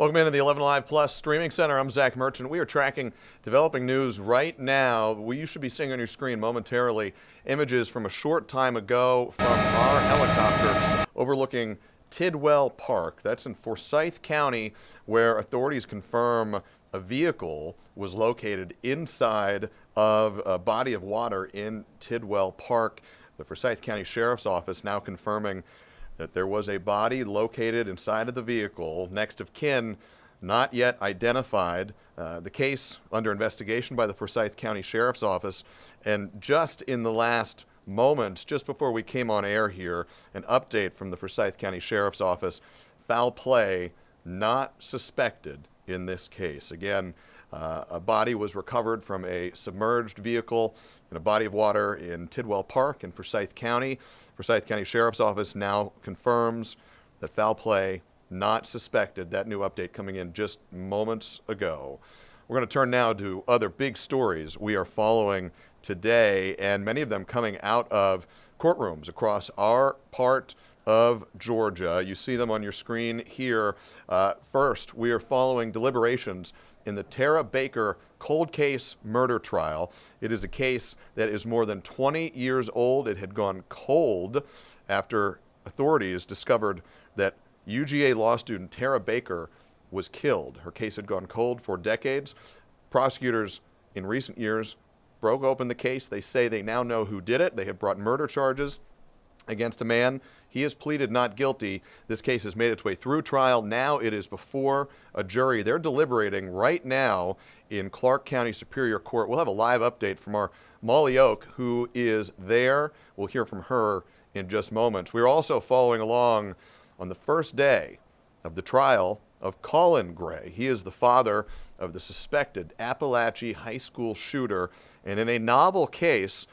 Welcome into the 11Alive Plus Streaming Center. I'm Zach Merchant. We are tracking developing news right now. You should be seeing on your screen momentarily images from a short time ago from our helicopter overlooking Tidwell Park. That's in Forsyth County, where authorities confirm a vehicle was located inside of a body of water in Tidwell Park. The Forsyth County Sheriff's Office now confirming that there was a body located inside of the vehicle, next of kin not yet identified. The case under investigation by the Forsyth County Sheriff's Office. And just in the last moments, just before we came on air here, an update from the Forsyth County Sheriff's Office. Foul play not suspected in this case. Again, a body was recovered from a submerged vehicle in a body of water in Tidwell Park in Forsyth County. Forsyth County Sheriff's Office now confirms that foul play not suspected. That new update coming in just moments ago. We're going to turn now to other big stories we are following today, and many of them coming out of courtrooms across our part of Georgia. You see them on your screen here. First, we are following deliberations in the Tara Baker cold case murder trial. It is a case that is more than 20 years old. It had gone cold after authorities discovered that UGA law student Tara Baker was killed. Her case had gone cold for decades. Prosecutors in recent years broke open the case. They say they now know who did it. They have brought murder charges against a man. He has pleaded not guilty. This case has made its way through trial. Now it is before a jury. They're deliberating right now in Clark County Superior Court. We'll have a live update from our Molly Oak, who is there. We'll hear from her in just moments. We're also following along on the first day of the trial of Colin Gray. He is the father of the suspected Appalachia high school shooter. And in a novel case,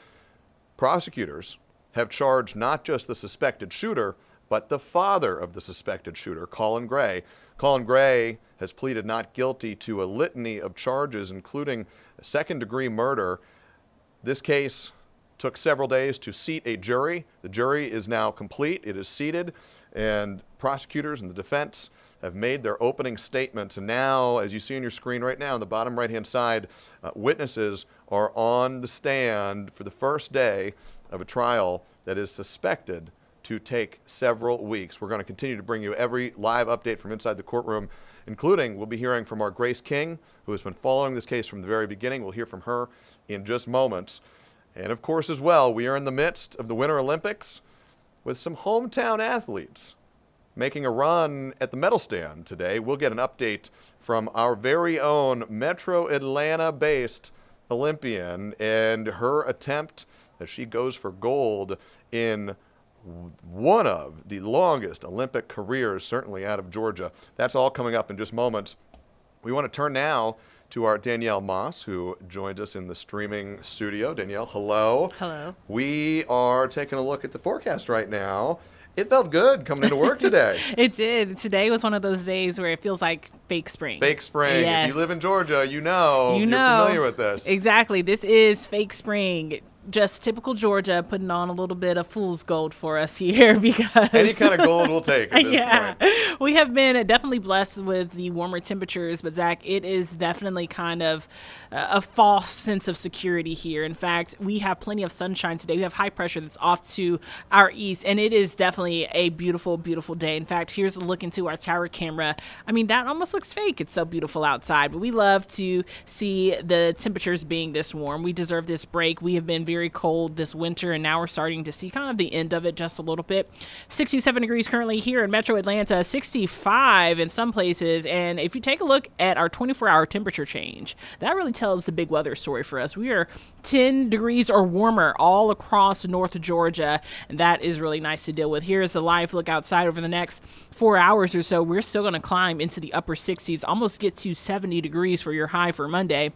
prosecutors have charged not just the suspected shooter, but the father of the suspected shooter, Colin Gray. Colin Gray has pleaded not guilty to a litany of charges, including second-degree murder. This case took several days to seat a jury. The jury is now complete. It is seated, and prosecutors and the defense have made their opening statements. And now, as you see on your screen right now, on the bottom right-hand side, witnesses are on the stand for the first day of a trial that is suspected to take several weeks. We're going to continue to bring you every live update from inside the courtroom, including we'll be hearing from our Grace King, who has been following this case from the very beginning. We'll hear from her in just moments. And of course, as well, we are in the midst of the Winter Olympics with some hometown athletes making a run at the medal stand today. We'll get an update from our very own Metro Atlanta-based Olympian and her attempt as she goes for gold in one of the longest Olympic careers, certainly out of Georgia. That's all coming up in just moments. We want to turn now to our Danielle Moss, who joins us in the streaming studio. Danielle, hello. Hello. We are taking a look at the forecast right now. It felt good coming into work today. It did. Today was one of those days where it feels like fake spring. Fake spring. Yes. If you live in Georgia, you're familiar with this. Exactly. This is fake spring. Just typical Georgia, putting on a little bit of fool's gold for us here because any kind of gold we'll take at this point. We have been definitely blessed with the warmer temperatures, but Zach, it is definitely kind of a false sense of security here. In fact, we have plenty of sunshine today. We have high pressure that's off to our east, and it is definitely a beautiful, beautiful day. In fact, here's a look into our tower camera. I mean, that almost looks fake. It's so beautiful outside, but we love to see the temperatures being this warm. We deserve this break. We have been very cold this winter, and now we're starting to see kind of the end of it just a little bit. 67 degrees currently here in Metro Atlanta, 65 in some places. And if you take a look at our 24-hour temperature change, that really tells the big weather story for us. We are 10 degrees or warmer all across North Georgia, and that is really nice to deal with. Here's a live look outside over the next 4 hours or so. We're still going to climb into the upper 60s, almost get to 70 degrees for your high for Monday.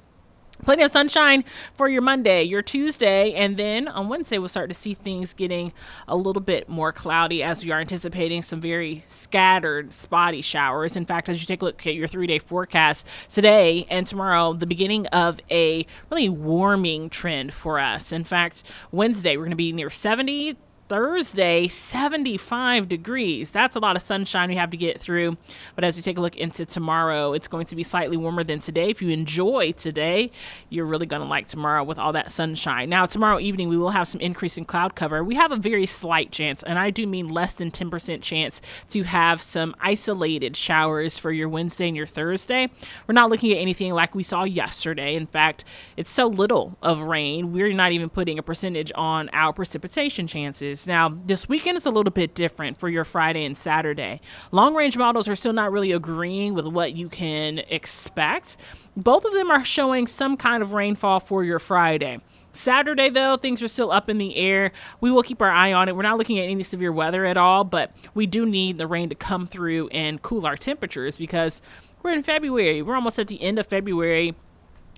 Plenty of sunshine for your Monday, your Tuesday, and then on Wednesday we'll start to see things getting a little bit more cloudy as we are anticipating some very scattered, spotty showers. In fact, as you take a look at your 3-day forecast today and tomorrow, the beginning of a really warming trend for us. In fact, Wednesday we're going to be near 70. Thursday, 75 degrees. That's a lot of sunshine we have to get through. But as you take a look into tomorrow, it's going to be slightly warmer than today. If you enjoy today, you're really going to like tomorrow with all that sunshine. Now, tomorrow evening, we will have some increase in cloud cover. We have a very slight chance, and I do mean less than 10% chance to have some isolated showers for your Wednesday and your Thursday. We're not looking at anything like we saw yesterday. In fact, it's so little of rain, we're not even putting a percentage on our precipitation chances. Now, this weekend is a little bit different for your Friday and Saturday. Long-range models are still not really agreeing with what you can expect. Both of them are showing some kind of rainfall for your Friday. Saturday, though, things are still up in the air. We will keep our eye on it. We're not looking at any severe weather at all, but we do need the rain to come through and cool our temperatures because we're in February. We're almost at the end of February.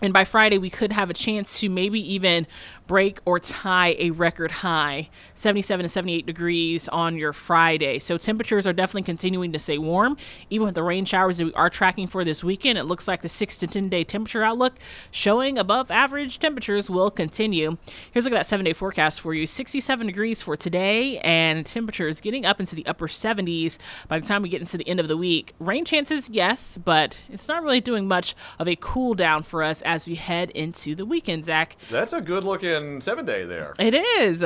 And by Friday, we could have a chance to maybe even break or tie a record high, 77 to 78 degrees on your Friday. So temperatures are definitely continuing to stay warm. Even with the rain showers that we are tracking for this weekend, it looks like the 6 to 10 day temperature outlook showing above average temperatures will continue. Here's a look at that 7-day forecast for you. 67 degrees for today, and temperatures getting up into the upper 70s by the time we get into the end of the week. Rain chances, yes, but it's not really doing much of a cool down for us as we head into the weekend, Zach. That's a good looking 7-day there. It is.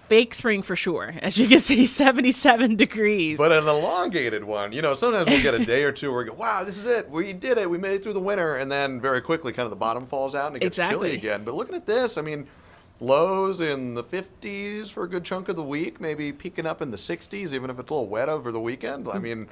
Fake spring for sure. As you can see, 77 degrees. But an elongated one. You know, sometimes we'll get a day or two where we go, wow, this is it. We did it. We made it through the winter. And then very quickly kind of the bottom falls out and it gets chilly again. But looking at this, I mean, lows in the 50s for a good chunk of the week, maybe peaking up in the 60s, even if it's a little wet over the weekend. I mean,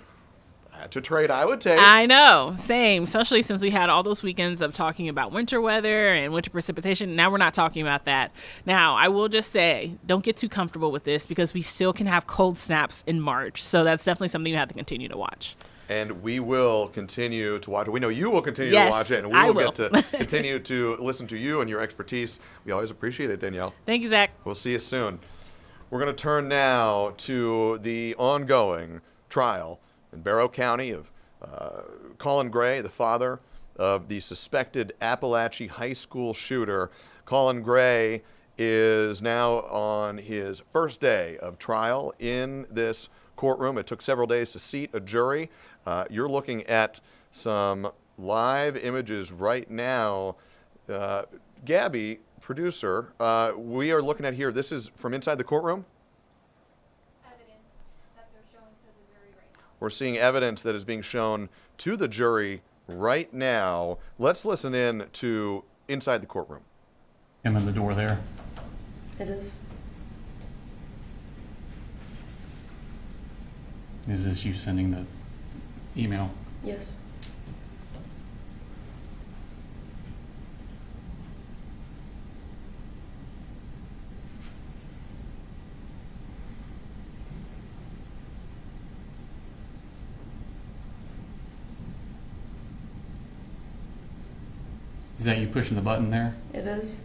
that's a trade I would take. I know. Same. Especially since we had all those weekends of talking about winter weather and winter precipitation. Now we're not talking about that. Now, I will just say, don't get too comfortable with this because we still can have cold snaps in March. So that's definitely something you have to continue to watch. And we will continue to watch it. We know you will continue to watch it. And we will get to continue to listen to you and your expertise. We always appreciate it, Danielle. Thank you, Zach. We'll see you soon. We're going to turn now to the ongoing trial in Barrow County of Colin Gray, the father of the suspected Appalachia High School shooter. Colin Gray is now on his first day of trial in this courtroom. It took several days to seat a jury. You're looking at some live images right now. Gabby, producer, we are looking at here. This is from inside the courtroom? We're seeing evidence that is being shown to the jury right now. Let's listen in to inside the courtroom. Him in the door there. It is. Is this you sending the email? Yes. Is that you pushing the button there? It is.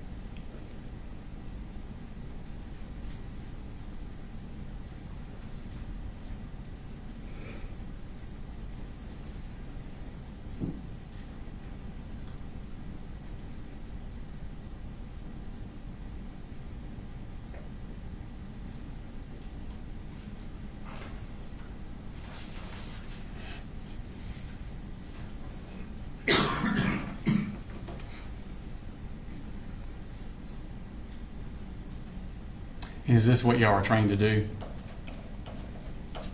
Is this what y'all are trained to do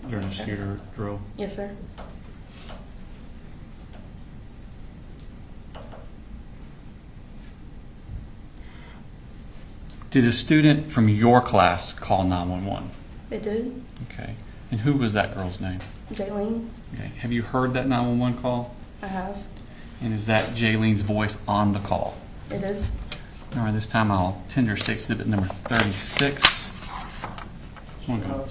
during a shooter drill? Yes, sir. Did a student from your class call 911? It did. Okay. And who was that girl's name? Jaylene. Okay. Have you heard that 911 call? I have. And is that Jaylene's voice on the call? It is. All right, this time I'll tender state exhibit number 36. One go.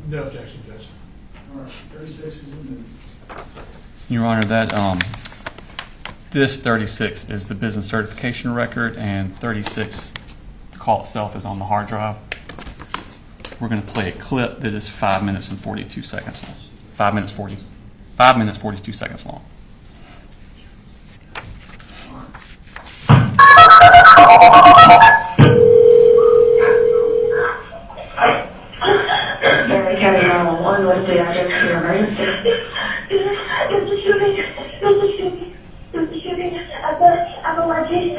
No objection, Judge. All right, 36 is in Your Honor, that this 36 is the business certification record, and 36, the call itself, is on the hard drive. We're going to play a clip that is 5 minutes and 42 seconds long. 5 minutes 42 seconds long. Gary County 911, what's the address to your emergency? There's a shooting. There's a shooting. There's a shooting at the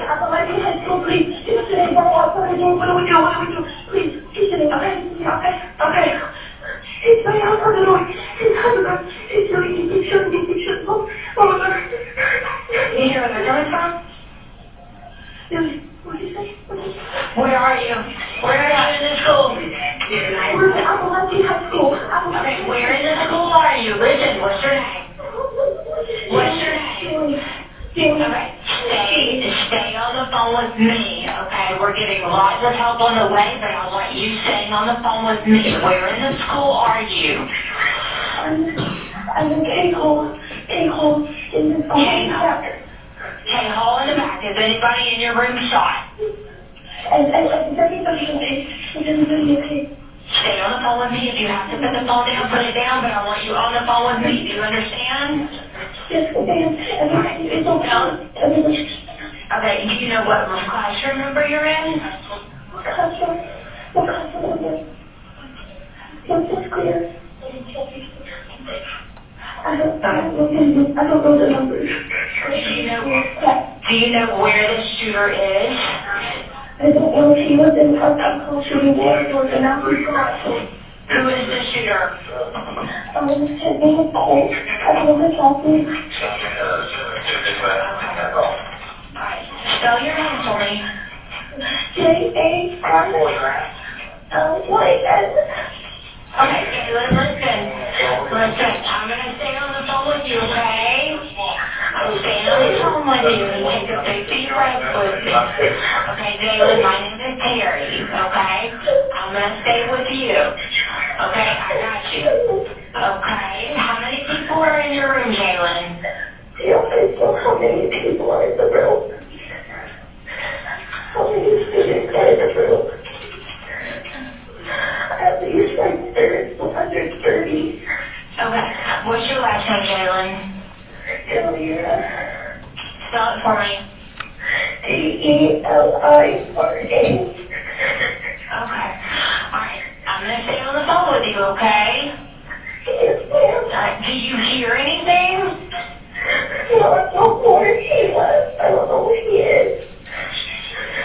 high school, please. He's sitting right outside the door. What do we do? What do we do? Please, he's sitting. Okay. He's right outside the door. He's outside the door. He's shooting. Oh my God. Can you hear where they're coming from? What did you say? Where are you? Where are you in the school? We're at Appalachian High School. Okay, where in the school are you? Listen, what's your name? What's your name? Okay, stay on the phone with me, okay? We're getting lots of help on the way, but I want you staying on the phone with me. Where in the school are you? I'm in K-Hole in the K-Hole in the back. Is anybody in your room shot? And everybody okay? Stay on the phone with me. If you have to put the phone down, put it down, but I want you on the phone with me. Do you understand? Yes, ma'am. Everybody is okay. Okay, do you know what classroom number you're in? What classroom number? Yes, it's clear. I don't know the numbers. Do you know where the shooter is? I don't know if he was in a shooting range or in a classroom. Who is the shooter? His name is Cole. I don't know his last name. Alright, spell your name for me. J-A-R-Y-N. Okay, listen. I'm gonna stay on the phone with you, okay? I'm staying on the phone with you and take a big deep breath with me. Okay, Jalen, my name is Terry, okay? I'm gonna stay with you. Okay, I got you. Okay, how many people are in your room, Jalen? How many people are in the room? How many students are in the room? At least like 130. Okay, what's your last name, Jalen? Earlier. Spell it for me. Delira. Okay, alright, I'm gonna stay on the phone with you, okay? Yes, ma'am. Do you hear anything? No, I don't know where he was. I don't know where he is.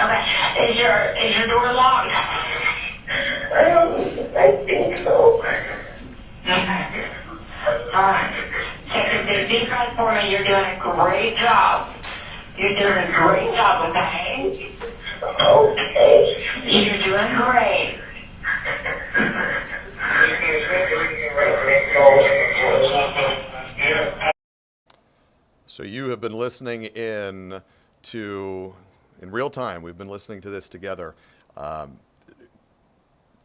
Okay, is your door locked? I think so. Okay. Alright. Take a big deep breath for me. You're doing a great job. You're doing a great job, okay? Okay. You're doing great. So you have been listening in real time. We've been listening to this together.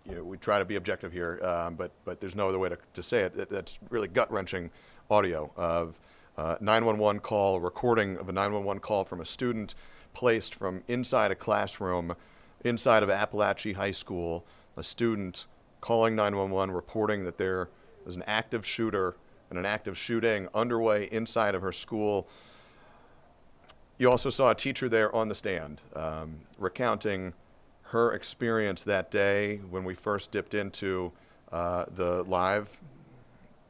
We try to be objective here, but there's no other way to say it. That's really gut-wrenching audio of 911 call, a recording of a 911 call from a student placed from inside a classroom inside of Appalachian High School, a student calling 911, reporting that there was an active shooter and an active shooting underway inside of her school. You also saw a teacher there on the stand recounting her experience that day when we first dipped into the live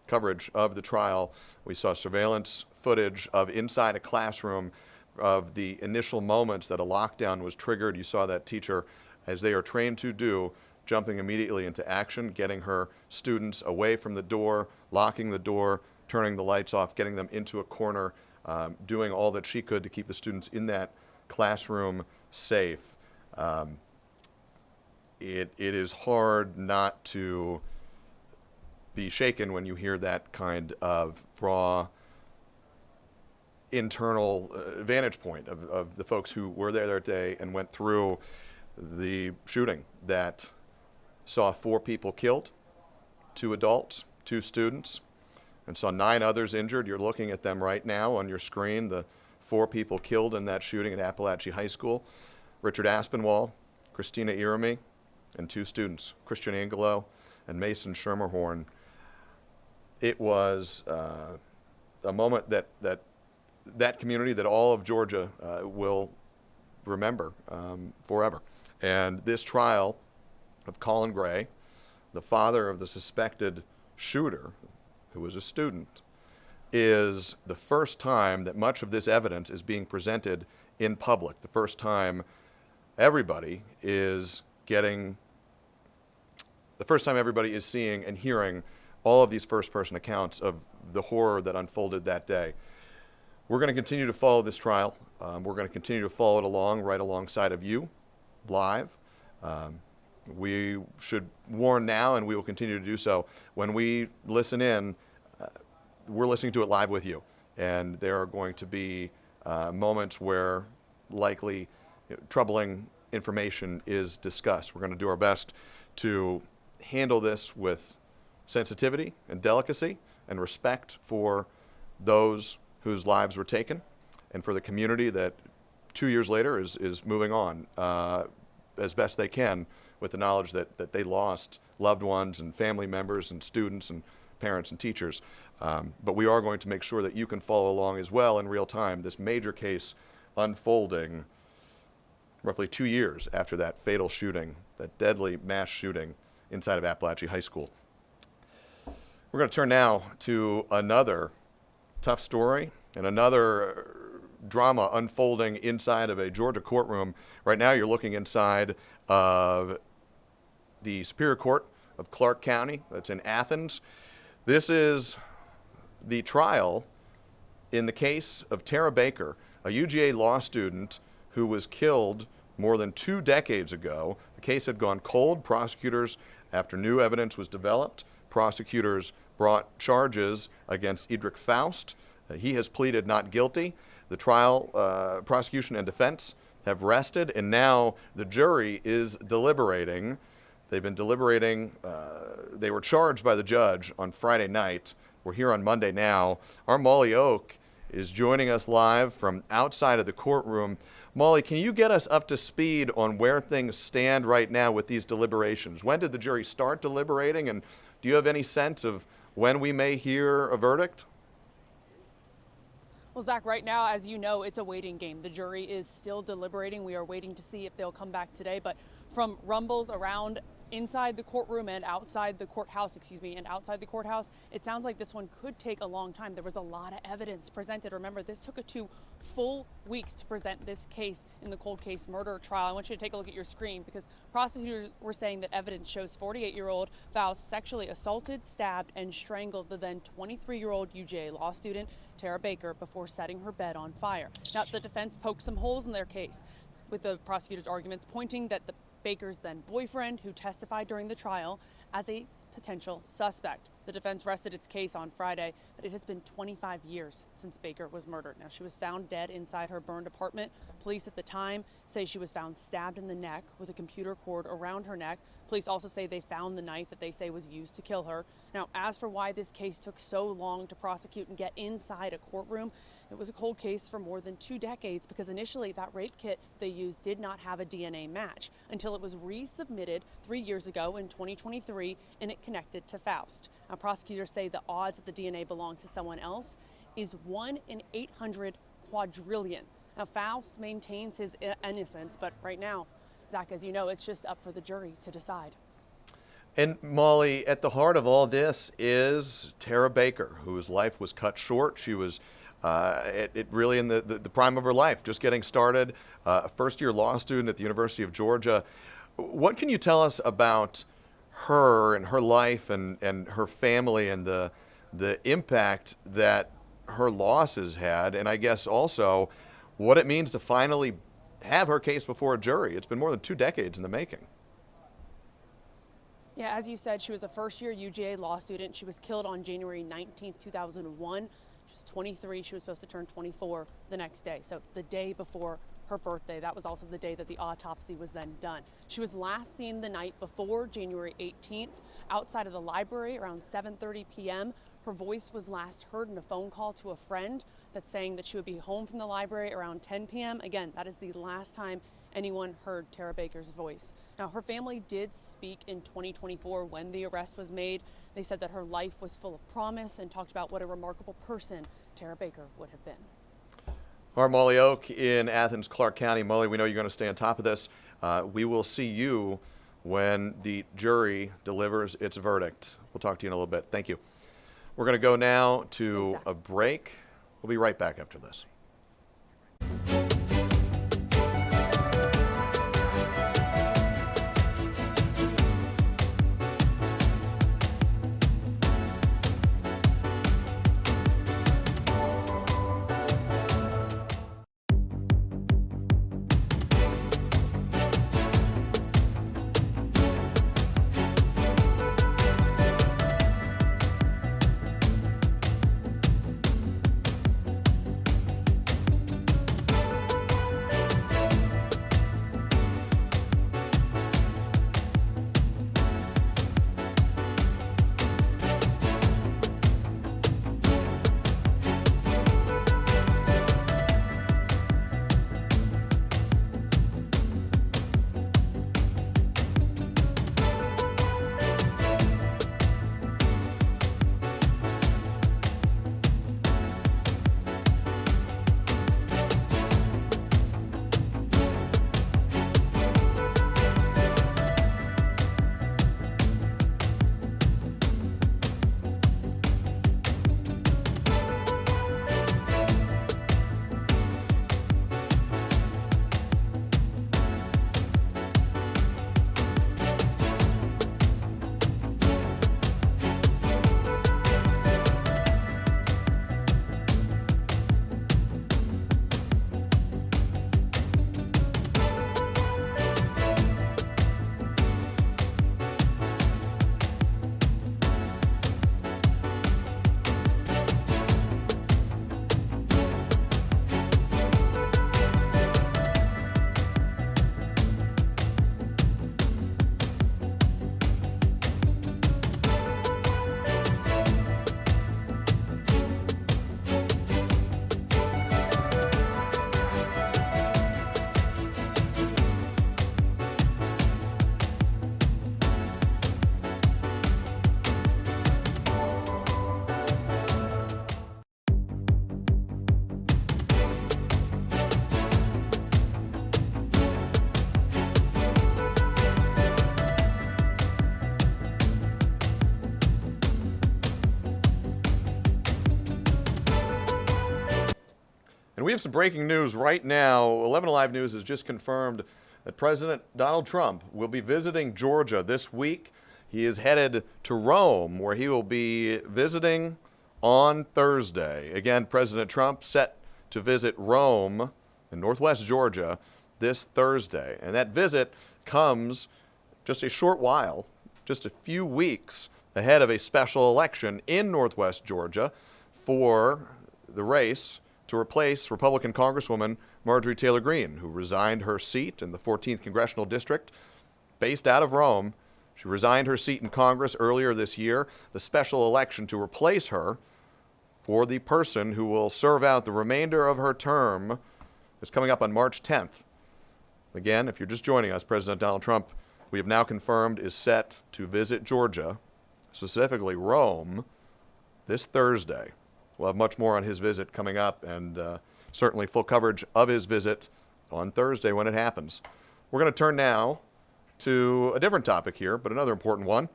coverage of the trial. We saw surveillance footage of inside a classroom of the initial moments that a lockdown was triggered. You saw that teacher, as they are trained to do, jumping immediately into action, getting her students away from the door, locking the door, turning the lights off, getting them into a corner, doing all that she could to keep the students in that classroom safe. It is hard not to be shaken when you hear that kind of raw internal vantage point of the folks who were there that day and went through the shooting that saw 4 people killed, 2 adults, 2 students, and saw 9 others injured. You're looking at them right now on your screen, the 4 people killed in that shooting at Appalachian High School. Richard Aspinwall, Christina Irami, and 2 students, Christian Angelo and Mason Schermerhorn. It was a moment that community, that all of Georgia will remember forever. And this trial of Colin Gray, the father of the suspected shooter, who was a student, is the everybody is seeing and hearing all of these first-person accounts of the horror that unfolded that day. We're going to continue to follow this trial. We're going to continue to follow it along, right alongside of you, live. We should warn now, and we will continue to do so. When we listen in, we're listening to it live with you. And there are going to be moments where likely troubling information is discussed. We're going to do our best to handle this with sensitivity and delicacy and respect for those whose lives were taken and for the community that 2 years later is moving on as best they can with the knowledge that they lost loved ones and family members and students and parents and teachers. But we are going to make sure that you can follow along as well in real time, this major case unfolding roughly 2 years after that fatal shooting, that deadly mass shooting inside of Appalachia High School. We're going to turn now to another tough story and another drama unfolding inside of a Georgia courtroom. Right now you're looking inside of the Superior Court of Clark County. That's in Athens. This is the trial in the case of Tara Baker, a UGA law student who was killed more than 2 decades ago. The case had gone cold. Prosecutors, after new evidence was developed, prosecutors brought charges against Edric Faust. He has pleaded not guilty. The trial, prosecution and defense have rested, and now the jury is deliberating. They've been deliberating. They were charged by the judge on Friday night. We're here on Monday now. Our Molly Oak is joining us live from outside of the courtroom. Molly, can you get us up to speed on where things stand right now with these deliberations? When did the jury start deliberating, and do you have any sense of when we may hear a verdict? Well, Zach, right now, as you know, it's a waiting game. The jury is still deliberating. We are waiting to see if they'll come back today. But from rumbles around inside the courtroom and outside the courthouse, it sounds like this one could take a long time. There was a lot of evidence presented. Remember, this took 2 full weeks to present this case in the cold case murder trial. I want you to take a look at your screen because prosecutors were saying that evidence shows 48-year-old Faust sexually assaulted, stabbed, and strangled the then 23-year-old UGA law student Tara Baker before setting her bed on fire. Now, the defense poked some holes in their case, with the prosecutor's arguments pointing that the Baker's then boyfriend, who testified during the trial, as a potential suspect. The defense rested its case on Friday, but it has been 25 years since Baker was murdered. Now, she was found dead inside her burned apartment. Police at the time say she was found stabbed in the neck with a computer cord around her neck. Police also say they found the knife that they say was used to kill her. Now, as for why this case took so long to prosecute and get inside a courtroom, it was a cold case for more than 2 decades because initially that rape kit they used did not have a DNA match until it was resubmitted 3 years ago in 2023 and it connected to Faust. Now, prosecutors say the odds that the DNA belongs to someone else is 1 in 800 quadrillion. Now, Faust maintains his innocence, but right now, Zach, as you know, it's just up for the jury to decide. And Molly, at the heart of all this is Tara Baker, whose life was cut short. She was really in the prime of her life, just getting started, a first-year law student at the University of Georgia. What can you tell us about her and her life and her family and the impact that her loss has had, and I guess also what it means to finally have her case before a jury? It's been more than 2 decades in the making. Yeah, as you said, she was a first-year UGA law student. She was killed on January 19, 2001. She was 23. She was supposed to turn 24 the next day, so the day before her birthday. That was also the day that the autopsy was then done. She was last seen the night before, January 18th, outside of the library around 7:30 p.m. Her voice was last heard in a phone call to a friend that's saying that she would be home from the library around 10 p.m. Again, that is the last time anyone heard Tara Baker's voice. Now, her family did speak in 2024 when the arrest was made. They said that her life was full of promise and talked about what a remarkable person Tara Baker would have been. All right, Molly Oak in Athens, Clark County. Molly, we know you're going to stay on top of this. We will see you when the jury delivers its verdict. We'll talk to you in a little bit. Thank you. We're going to go now to a break. We'll be right back after this. And we have some breaking news right now. 11Alive News has just confirmed that President Donald Trump will be visiting Georgia this week. He is headed to Rome, where he will be visiting on Thursday. Again, President Trump set to visit Rome in northwest Georgia this Thursday. And that visit comes just a short while, just a few weeks ahead of a special election in northwest Georgia for the race to replace Republican Congresswoman Marjorie Taylor Greene, who resigned her seat in the 14th Congressional District based out of Rome. She resigned her seat in Congress earlier this year. The special election to replace her for the person who will serve out the remainder of her term is coming up on March 10th. Again, if you're just joining us, President Donald Trump, we have now confirmed, is set to visit Georgia, specifically Rome, this Thursday. We'll have much more on his visit coming up, and certainly full coverage of his visit on Thursday when it happens. We're going to turn now to a different topic here, but another important one.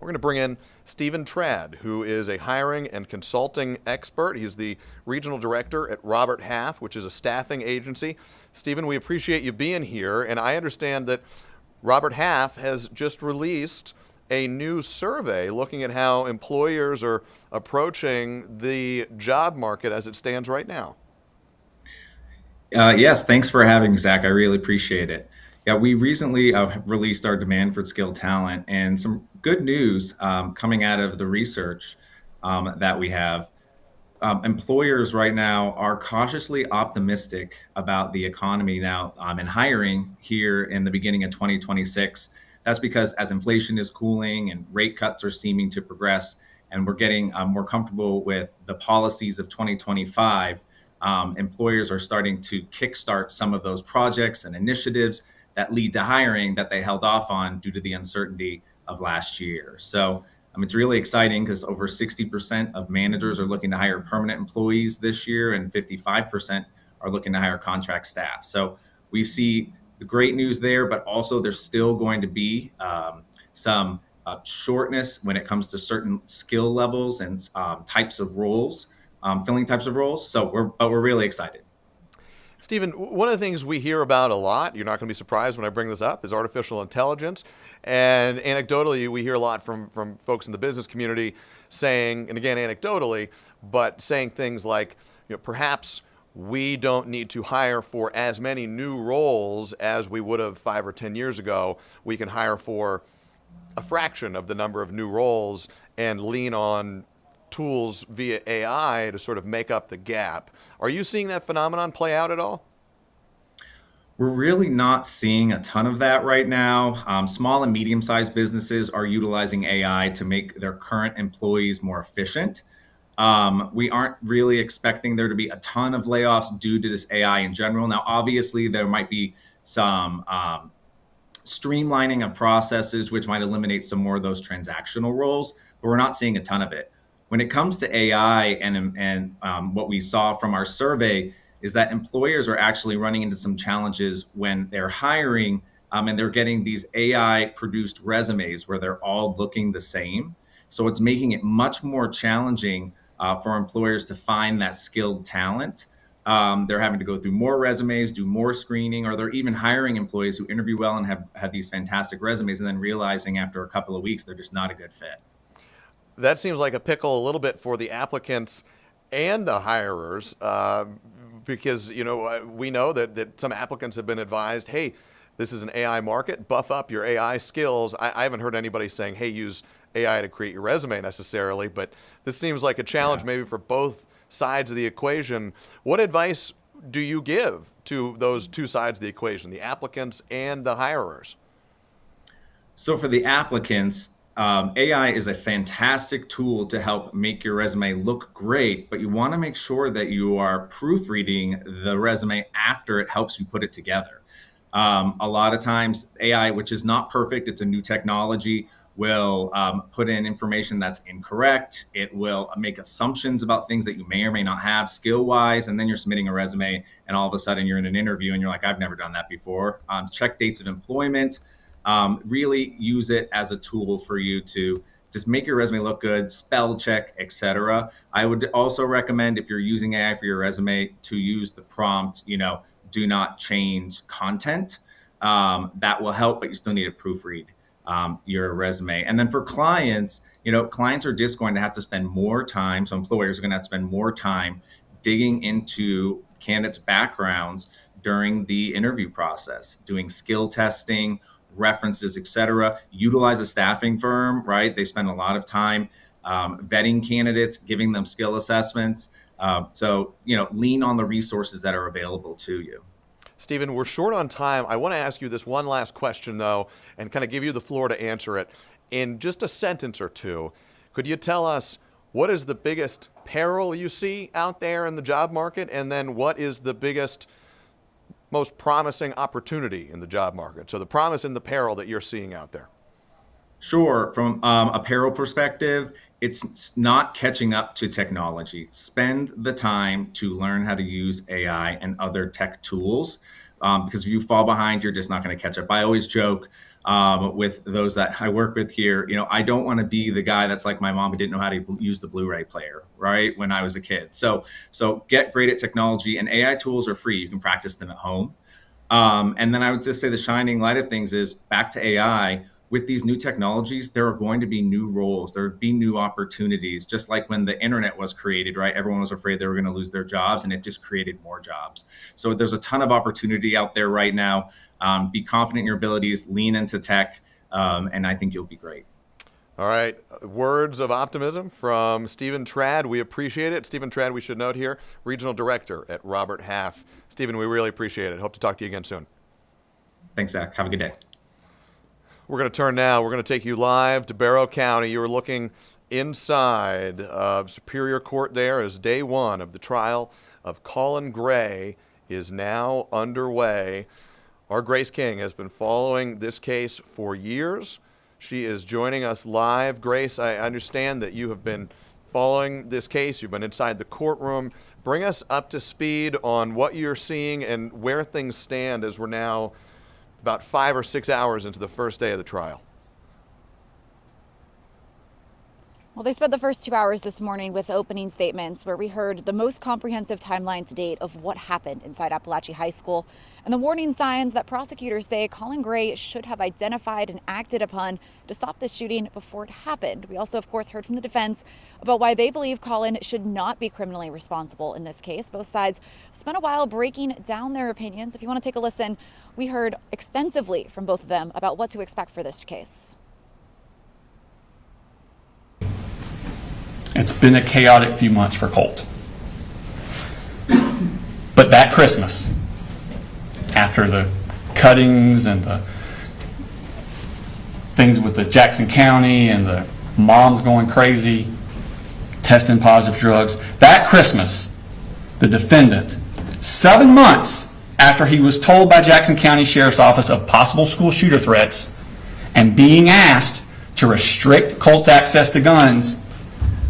We're going to bring in Stephen Trad, who is a hiring and consulting expert. He's the regional director at Robert Half, which is a staffing agency. Stephen, we appreciate you being here, and I understand that Robert Half has just released a new survey looking at how employers are approaching the job market as it stands right now. Yes, thanks for having me, Zach. I really appreciate it. Yeah, we recently released our demand for skilled talent, and some good news coming out of the research that we have. Employers right now are cautiously optimistic about the economy now and hiring here in the beginning of 2026. That's because as inflation is cooling and rate cuts are seeming to progress, and we're getting more comfortable with the policies of 2025, employers are starting to kickstart some of those projects and initiatives that lead to hiring that they held off on due to the uncertainty of last year. So it's really exciting because over 60% of managers are looking to hire permanent employees this year, and 55% are looking to hire contract staff. So we see the great news there, but also there's still going to be some shortness when it comes to certain skill levels and types of roles, filling types of roles. So we're really excited. Stephen, one of the things we hear about a lot, you're not going to be surprised when I bring this up, is artificial intelligence. And anecdotally, we hear a lot from folks in the business community saying, and again, anecdotally, but saying things like, perhaps we don't need to hire for as many new roles as we would have 5 or 10 years ago. We can hire for a fraction of the number of new roles and lean on tools via AI to sort of make up the gap. Are you seeing that phenomenon play out at all? We're really not seeing a ton of that right now. Small and medium-sized businesses are utilizing AI to make their current employees more efficient. We aren't really expecting there to be a ton of layoffs due to this AI in general. Now, obviously, there might be some streamlining of processes, which might eliminate some more of those transactional roles, but we're not seeing a ton of it. When it comes to AI and what we saw from our survey is that employers are actually running into some challenges when they're hiring and they're getting these AI produced resumes where they're all looking the same. So it's making it much more challenging for employers to find that skilled talent. They're having to go through more resumes, do more screening, or they're even hiring employees who interview well and have these fantastic resumes and then realizing after a couple of weeks they're just not a good fit. That seems like a pickle a little bit for the applicants and the hirers, because we know that some applicants have been advised, hey, this is an AI market, buff up your AI skills. I haven't heard anybody saying, hey, use AI to create your resume necessarily, but this seems like a challenge maybe for both sides of the equation. What advice do you give to those two sides of the equation, the applicants and the hirers? So for the applicants, AI is a fantastic tool to help make your resume look great, but you want to make sure that you are proofreading the resume after it helps you put it together. A lot of times AI, which is not perfect, it's a new technology, will put in information that's incorrect. It will make assumptions about things that you may or may not have skill-wise, and then you're submitting a resume, and all of a sudden you're in an interview, and you're like, I've never done that before. Check dates of employment. Really use it as a tool for you to just make your resume look good, spell check, etc. I would also recommend if you're using AI for your resume to use the prompt, do not change content. That will help, but you still need to proofread your resume. And then for clients, clients are just going to have to spend more time. So employers are going to have to spend more time digging into candidates' backgrounds during the interview process, doing skill testing, references, etc. Utilize a staffing firm, right? They spend a lot of time vetting candidates, giving them skill assessments. So lean on the resources that are available to you. Stephen, we're short on time. I want to ask you this one last question, though, and kind of give you the floor to answer it. In just a sentence or two, could you tell us what is the biggest peril you see out there in the job market, and then what is the biggest, most promising opportunity in the job market? So the promise and the peril that you're seeing out there. Sure. From a peril perspective, it's not catching up to technology. Spend the time to learn how to use AI and other tech tools, because if you fall behind, you're just not going to catch up. I always joke with those that I work with here, I don't want to be the guy that's like my mom who didn't know how to use the Blu-ray player, right, when I was a kid. So get great at technology, and AI tools are free. You can practice them at home. And then I would just say the shining light of things is back to AI. With these new technologies, there are going to be new roles. There will be new opportunities, just like when the internet was created, right? Everyone was afraid they were going to lose their jobs, and it just created more jobs. So there's a ton of opportunity out there right now. Be confident in your abilities, lean into tech, and I think you'll be great. All right. Words of optimism from Stephen Trad. We appreciate it. Stephen Trad, we should note here, Regional Director at Robert Half. Stephen, we really appreciate it. Hope to talk to you again soon. Thanks, Zach. Have a good day. We're going to turn now. We're going to take you live to Barrow County. You were looking inside of Superior Court there as day one of the trial of Colin Gray is now underway. Our Grace King has been following this case for years. She is joining us live. Grace, I understand that you have been following this case. You've been inside the courtroom. Bring us up to speed on what you're seeing and where things stand as we're now about 5 or 6 hours into the first day of the trial. Well, they spent the first 2 hours this morning with opening statements where we heard the most comprehensive timeline to date of what happened inside Appalachia High School and the warning signs that prosecutors say Colin Gray should have identified and acted upon to stop this shooting before it happened. We also, of course, heard from the defense about why they believe Colin should not be criminally responsible in this case. Both sides spent a while breaking down their opinions. If you want to take a listen, we heard extensively from both of them about what to expect for this case. It's been a chaotic few months for Colt. But that Christmas, after the cuttings and the things with the Jackson County and the moms going crazy, testing positive drugs, that Christmas, the defendant, 7 months after he was told by Jackson County Sheriff's Office of possible school shooter threats and being asked to restrict Colt's access to guns,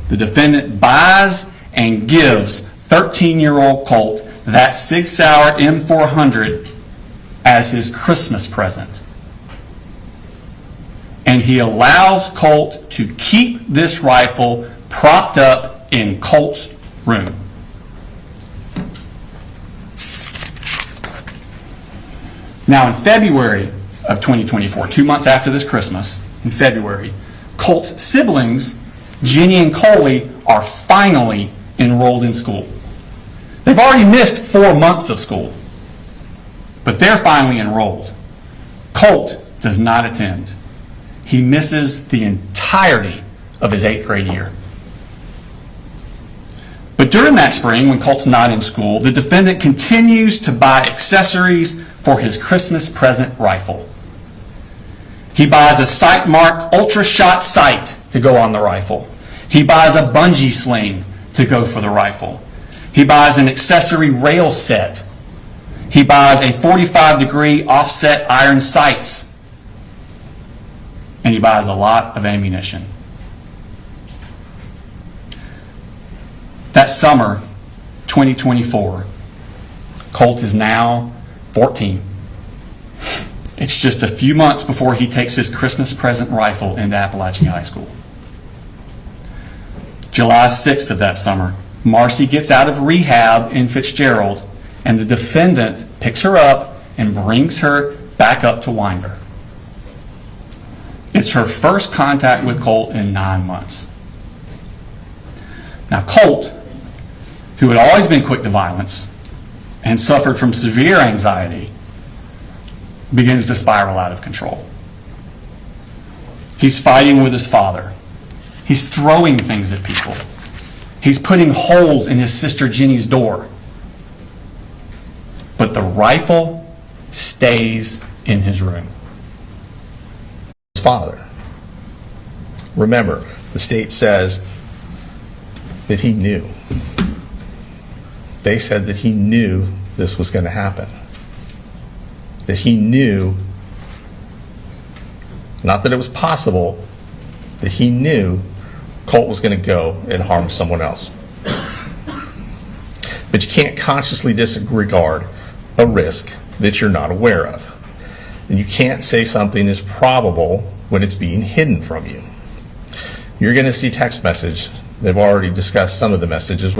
the defendant buys and gives 13-year-old Colt that Sig Sauer M400 as his Christmas present. And he allows Colt to keep this rifle propped up in Colt's room. Now in February of 2024, 2 months after this Christmas, in February, Colt's siblings, Jenny and Coley, are finally enrolled in school. They've already missed 4 months of school, but they're finally enrolled. Colt does not attend. He misses the entirety of his 8th grade year. But during that spring, when Colt's not in school, the defendant continues to buy accessories for his Christmas present rifle. He buys a sight-marked ultra-shot sight to go on the rifle. He buys a bungee sling to go for the rifle. He buys an accessory rail set. He buys a 45-degree offset iron sights. And he buys a lot of ammunition. That summer, 2024, Colt is now 14. It's just a few months before he takes his Christmas present rifle into Appalachia High School. July 6th of that summer, Marcy gets out of rehab in Fitzgerald, and the defendant picks her up and brings her back up to Winder. It's her first contact with Colt in 9 months. Now Colt, who had always been quick to violence and suffered from severe anxiety, begins to spiral out of control. He's fighting with his father. He's throwing things at people. He's putting holes in his sister Jenny's door. But the rifle stays in his room. His father. Remember, the state says that he knew. They said that he knew this was going to happen. That he knew, not that it was possible, that he knew Colt was going to go and harm someone else. But you can't consciously disregard a risk that you're not aware of. And you can't say something is probable when it's being hidden from you. You're going to see text message. They've already discussed some of the messages.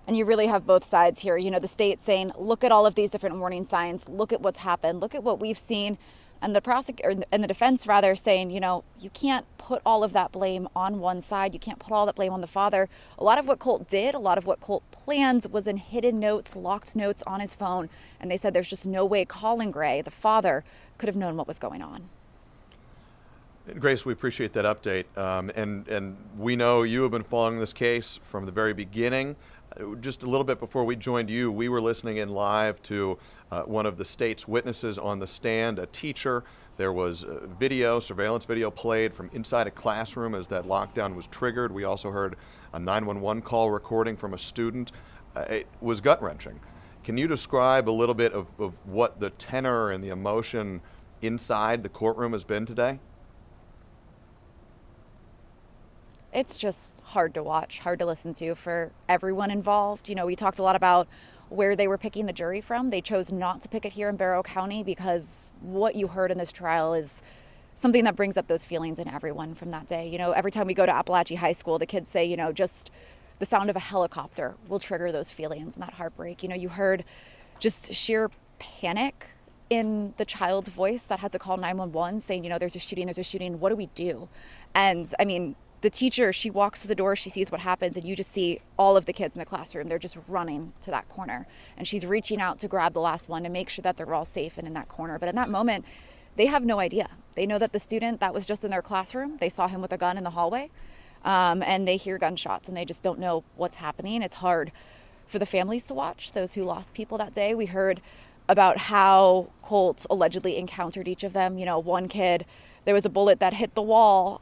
And you really have both sides here. You know, the state saying, look at all of these different warning signs, look at what's happened, look at what we've seen. And the prosecutor and the defense rather saying, you know, you can't put all of that blame on one side. You can't put all that blame on the father. A lot of what Colt did, a lot of what Colt planned was in hidden notes, locked notes on his phone. And they said there's just no way Colin Gray, the father, could have known what was going on. Grace, we appreciate that update. And we know you have been following this case from the very beginning. Just a little bit before we joined you, we were listening in live to one of the state's witnesses on the stand, a teacher. There was video, surveillance video played from inside a classroom as that lockdown was triggered. We also heard a 911 call recording from a student. It was gut-wrenching. Can you describe a little bit of what the tenor and the emotion inside the courtroom has been today? It's just hard to watch, hard to listen to for everyone involved. You know, we talked a lot about where they were picking the jury from. They chose not to pick it here in Barrow County because what you heard in this trial is something that brings up those feelings in everyone from that day. You know, every time we go to Appalachian High School, the kids say, you know, just the sound of a helicopter will trigger those feelings and that heartbreak. You know, you heard just sheer panic in the child's voice that had to call 911 saying, you know, there's a shooting, what do we do? And I mean, the teacher, she walks to the door, she sees what happens, and you just see all of the kids in the classroom. They're just running to that corner. And she's reaching out to grab the last one to make sure that they're all safe and in that corner. But in that moment, they have no idea. They know that the student that was just in their classroom, they saw him with a gun in the hallway, and they hear gunshots, and they just don't know what's happening. It's hard for the families to watch, those who lost people that day. We heard about how Colt allegedly encountered each of them. You know, one kid, there was a bullet that hit the wall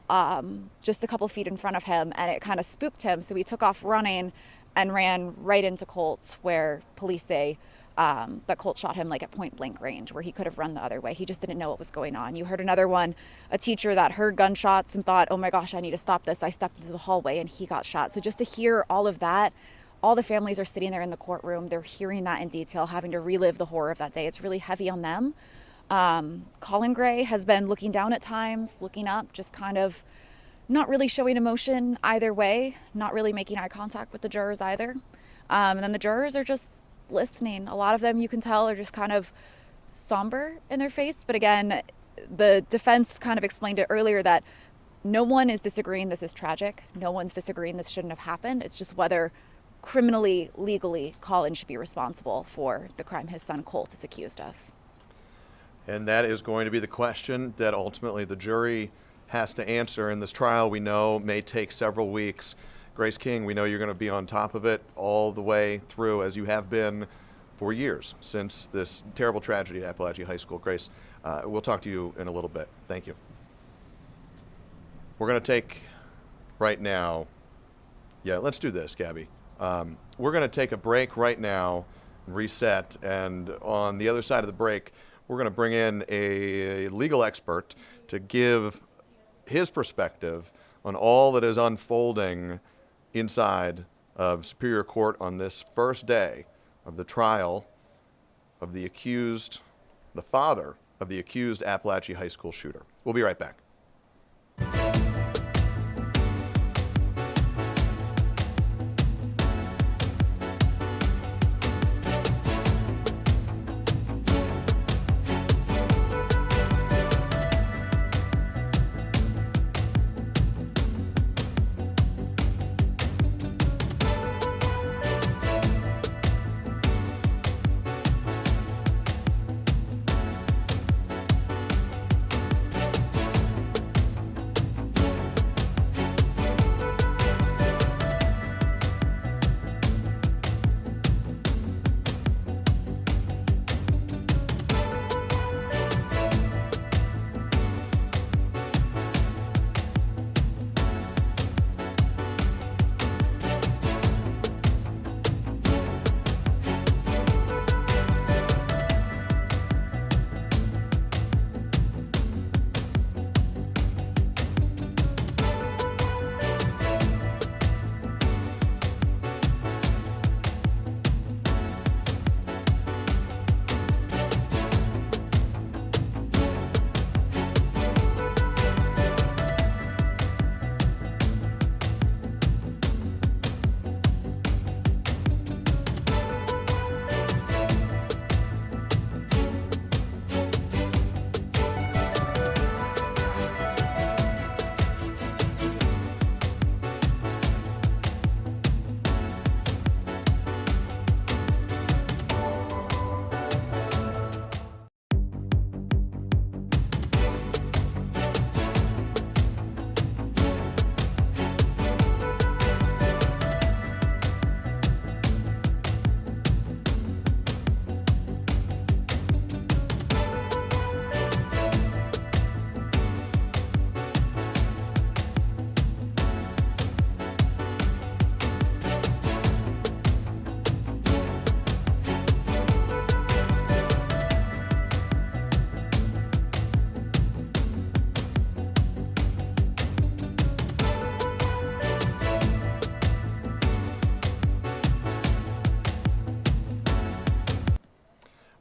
just a couple feet in front of him, and it kind of spooked him. So he took off running and ran right into Colt, where police say that Colt shot him like at point blank range, where he could have run the other way. He just didn't know what was going on. You heard another one, a teacher that heard gunshots and thought, oh my gosh, I need to stop this. I stepped into the hallway and he got shot. So just to hear all of that, all the families are sitting there in the courtroom. They're hearing that in detail, having to relive the horror of that day. It's really heavy on them. Colin Gray has been looking down at times, looking up, just kind of not really showing emotion either way, not really making eye contact with the jurors either. And then the jurors are just listening. A lot of them, you can tell, are just kind of somber in their face. But again, the defense kind of explained it earlier that no one is disagreeing this is tragic. No one's disagreeing this shouldn't have happened. It's just whether criminally, legally, Colin should be responsible for the crime his son Colt is accused of. And that is going to be the question that ultimately the jury has to answer. And this trial, we know, may take several weeks. Grace King, we know you're going to be on top of it all the way through, as you have been for years since this terrible tragedy at Appalachian High School. Grace, we'll talk to you in a little bit. Thank you. We're going to take right now, let's do this, Gabby. We're going to take a break right now, reset, and on the other side of the break, we're going to bring in a legal expert to give his perspective on all that is unfolding inside of Superior Court on this first day of the trial of the accused, the father of the accused Appalachian High School shooter. We'll be right back.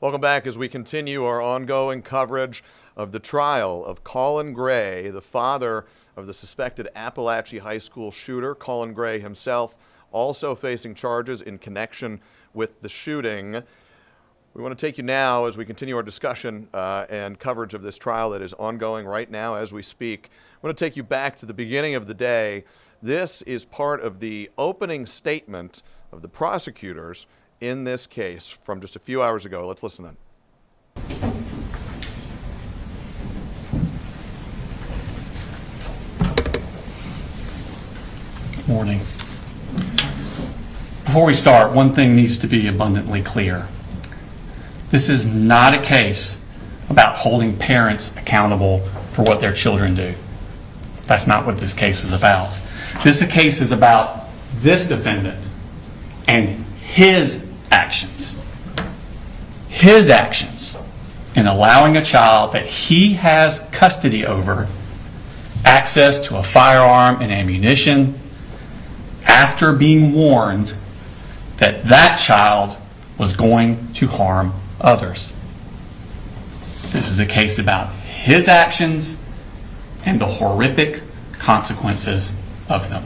Welcome back as we continue our ongoing coverage of the trial of Colin Gray, the father of the suspected Appalachia High School shooter. Colin Gray himself also facing charges in connection with the shooting. We want to take you now as we continue our discussion and coverage of this trial that is ongoing right now as we speak. I want to take you back to the beginning of the day. This is part of the opening statement of the prosecutors in this case from just a few hours ago. Let's listen in. Morning. Before we start, one thing needs to be abundantly clear. This is not a case about holding parents accountable for what their children do. That's not what this case is about. This case is about this defendant and his actions. His actions in allowing a child that he has custody over access to a firearm and ammunition after being warned that that child was going to harm others. This is a case about his actions and the horrific consequences of them.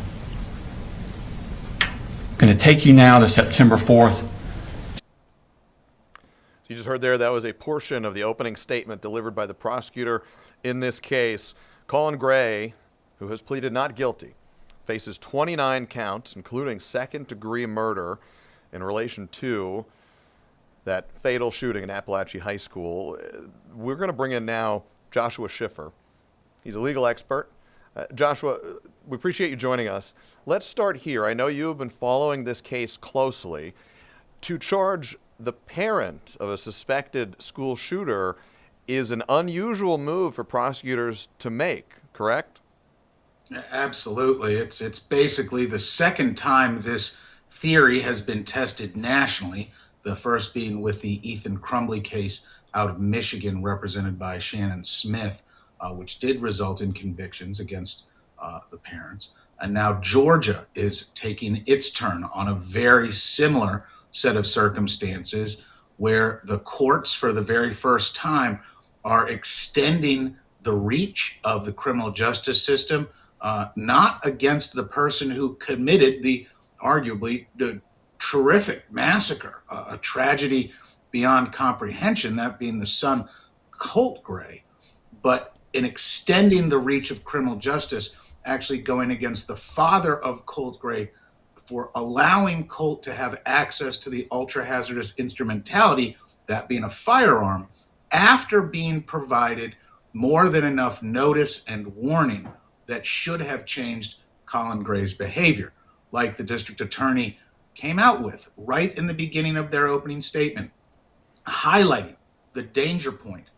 I'm going to take you now to September 4th. You just heard there, that was a portion of the opening statement delivered by the prosecutor in this case. Colin Gray, who has pleaded not guilty, faces 29 counts, including second-degree murder in relation to that fatal shooting in Appalachia High School. We're going to bring in now Joshua Schiffer. He's a legal expert. Joshua, we appreciate you joining us. Let's start here. I know you have been following this case closely. To charge the parent of a suspected school shooter is an unusual move for prosecutors to make, correct? Absolutely. It's basically the second time this theory has been tested nationally, the first being with the Ethan Crumbley case out of Michigan, represented by Shannon Smith, which did result in convictions against the parents. And now Georgia is taking its turn on a very similar set of circumstances where the courts, for the very first time, are extending the reach of the criminal justice system, not against the person who committed the arguably terrific massacre, a tragedy beyond comprehension, that being the son, Colt Gray, but in extending the reach of criminal justice, actually going against the father of Colt Gray for allowing Colt to have access to the ultra-hazardous instrumentality, that being a firearm, after being provided more than enough notice and warning that should have changed Colin Gray's behavior, like the district attorney came out with right in the beginning of their opening statement, highlighting the danger point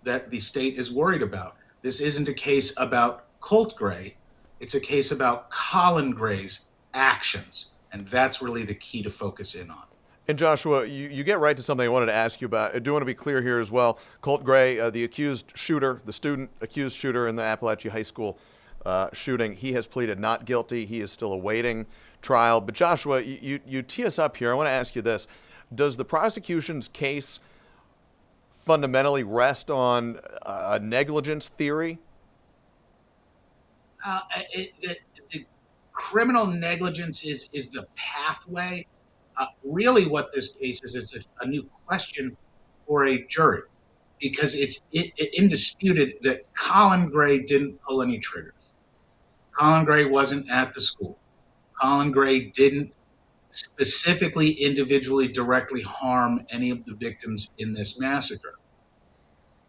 that the state is worried about. This isn't a case about Colt Gray, it's a case about Colin Gray's actions, and that's really the key to focus in on. And Joshua, you get right to something I wanted to ask you about. I do want to be clear here as well. Colt Gray, the accused shooter, the student accused shooter in the Appalachia High School shooting, he has pleaded not guilty. He is still awaiting trial. But Joshua, you tee us up here. I want to ask you this. Does the prosecution's case fundamentally rest on a negligence theory? The criminal negligence is the pathway. Really what this case is, it's a new question for a jury, because it's indisputed that Colin Gray didn't pull any triggers. Colin Gray wasn't at the school. Colin Gray didn't specifically, individually, directly harm any of the victims in this massacre.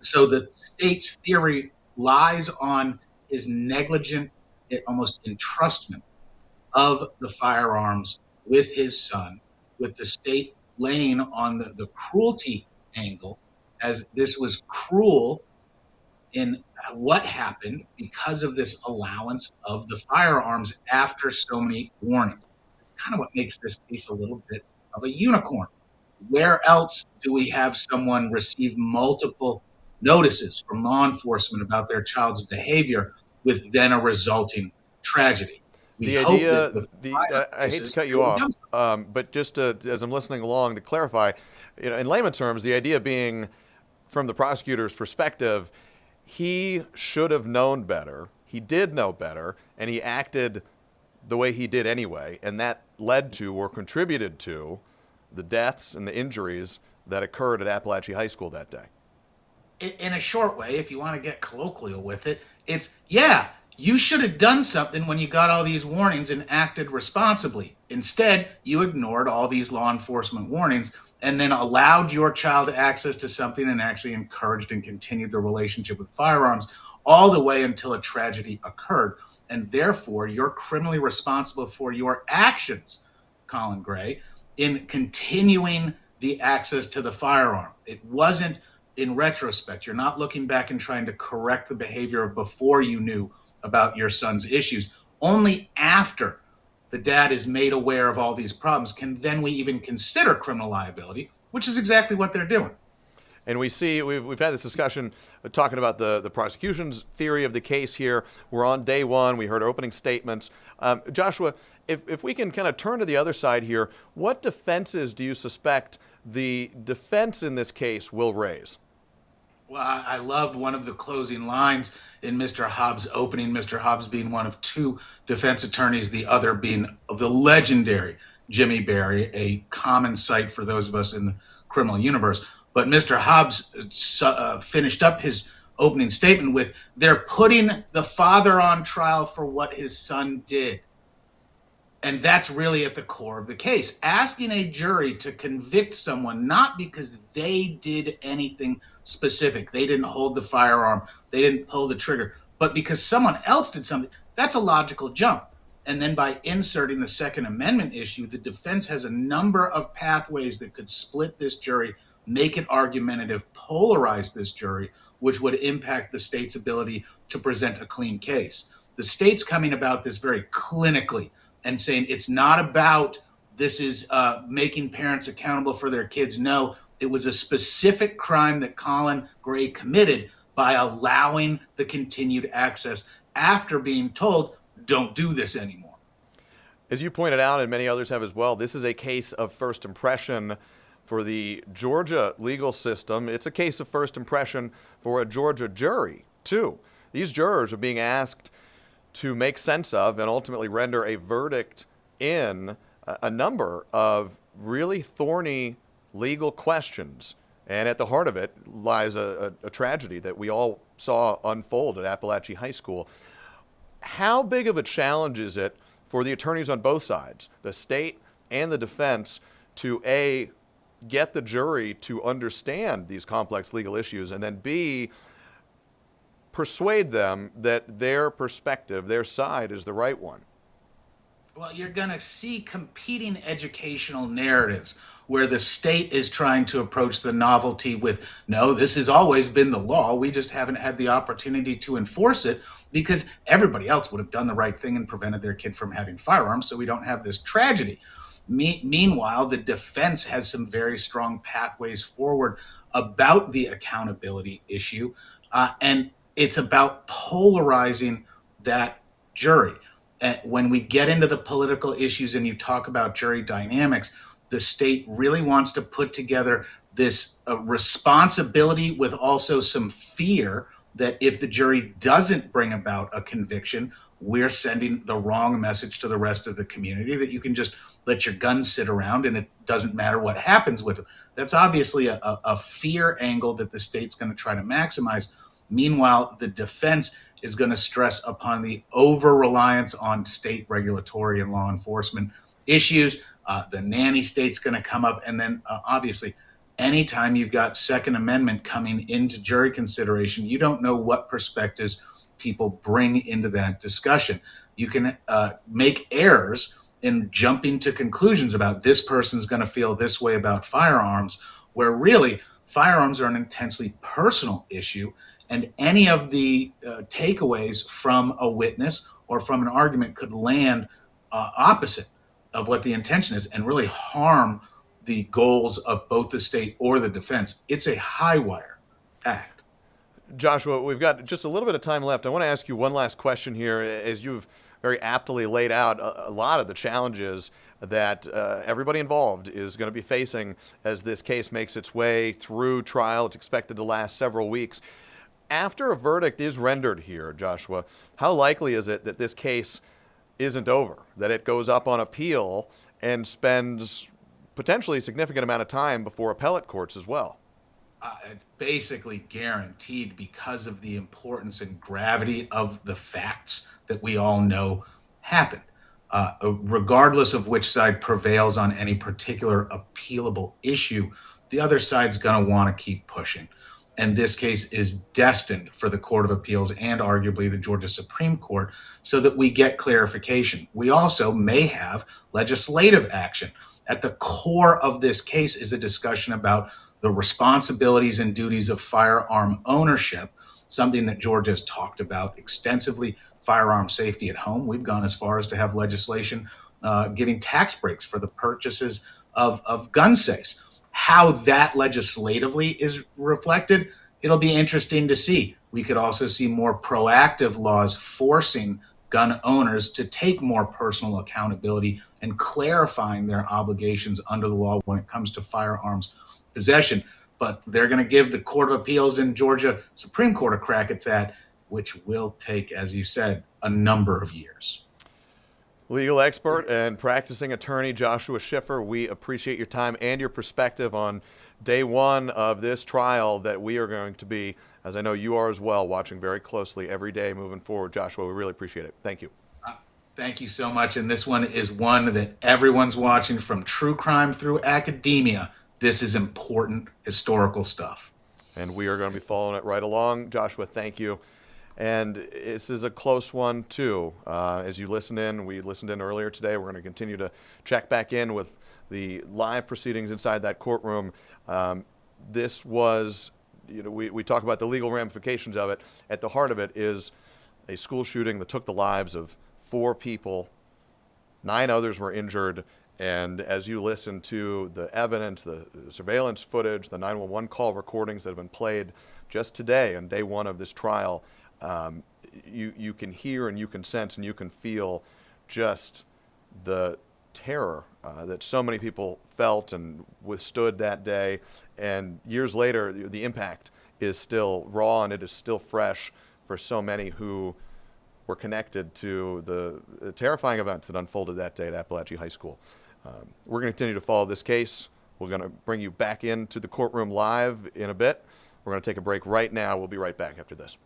So the state's theory lies on his negligent, almost entrustment of the firearms with his son, with the state laying on the cruelty angle, as this was cruel in what happened because of this allowance of the firearms after so many warnings. It's kind of what makes this case a little bit of a unicorn. Where else do we have someone receive multiple notices from law enforcement about their child's behavior with then a resulting tragedy? The idea, I hate to cut you off, but just as I'm listening along, to clarify, in layman terms, the idea being, from the prosecutor's perspective, he should have known better. He did know better, and he acted the way he did anyway, and that led to or contributed to the deaths and the injuries that occurred at Appalachia High School that day. In a short way, if you want to get colloquial with it, it's, yeah, you should have done something when you got all these warnings and acted responsibly. Instead, you ignored all these law enforcement warnings and then allowed your child access to something and actually encouraged and continued the relationship with firearms all the way until a tragedy occurred. And therefore, you're criminally responsible for your actions, Colin Gray, in continuing the access to the firearm. It wasn't in retrospect. You're not looking back and trying to correct the behavior of before you knew about your son's issues. Only after the dad is made aware of all these problems can then we even consider criminal liability, which is exactly what they're doing. And we see, we've had this discussion talking about the prosecution's theory of the case here. We're on day one. We heard opening statements. Joshua, if we can kind of turn to the other side here, what defenses do you suspect the defense in this case will raise? Well, I loved one of the closing lines in Mr. Hobbs' opening, Mr. Hobbs being one of two defense attorneys, the other being the legendary Jimmy Barry, a common sight for those of us in the criminal universe. But Mr. Hobbs finished up his opening statement with, they're putting the father on trial for what his son did. And that's really at the core of the case. Asking a jury to convict someone not because they did anything specific, they didn't hold the firearm, they didn't pull the trigger, but because someone else did something, that's a logical jump. And then by inserting the Second Amendment issue, the defense has a number of pathways that could split this jury, make it argumentative, polarize this jury, which would impact the state's ability to present a clean case. The state's coming about this very clinically and saying it's not about this is making parents accountable for their kids. No, it was a specific crime that Colin Gray committed by allowing the continued access after being told, don't do this anymore. As you pointed out, and many others have as well, this is a case of first impression for the Georgia legal system. It's a case of first impression for a Georgia jury, too. These jurors are being asked to make sense of and ultimately render a verdict in a number of really thorny legal questions. And at the heart of it lies a tragedy that we all saw unfold at Appalachia High School. How big of a challenge is it for the attorneys on both sides, the state and the defense, to A, get the jury to understand these complex legal issues, and then B, persuade them that their perspective, their side, is the right one? Well, you're going to see competing educational narratives where the state is trying to approach the novelty with, no, this has always been the law. We just haven't had the opportunity to enforce it because everybody else would have done the right thing and prevented their kid from having firearms, so we don't have this tragedy. Meanwhile, the defense has some very strong pathways forward about the accountability issue, and it's about polarizing that jury. When we get into the political issues and you talk about jury dynamics, the state really wants to put together this responsibility with also some fear that if the jury doesn't bring about a conviction, we're sending the wrong message to the rest of the community that you can just let your guns sit around and it doesn't matter what happens with them. That's obviously a fear angle that the state's going to try to maximize. Meanwhile, the defense is going to stress upon the over-reliance on state regulatory and law enforcement issues. The nanny state's going to come up. And then obviously, anytime you've got Second Amendment coming into jury consideration, you don't know what perspectives people bring into that discussion. You can make errors in jumping to conclusions about this person's going to feel this way about firearms, where really firearms are an intensely personal issue. And any of the takeaways from a witness or from an argument could land opposite of what the intention is and really harm the goals of both the state or the defense. It's a high wire act. Joshua, we've got just a little bit of time left. I want to ask you one last question here, as you've very aptly laid out a lot of the challenges that everybody involved is going to be facing as this case makes its way through trial. It's expected to last several weeks. After a verdict is rendered here, Joshua, how likely is it that this case isn't over, that it goes up on appeal and spends potentially a significant amount of time before appellate courts as well? Basically guaranteed, because of the importance and gravity of the facts that we all know happened. Regardless of which side prevails on any particular appealable issue, the other side's going to want to keep pushing. And this case is destined for the Court of Appeals and arguably the Georgia Supreme Court so that we get clarification. We also may have legislative action. At the core of this case is a discussion about the responsibilities and duties of firearm ownership, something that Georgia has talked about extensively. Firearm safety at home. We've gone as far as to have legislation giving tax breaks for the purchases of gun safes. How that legislatively is reflected, it'll be interesting to see. We could also see more proactive laws forcing gun owners to take more personal accountability and clarifying their obligations under the law when it comes to firearms possession. But they're going to give the Court of Appeals in Georgia Supreme Court a crack at that, which will take, as you said, a number of years. Legal expert and practicing attorney Joshua Schiffer, we appreciate your time and your perspective on day one of this trial that we are going to be, as I know you are as well, watching very closely every day moving forward. Joshua, we really appreciate it. Thank you. Thank you so much. And this one is one that everyone's watching, from true crime through academia. This is important historical stuff. And we are going to be following it right along. Joshua, thank you. And this is a close one, too. As you listen in, we listened in earlier today. We're going to continue to check back in with the live proceedings inside that courtroom. This was, we talk about the legal ramifications of it. At the heart of it is a school shooting that took the lives of 4 people. 9 others were injured. And as you listen to the evidence, the surveillance footage, the 911 call recordings that have been played just today on day one of this trial, you can hear and you can sense and you can feel just the terror that so many people felt and withstood that day. And years later, the impact is still raw and it is still fresh for so many who were connected to the terrifying events that unfolded that day at Appalachia High School. We're going to continue to follow this case. We're going to bring you back into the courtroom live in a bit. We're going to take a break right now. We'll be right back after this.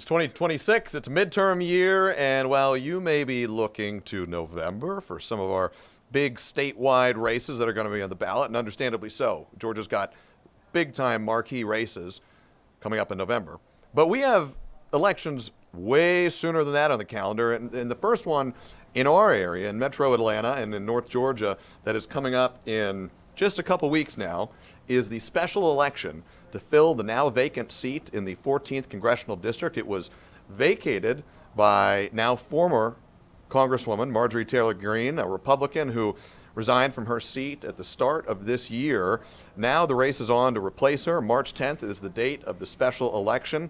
2026. It's midterm year, and while you may be looking to November for some of our big statewide races that are going to be on the ballot, and understandably so, Georgia's got big-time marquee races coming up in November. But we have elections way sooner than that on the calendar, and the first one in our area, in Metro Atlanta and in North Georgia, that is coming up in just a couple weeks now, is the special election to fill the now vacant seat in the 14th Congressional District. It was vacated by now former Congresswoman Marjorie Taylor Greene, a Republican who resigned from her seat at the start of this year. Now the race is on to replace her. March 10th is the date of the special election.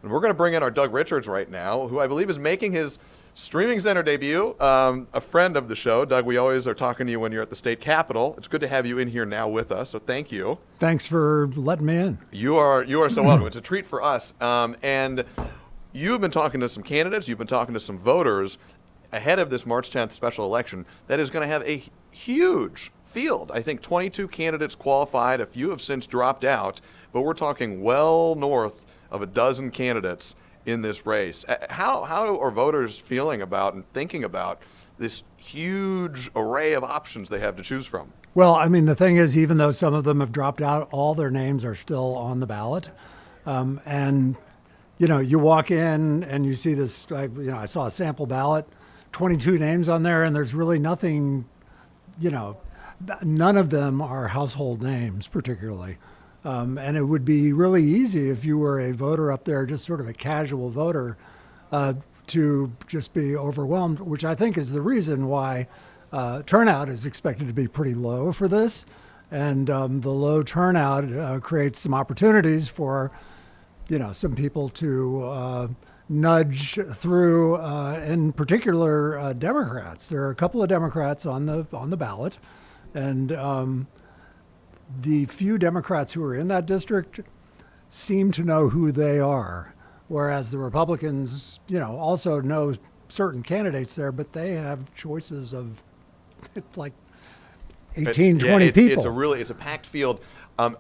And we're going to bring in our Doug Richards right now, who I believe is making his streaming center debut. A friend of the show. Doug, we always are talking to you when you're at the state capitol. It's good to have you in here now with us, so thank you. Thanks for letting me in. You are so welcome. It's a treat for us. And you've been talking to some candidates, you've been talking to some voters ahead of this March 10th special election that is going to have a huge field. I think 22 candidates qualified. A few have since dropped out, but we're talking well north of a dozen candidates in this race. How are voters feeling about and thinking about this huge array of options they have to choose from? Well, I mean, the thing is, even though some of them have dropped out, all their names are still on the ballot. And, you know, you walk in and you see this, I saw a sample ballot, 22 names on there, and there's really nothing, none of them are household names particularly. And it would be really easy if you were a voter up there, just sort of a casual voter, to just be overwhelmed, which I think is the reason why turnout is expected to be pretty low for this. And the low turnout creates some opportunities for, some people to nudge through, in particular, Democrats. There are a couple of Democrats on the ballot, and the few Democrats who are in that district seem to know who they are, whereas the Republicans, also know certain candidates there, but they have choices of like 18, 20 people. It's a packed field.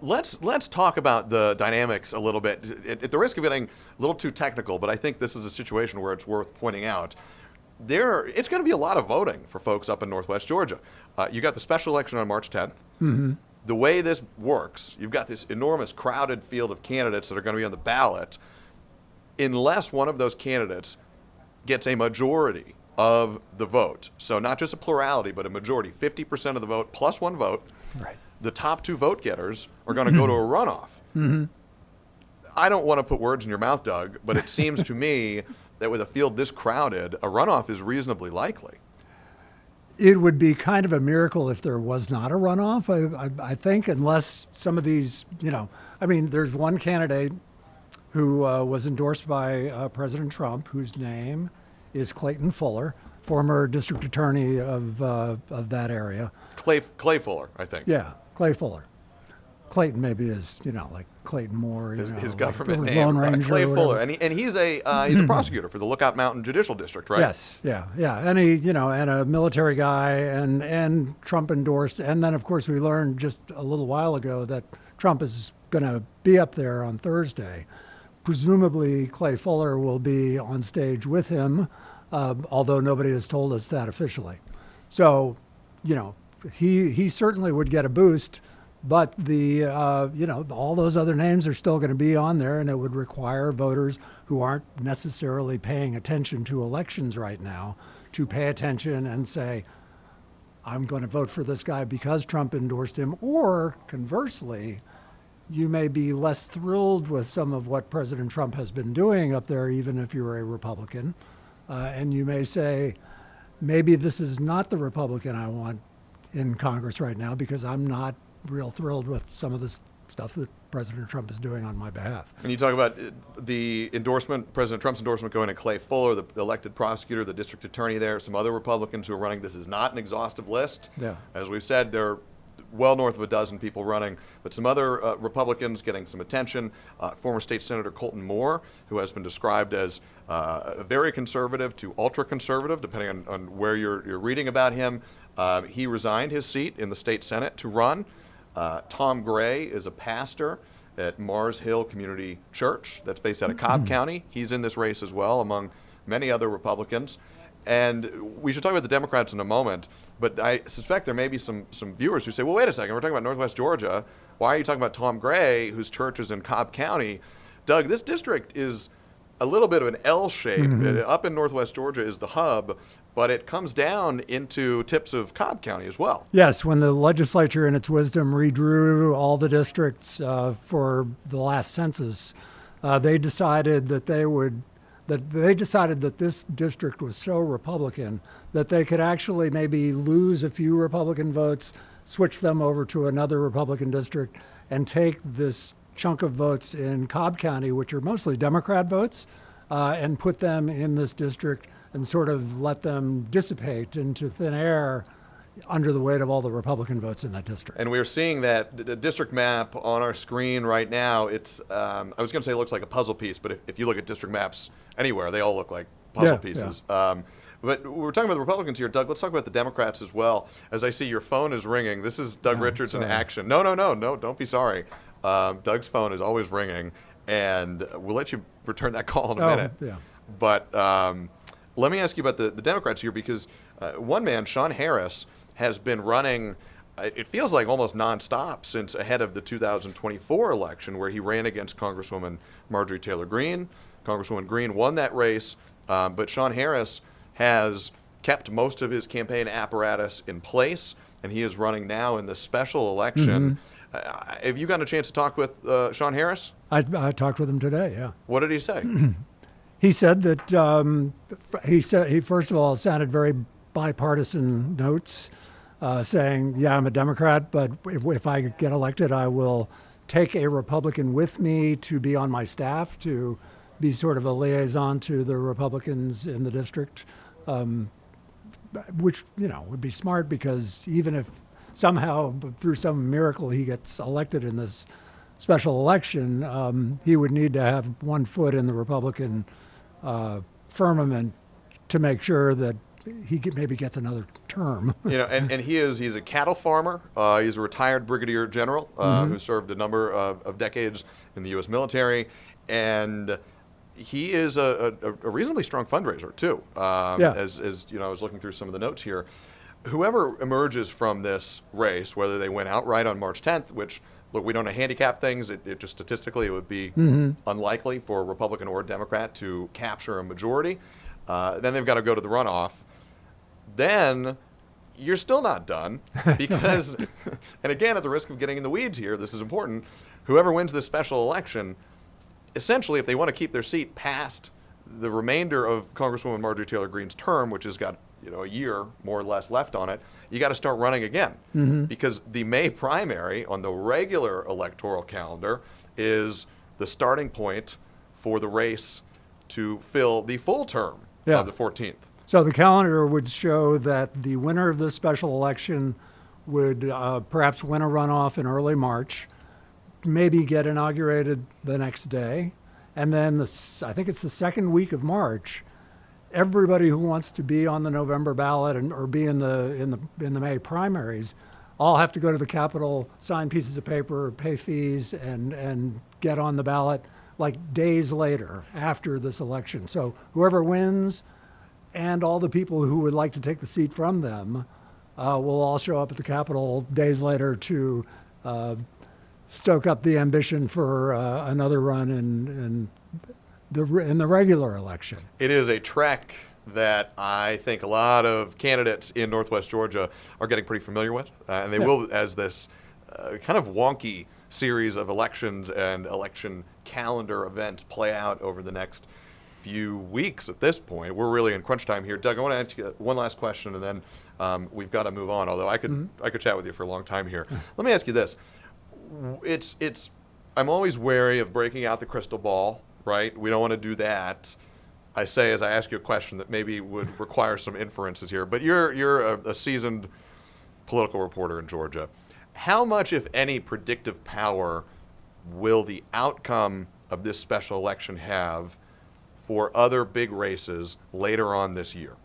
Let's talk about the dynamics a little bit. At the risk of getting a little too technical, but I think this is a situation where it's worth pointing out. It's going to be a lot of voting for folks up in Northwest Georgia. You got the special election on March 10th. Mm-hmm. The way this works, you've got this enormous crowded field of candidates that are going to be on the ballot. Unless one of those candidates gets a majority of the vote, so not just a plurality, but a majority, 50% of the vote plus one vote, right. The top two vote getters are going to go to a runoff. Mm-hmm. I don't want to put words in your mouth, Doug, but it seems to me that with a field this crowded, a runoff is reasonably likely. It would be kind of a miracle if there was not a runoff, I think, unless some of these, there's one candidate who was endorsed by President Trump, whose name is Clayton Fuller, former district attorney of that area. Clay Fuller, I think. Yeah, Clay Fuller. Clayton maybe is, like Clayton Moore. His like government the name, Lone Ranger Clay Fuller, and he's a prosecutor for the Lookout Mountain Judicial District, right? Yes, yeah, and he, and a military guy, and Trump endorsed, and then of course we learned just a little while ago that Trump is going to be up there on Thursday. Presumably, Clay Fuller will be on stage with him, although nobody has told us that officially. So, he certainly would get a boost. But all those other names are still going to be on there, and it would require voters who aren't necessarily paying attention to elections right now to pay attention and say, I'm going to vote for this guy because Trump endorsed him. Or conversely, you may be less thrilled with some of what President Trump has been doing up there, even if you're a Republican. And you may say, maybe this is not the Republican I want in Congress right now because I'm not real thrilled with some of this stuff that President Trump is doing on my behalf. And you talk about the endorsement, President Trump's endorsement going to Clay Fuller, the elected prosecutor, the district attorney there, some other Republicans who are running. This is not an exhaustive list. Yeah. As we've said, there are well north of a dozen people running, but some other Republicans getting some attention. Former State Senator Colton Moore, who has been described as very conservative to ultra-conservative, depending on where you're reading about him. He resigned his seat in the state Senate to run. Tom Gray is a pastor at Mars Hill Community Church that's based out of Cobb County. He's in this race as well, among many other Republicans. And we should talk about the Democrats in a moment, but I suspect there may be some viewers who say, well, wait a second, we're talking about Northwest Georgia. Why are you talking about Tom Gray, whose church is in Cobb County? Doug, this district is a little bit of an L shape. Up in Northwest Georgia is the hub, but it comes down into tips of Cobb County as well. Yes, when the legislature in its wisdom redrew all the districts for the last census, they decided that this district was so Republican that they could actually maybe lose a few Republican votes, switch them over to another Republican district, and take this chunk of votes in Cobb County, which are mostly Democrat votes, and put them in this district and sort of let them dissipate into thin air under the weight of all the Republican votes in that district. And we're seeing that the district map on our screen right now. It's I was going to say it looks like a puzzle piece, but if you look at district maps anywhere, they all look like puzzle pieces. Yeah. But we're talking about the Republicans here. Doug, let's talk about the Democrats as well. As I see your phone is ringing. This is Doug Richards in action. No, don't be sorry. Doug's phone is always ringing, and we'll let you return that call in a minute. Yeah. But let me ask you about the Democrats here, because one man, Sean Harris, has been running, it feels like almost nonstop since ahead of the 2024 election, where he ran against Congresswoman Marjorie Taylor Greene. Congresswoman Greene won that race, but Sean Harris has kept most of his campaign apparatus in place, and he is running now in the special election. Have you gotten a chance to talk with Sean Harris? I talked with him today, yeah. What did he say? He said that he first of all sounded very bipartisan notes, saying, yeah, I'm a Democrat, but if I get elected, I will take a Republican with me to be on my staff, to be sort of a liaison to the Republicans in the district, which, would be smart, because even if somehow through some miracle he gets elected in this special election, he would need to have one foot in the Republican firmament to make sure that he maybe gets another term. And he's a cattle farmer. He's a retired brigadier general who served a number of decades in the U.S. military, and he is a reasonably strong fundraiser too. As I was looking through some of the notes here, whoever emerges from this race, whether they win outright on March 10th, which, look, we don't handicap things. It just statistically it would be unlikely for a Republican or a Democrat to capture a majority. Then they've got to go to the runoff. Then you're still not done, because, and again, at the risk of getting in the weeds here, this is important, whoever wins this special election, essentially, if they want to keep their seat past the remainder of Congresswoman Marjorie Taylor Greene's term, which has got a year more or less left on it, you got to start running again, because the May primary on the regular electoral calendar is the starting point for the race to fill the full term of the 14th. So the calendar would show that the winner of this special election would perhaps win a runoff in early March, maybe get inaugurated the next day, and then I think it's the second week of March, everybody who wants to be on the November ballot or be in the May primaries all have to go to the Capitol, sign pieces of paper, pay fees, and get on the ballot like days later after this election. So whoever wins and all the people who would like to take the seat from them will all show up at the Capitol days later to stoke up the ambition for another run in the regular election. It is a trek that I think a lot of candidates in Northwest Georgia are getting pretty familiar with, and they will as this kind of wonky series of elections and election calendar events play out over the next few weeks. At this point, we're really in crunch time here. Doug, I want to ask you one last question, and then we've got to move on, although I could chat with you for a long time here. Let me ask you this. I'm always wary of breaking out the crystal ball, right? We don't want to do that. I say as I ask you a question that maybe would require some inferences here, but you're a seasoned political reporter in Georgia. How much, if any, predictive power will the outcome of this special election have for other big races later on this year?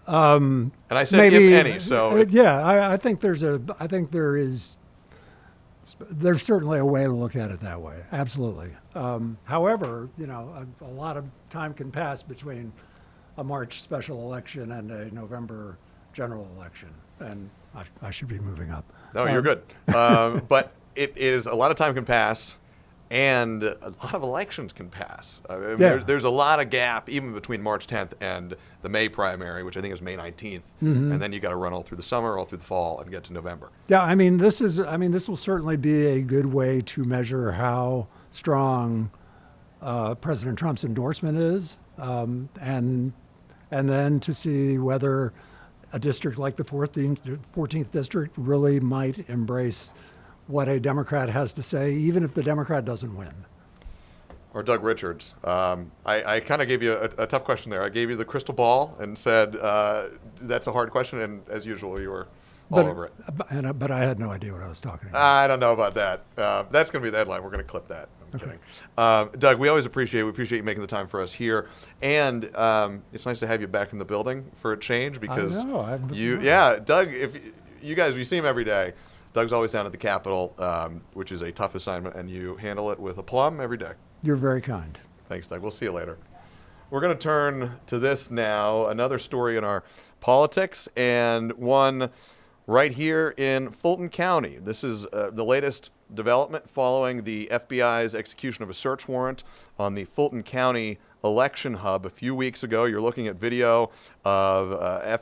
And I said maybe, if any. So I think there is There's certainly a way to look at it that way. Absolutely. However, a lot of time can pass between a March special election and a November general election, and I should be moving up. No, you're good. But it is a lot of time can pass, and a lot of elections can pass. There's a lot of gap even between March 10th and the May primary, which I think is May 19th, and then you got to run all through the summer, all through the fall, and get to November. Yeah, this will certainly be a good way to measure how strong President Trump's endorsement is, and then to see whether a district like the 14th district really might embrace what a Democrat has to say, even if the Democrat doesn't win. Or Doug Richards. I kind of gave you a tough question there. I gave you the crystal ball and said that's a hard question, and as usual, you were all over it. But I had no idea what I was talking about. I don't know about that. That's going to be the headline. We're going to clip that. I'm kidding. Doug, we always appreciate you making the time for us here, and it's nice to have you back in the building for a change because Doug, if you guys, we see him every day. Doug's always down at the Capitol, which is a tough assignment, and you handle it with aplomb every day. You're very kind. Thanks, Doug. We'll see you later. We're going to turn to this now, another story in our politics, and one right here in Fulton County. This is the latest development following the FBI's execution of a search warrant on the Fulton County election hub a few weeks ago. You're looking at video of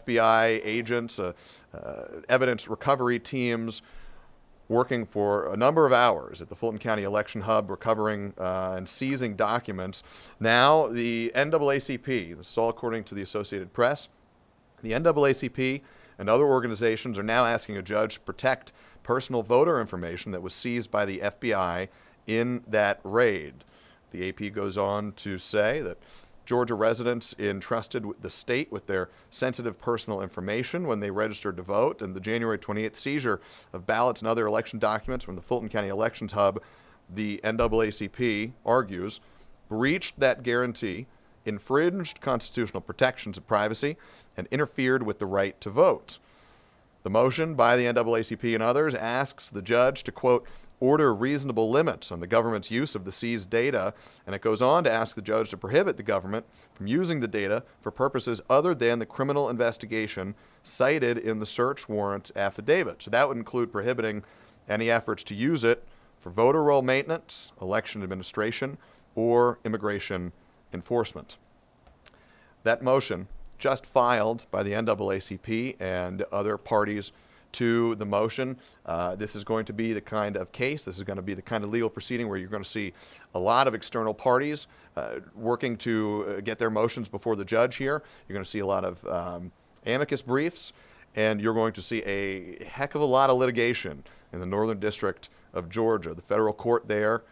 FBI agents, evidence recovery teams working for a number of hours at the Fulton County election hub, recovering and seizing documents. Now, the NAACP, this is all according to the Associated Press, the NAACP and other organizations are now asking a judge to protect personal voter information that was seized by the FBI in that raid. The AP goes on to say that Georgia residents entrusted the state with their sensitive personal information when they registered to vote, and the January 28th seizure of ballots and other election documents from the Fulton County Elections Hub, the NAACP argues, breached that guarantee, infringed constitutional protections of privacy, and interfered with the right to vote. The motion by the NAACP and others asks the judge to, quote, order reasonable limits on the government's use of the seized data, and it goes on to ask the judge to prohibit the government from using the data for purposes other than the criminal investigation cited in the search warrant affidavit. So that would include prohibiting any efforts to use it for voter roll maintenance, election administration, or immigration enforcement. That motion, just filed by the NAACP and other parties to the motion. This is going to be the kind of case, this is going to be the kind of legal proceeding where you're going to see a lot of external parties working to get their motions before the judge here. You're going to see a lot of amicus briefs, and you're going to see a heck of a lot of litigation in the Northern District of Georgia, the federal court there,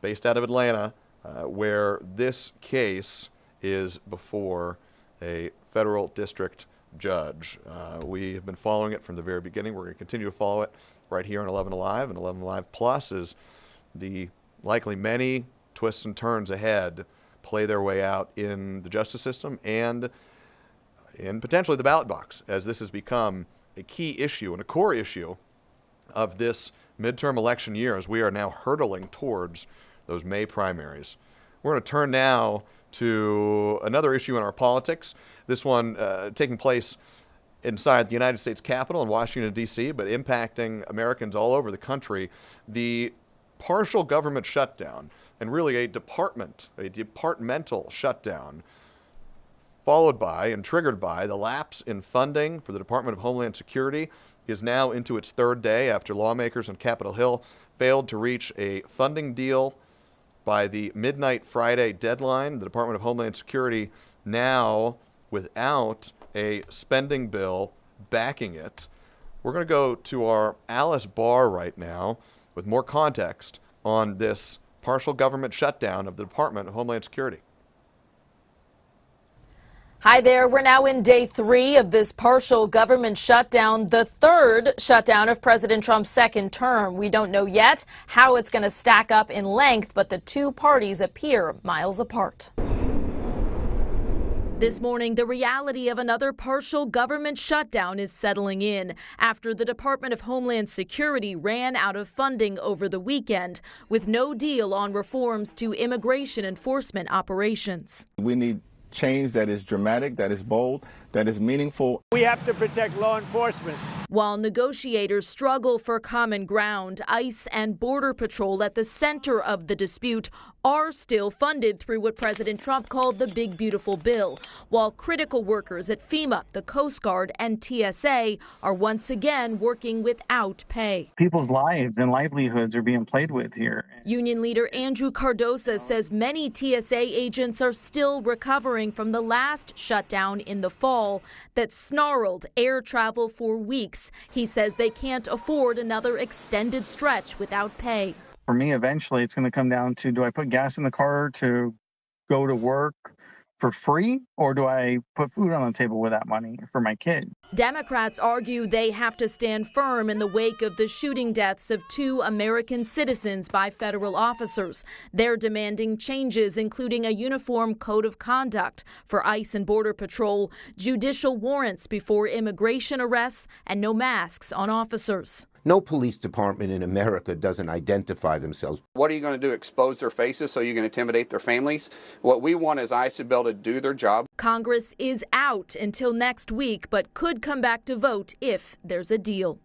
based out of Atlanta, where this case is before a federal district judge. We have been following it from the very beginning. We're going to continue to follow it right here on 11Alive, and 11Alive Plus is the likely many twists and turns ahead play their way out in the justice system and in potentially the ballot box, as this has become a key issue and a core issue of this midterm election year as we are now hurtling towards those May primaries. We're going to turn now to another issue in our politics, this one taking place inside the United States Capitol in Washington, D.C., but impacting Americans all over the country, the partial government shutdown, and really a departmental shutdown, followed by and triggered by the lapse in funding for the Department of Homeland Security, is now into its third day after lawmakers on Capitol Hill failed to reach a funding deal by the midnight Friday deadline. The Department of Homeland Security now without a spending bill backing it. We're going to go to our Alice Barr right now with more context on this partial government shutdown of the Department of Homeland Security. Hi there. We're now in day 3 of this partial government shutdown, the third shutdown of President Trump's second term. We don't know yet how it's going to stack up in length, but the two parties appear miles apart. This morning, the reality of another partial government shutdown is settling in after the Department of Homeland Security ran out of funding over the weekend with no deal on reforms to immigration enforcement operations. We need change that is dramatic, that is bold, that is meaningful. We have to protect law enforcement. While negotiators struggle for common ground, ICE and Border Patrol at the center of the dispute are still funded through what President Trump called the Big Beautiful Bill, while critical workers at FEMA, the Coast Guard, and TSA are once again working without pay. People's lives and livelihoods are being played with here. Union leader Andrew Cardosa says many TSA agents are still recovering from the last shutdown in the fall that snarled air travel for weeks. He says they can't afford another extended stretch without pay. For me, eventually, it's going to come down to, do I put gas in the car to go to work for free, or do I put food on the table with that money for my kid? Democrats argue they have to stand firm in the wake of the shooting deaths of 2 American citizens by federal officers. They're demanding changes, including a uniform code of conduct for ICE and Border Patrol, judicial warrants before immigration arrests, and no masks on officers. No police department in America doesn't identify themselves. What are you going to do, expose their faces so you can intimidate their families? What we want is ICE to be able to do their job. Congress is out until next week, but could come back to vote if there's a deal.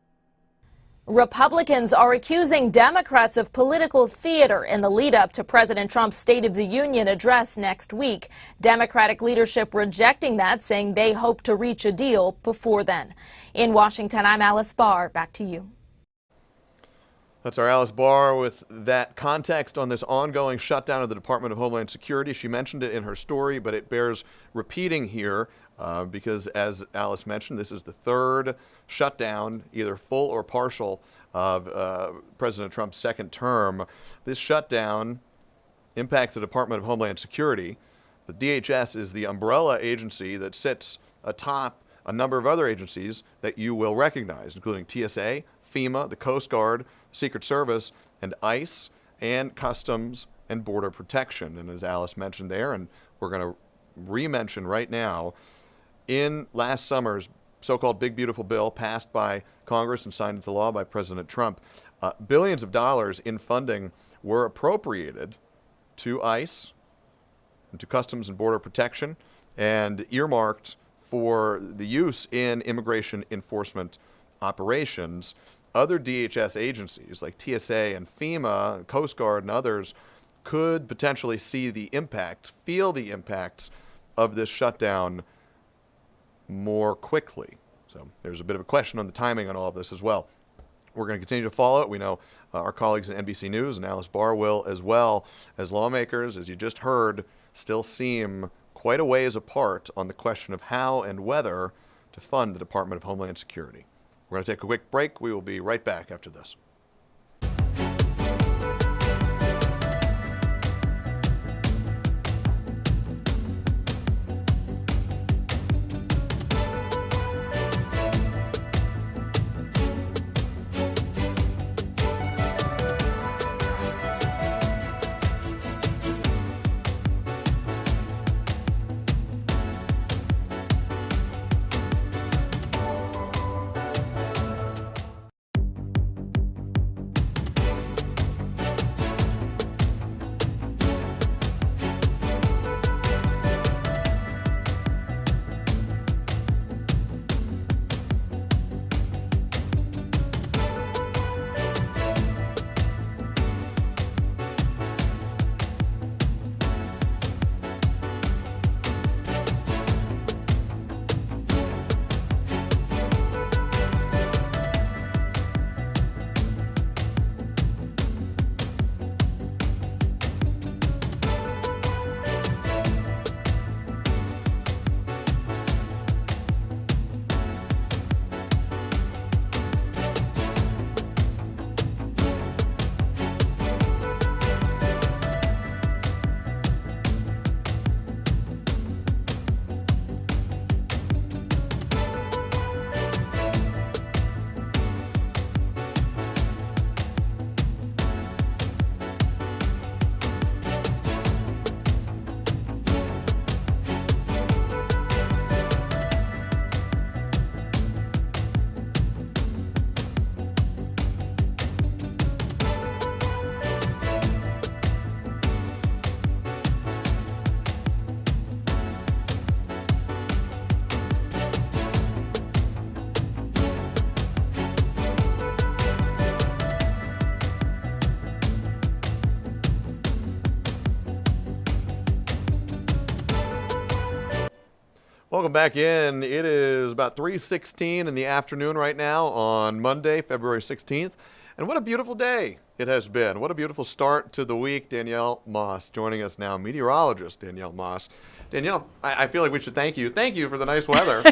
Republicans are accusing Democrats of political theater in the lead up to President Trump's State of the Union address next week. Democratic leadership rejecting that, saying they hope to reach a deal before then. In Washington, I'm Alice Barr. Back to you. That's our Alice Barr with that context on this ongoing shutdown of the Department of Homeland Security. She mentioned it in her story, but it bears repeating here because, as Alice mentioned, this is the third shutdown, either full or partial, of President Trump's second term. This shutdown impacts the Department of Homeland Security. The DHS is the umbrella agency that sits atop a number of other agencies that you will recognize, including TSA, FEMA, the Coast Guard, Secret Service, and ICE, and Customs and Border Protection. And as Alice mentioned there, and we're going to re-mention right now, in last summer's so-called Big Beautiful Bill passed by Congress and signed into law by President Trump, billions of dollars in funding were appropriated to ICE and to Customs and Border Protection and earmarked for the use in immigration enforcement operations. Other DHS agencies like TSA and FEMA, Coast Guard, and others could potentially see the impact, feel the impacts of this shutdown more quickly. So there's a bit of a question on the timing on all of this as well. We're going to continue to follow it. We know our colleagues at NBC News and Alice Barr will as well, as lawmakers, as you just heard, still seem quite a ways apart on the question of how and whether to fund the Department of Homeland Security. We're going to take a quick break. We will be right back after this. Welcome back in. It is about 3:16 in the afternoon right now on Monday, February 16th. And what a beautiful day it has been. What a beautiful start to the week. Danielle Moss joining us now, meteorologist Danielle Moss. Danielle, I feel like we should thank you. Thank you for the nice weather.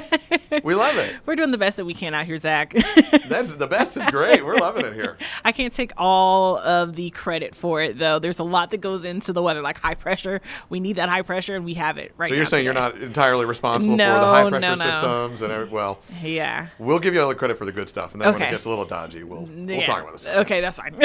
We love it. We're doing the best that we can out here, Zach. The best is great. We're loving it here. I can't take all of the credit for it, though. There's a lot that goes into the weather, like high pressure. We need that high pressure, and we have it right now. So you're saying today. you're not entirely responsible No, for the high pressure no. systems and well, yeah. We'll give you all the credit for the good stuff, and then when it gets a little dodgy, we'll talk about this. Okay, that's fine.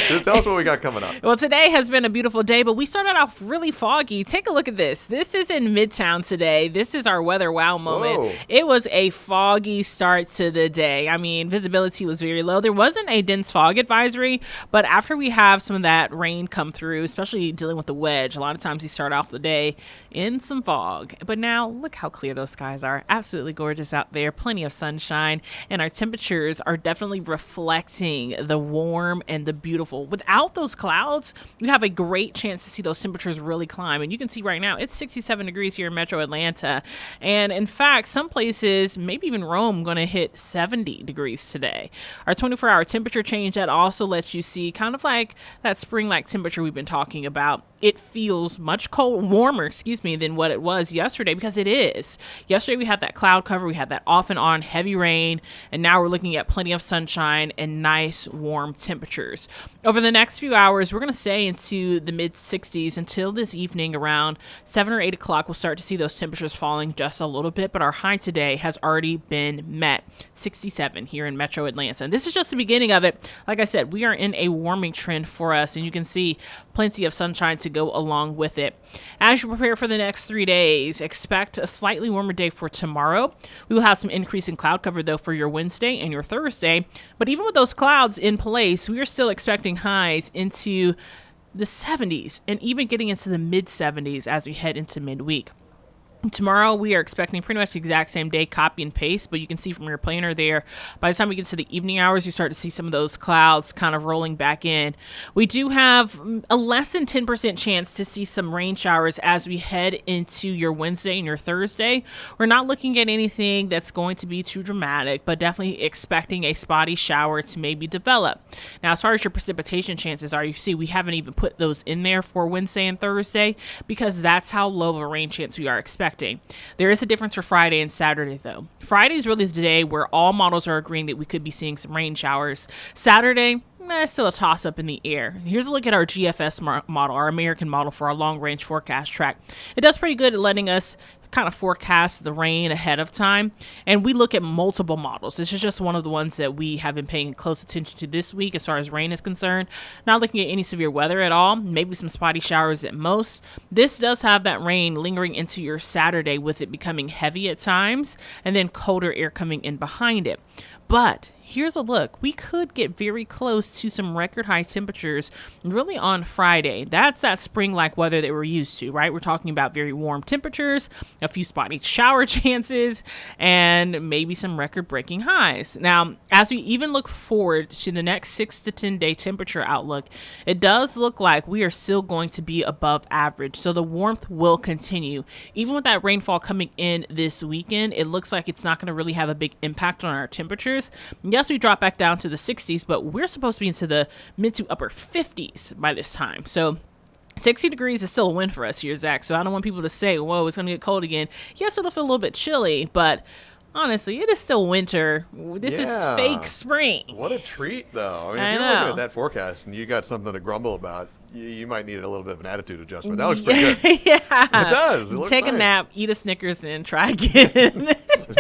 So tell us what we got coming up. Well, today has been a beautiful day, but we started off really foggy. Take a look at this. This is in Midtown today. This is our weather wow moment. Whoa. It was a foggy start to the day. I mean, visibility was very low. There wasn't a dense fog advisory, but after we have some of that rain come through, especially dealing with the wedge, a lot of times you start off the day in some fog. But now look how clear those skies are. Absolutely gorgeous out there. Plenty of sunshine, and our temperatures are definitely reflecting the warm and the beautiful. Without those clouds, you have a great chance to see those temperatures really climb. And you can see right now it's 67 degrees here in Metro Atlanta. And in fact, some places, maybe even Rome, going to hit 70 degrees today. Our 24-hour temperature change, that also lets you see kind of like that spring-like temperature we've been talking about. It feels much warmer, than what it was yesterday, because it is. Yesterday we had that cloud cover, we had that off and on heavy rain, and now we're looking at plenty of sunshine and nice warm temperatures. Over the next few hours, we're going to stay into the mid 60s until this evening around 7 or 8 o'clock. We'll start to see those temperatures falling just a little bit, but our high today has already been met, 67 here in Metro Atlanta. And this is just the beginning of it. Like I said, we are in a warming trend for us, and you can see plenty of sunshine to go along with it. As you prepare for the next 3 days, expect a slightly warmer day for tomorrow. We will have some increase in cloud cover, though, for your Wednesday and your Thursday. But even with those clouds in place, we are still expecting highs into the 70s and even getting into the mid 70s as we head into midweek. Tomorrow, we are expecting pretty much the exact same day, copy and paste, but you can see from your planner there, by the time we get to the evening hours, you start to see some of those clouds kind of rolling back in. We do have a less than 10% chance to see some rain showers as we head into your Wednesday and your Thursday. We're not looking at anything that's going to be too dramatic, but definitely expecting a spotty shower to maybe develop. Now, as far as your precipitation chances are, you see we haven't even put those in there for Wednesday and Thursday because that's how low of a rain chance we are expecting. There is a difference for Friday and Saturday, though. Friday is really the day where all models are agreeing that we could be seeing some rain showers. Saturday, still a toss-up in the air. Here's a look at our GFS model, our American model for our long-range forecast track. It does pretty good at letting us kind of forecast the rain ahead of time, and we look at multiple models. This is just one of the ones that we have been paying close attention to this week as far as rain is concerned. Not looking at any severe weather at all, maybe some spotty showers at most. This does have that rain lingering into your Saturday, with it becoming heavy at times and then colder air coming in behind it. But here's a look. We could get very close to some record high temperatures really on Friday. That's that spring-like weather that we're used to, right? We're talking about very warm temperatures, a few spotty shower chances, and maybe some record-breaking highs. Now, as we even look forward to the next 6 to 10 day temperature outlook, it does look like we are still going to be above average. So the warmth will continue. Even with that rainfall coming in this weekend, it looks like it's not going to really have a big impact on our temperatures. Yes, we drop back down to the 60s, but we're supposed to be into the mid to upper 50s by this time. So 60 degrees is still a win for us here, Zach. So I don't want people to say, whoa, it's going to get cold again. Yes, it'll feel a little bit chilly, but honestly, it is still winter. This is fake spring. What a treat, though. I mean, I if you're know. looking at that forecast and you got something to grumble about, you might need a little bit of an attitude adjustment. That looks pretty good. Yeah. It does. It looks Take a nice. nap, eat a Snickers, and try again.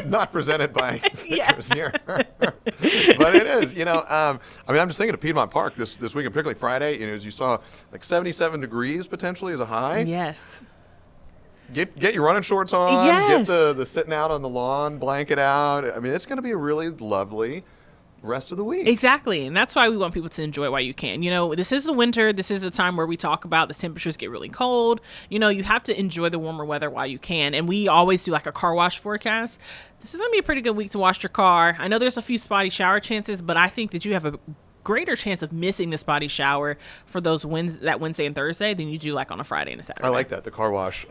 Not presented by Snickers here. But it is. I mean, I'm just thinking of Piedmont Park this weekend, particularly Friday. As you saw, like 77 degrees potentially as a high. Yes. Get your running shorts on. Yes. Get the sitting out on the lawn blanket out. I mean, it's going to be a really lovely rest of the week. Exactly. And that's why we want people to enjoy it while you can. This is the winter. This is a time where we talk about the temperatures get really cold. You have to enjoy the warmer weather while you can. And we always do like a car wash forecast. This is going to be a pretty good week to wash your car. I know there's a few spotty shower chances, but I think that you have a greater chance of missing the spotty shower for those that Wednesday and Thursday than you do like on a Friday and a Saturday. I like that, the car wash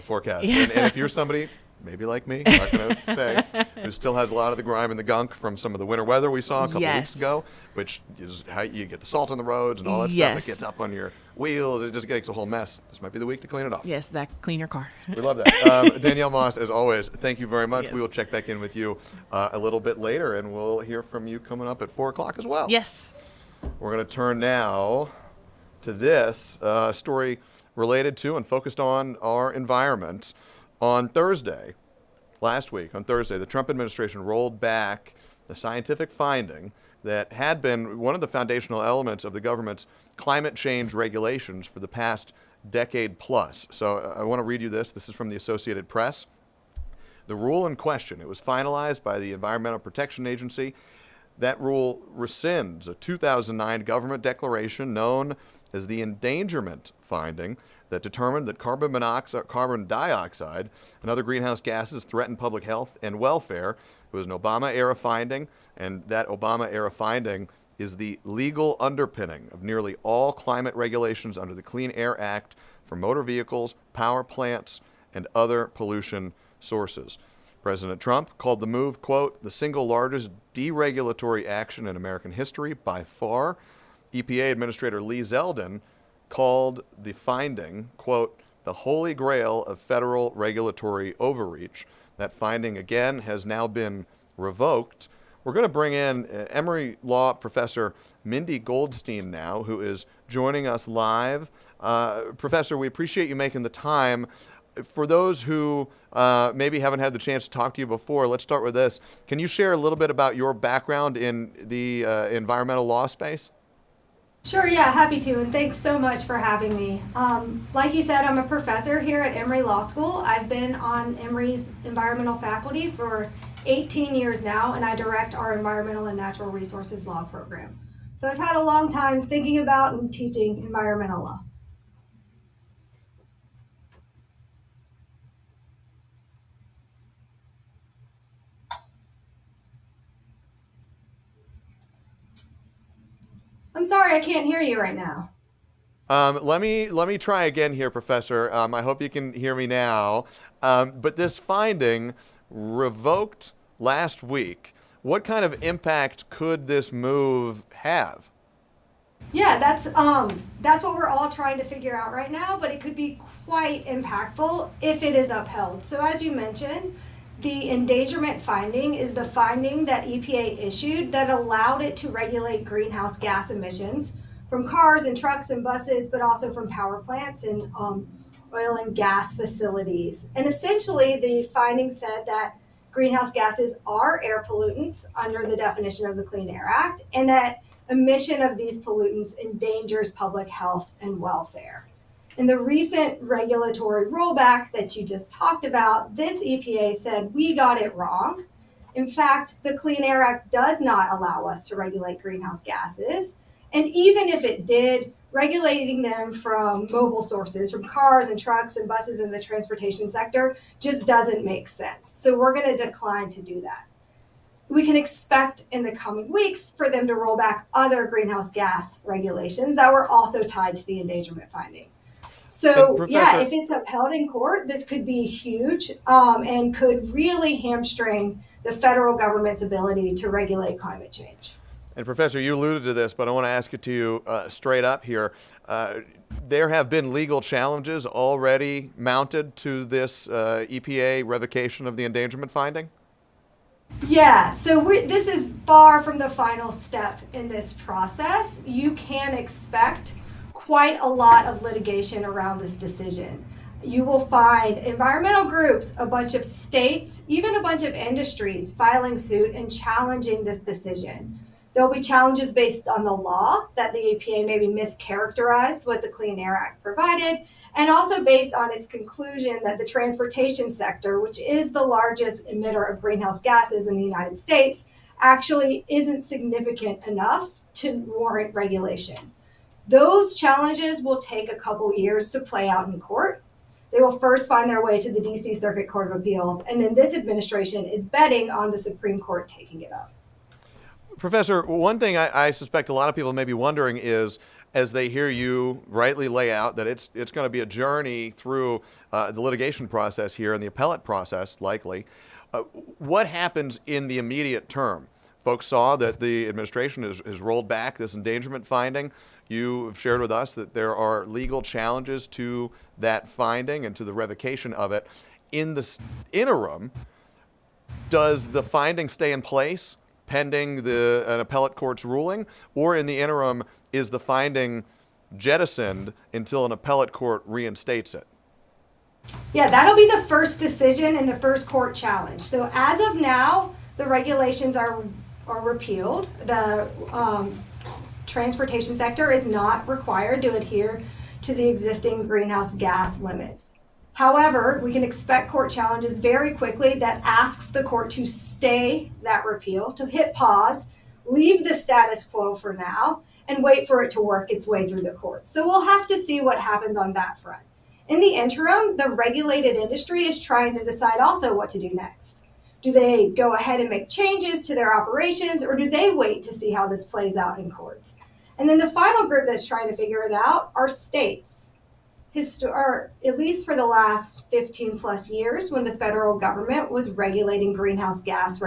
forecast. Yeah. And if you're somebody maybe like me, I'm not going to say, who still has a lot of the grime and the gunk from some of the winter weather we saw a couple weeks ago, which is how you get the salt on the roads and all that stuff that gets up on your wheels. It just makes a whole mess. This might be the week to clean it off. Yes, Zach, clean your car. We love that. Danielle Moss, as always, thank you very much. Yes. We will check back in with you a little bit later, and we'll hear from you coming up at 4 o'clock as well. Yes. We're going to turn now to this story related to and focused on our environment. On Thursday, last week, on Thursday, the Trump administration rolled back the scientific finding that had been one of the foundational elements of the government's climate change regulations for the past decade plus. So I want to read you this. This is from the Associated Press. The rule in question, it was finalized by the Environmental Protection Agency. That rule rescinds a 2009 government declaration known as the endangerment finding that determined that carbon dioxide and other greenhouse gases threaten public health and welfare. It was an Obama-era finding, and that Obama-era finding is the legal underpinning of nearly all climate regulations under the Clean Air Act for motor vehicles, power plants, and other pollution sources. President Trump called the move, quote, the single largest deregulatory action in American history by far. EPA Administrator Lee Zeldin called the finding, quote, the holy grail of federal regulatory overreach. That finding, again, has now been revoked. We're going to bring in Emory Law Professor Mindy Goldstein now, who is joining us live. Professor, we appreciate you making the time. For those who maybe haven't had the chance to talk to you before, let's start with this. Can you share a little bit about your background in the environmental law space? Sure, yeah, happy to, and thanks so much for having me. Like you said, I'm a professor here at Emory Law School. I've been on Emory's environmental faculty for 18 years now, and I direct our environmental and natural resources law program. So I've had a long time thinking about and teaching environmental law. I'm sorry, I can't hear you right now. Let me try again here, Professor. I hope you can hear me now. But this finding revoked last week. What kind of impact could this move have? Yeah, that's what we're all trying to figure out right now, but it could be quite impactful if it is upheld. So as you mentioned, the endangerment finding is the finding that EPA issued that allowed it to regulate greenhouse gas emissions from cars and trucks and buses, but also from power plants and oil and gas facilities. And essentially, the finding said that greenhouse gases are air pollutants under the definition of the Clean Air Act, and that emission of these pollutants endangers public health and welfare. In the recent regulatory rollback that you just talked about, this EPA said we got it wrong. In fact, the Clean Air Act does not allow us to regulate greenhouse gases. And even if it did, regulating them from mobile sources, from cars and trucks and buses in the transportation sector, just doesn't make sense. So we're going to decline to do that. We can expect in the coming weeks for them to roll back other greenhouse gas regulations that were also tied to the endangerment finding. So yeah, if it's upheld in court, this could be huge and could really hamstring the federal government's ability to regulate climate change. And Professor, you alluded to this, but I want to ask it to you straight up here. There have been legal challenges already mounted to this EPA revocation of the endangerment finding? Yeah, so this is far from the final step in this process. You can expect quite a lot of litigation around this decision. You will find environmental groups, a bunch of states, even a bunch of industries filing suit and challenging this decision. There'll be challenges based on the law that the EPA maybe mischaracterized what the Clean Air Act provided, and also based on its conclusion that the transportation sector, which is the largest emitter of greenhouse gases in the United States, actually isn't significant enough to warrant regulation. Those challenges will take a couple years to play out in court. They will first find their way to the DC Circuit Court of Appeals, and then this administration is betting on the Supreme Court taking it up. Professor, one thing I suspect a lot of people may be wondering is as they hear you rightly lay out that it's going to be a journey through the litigation process here and the appellate process, likely. What happens in the immediate term? Folks saw that the administration has rolled back this endangerment finding. You have shared with us that there are legal challenges to that finding and to the revocation of it. In the interim, does the finding stay in place pending an appellate court's ruling, or in the interim, is the finding jettisoned until an appellate court reinstates it? Yeah, that'll be the first decision in the first court challenge. So as of now, the regulations are repealed. The transportation sector is not required to adhere to the existing greenhouse gas limits. However, we can expect court challenges very quickly that asks the court to stay that repeal, to hit pause, leave the status quo for now, and wait for it to work its way through the courts. So we'll have to see what happens on that front. In the interim, the regulated industry is trying to decide also what to do next. Do they go ahead and make changes to their operations, or do they wait to see how this plays out in courts? And then the final group that's trying to figure it out are states. Or at least for the last 15 plus years, when the federal government was regulating greenhouse gas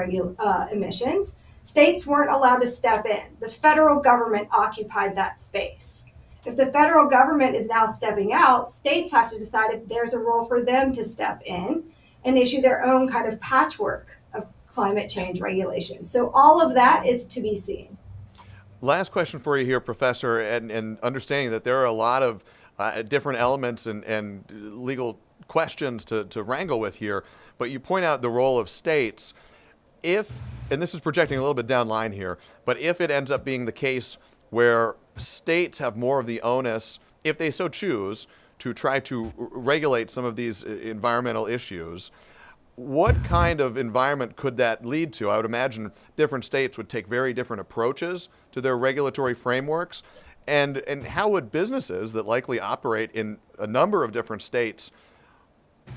emissions, states weren't allowed to step in. The federal government occupied that space. If the federal government is now stepping out, states have to decide if there's a role for them to step in and issue their own kind of patchwork of climate change regulations. So all of that is to be seen. Last question for you here, Professor, and understanding that there are a lot of different elements and legal questions to wrangle with here, but you point out the role of states. If, and this is projecting a little bit down line here, but if it ends up being the case where states have more of the onus, if they so choose, to try to regulate some of these environmental issues, what kind of environment could that lead to? I would imagine different states would take very different approaches to their regulatory frameworks. And how would businesses that likely operate in a number of different states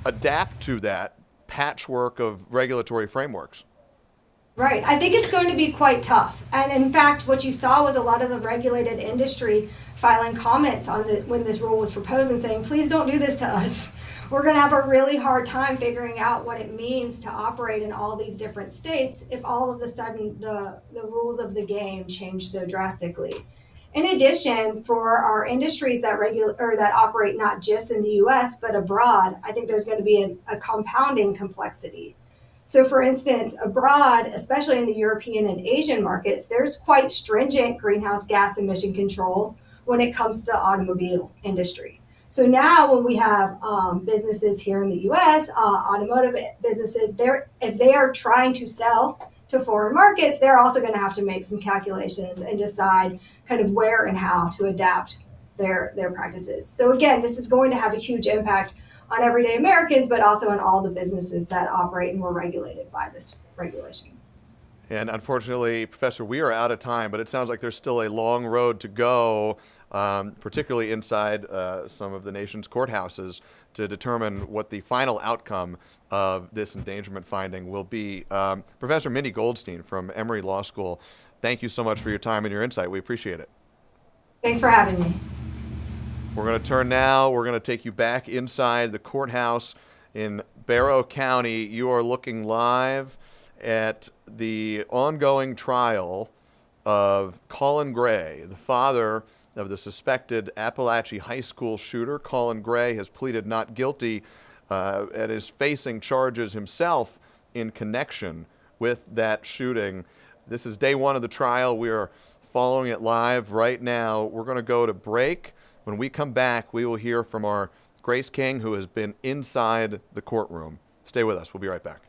adapt to that patchwork of regulatory frameworks? Right. I think it's going to be quite tough. And in fact, what you saw was a lot of the regulated industry filing comments on when this rule was proposed and saying, please don't do this to us. We're going to have a really hard time figuring out what it means to operate in all these different states if all of a sudden the rules of the game change so drastically. In addition, for our industries that operate not just in the U.S. but abroad, I think there's going to be a compounding complexity. So, for instance, abroad, especially in the European and Asian markets, there's quite stringent greenhouse gas emission controls when it comes to the automobile industry. So now, when we have businesses here in the U.S., automotive businesses, if they are trying to sell to foreign markets, they're also going to have to make some calculations and decide kind of where and how to adapt their practices. So again, this is going to have a huge impact on everyday Americans, but also on all the businesses that operate and were regulated by this regulation. And unfortunately, Professor, we are out of time, but it sounds like there's still a long road to go, particularly inside some of the nation's courthouses, to determine what the final outcome of this endangerment finding will be. Professor Mindy Goldstein from Emory Law School, thank you so much for your time and your insight. We appreciate it. Thanks for having me. We're going to turn now. We're going to take you back inside the courthouse in Barrow County. You are looking live at the ongoing trial of Colin Gray, the father of the suspected Appalachia High School shooter. Colin Gray has pleaded not guilty and is facing charges himself in connection with that shooting. This is day one of the trial. We are following it live right now. We're going to go to break. When we come back, we will hear from our Grace King, who has been inside the courtroom. Stay with us. We'll be right back.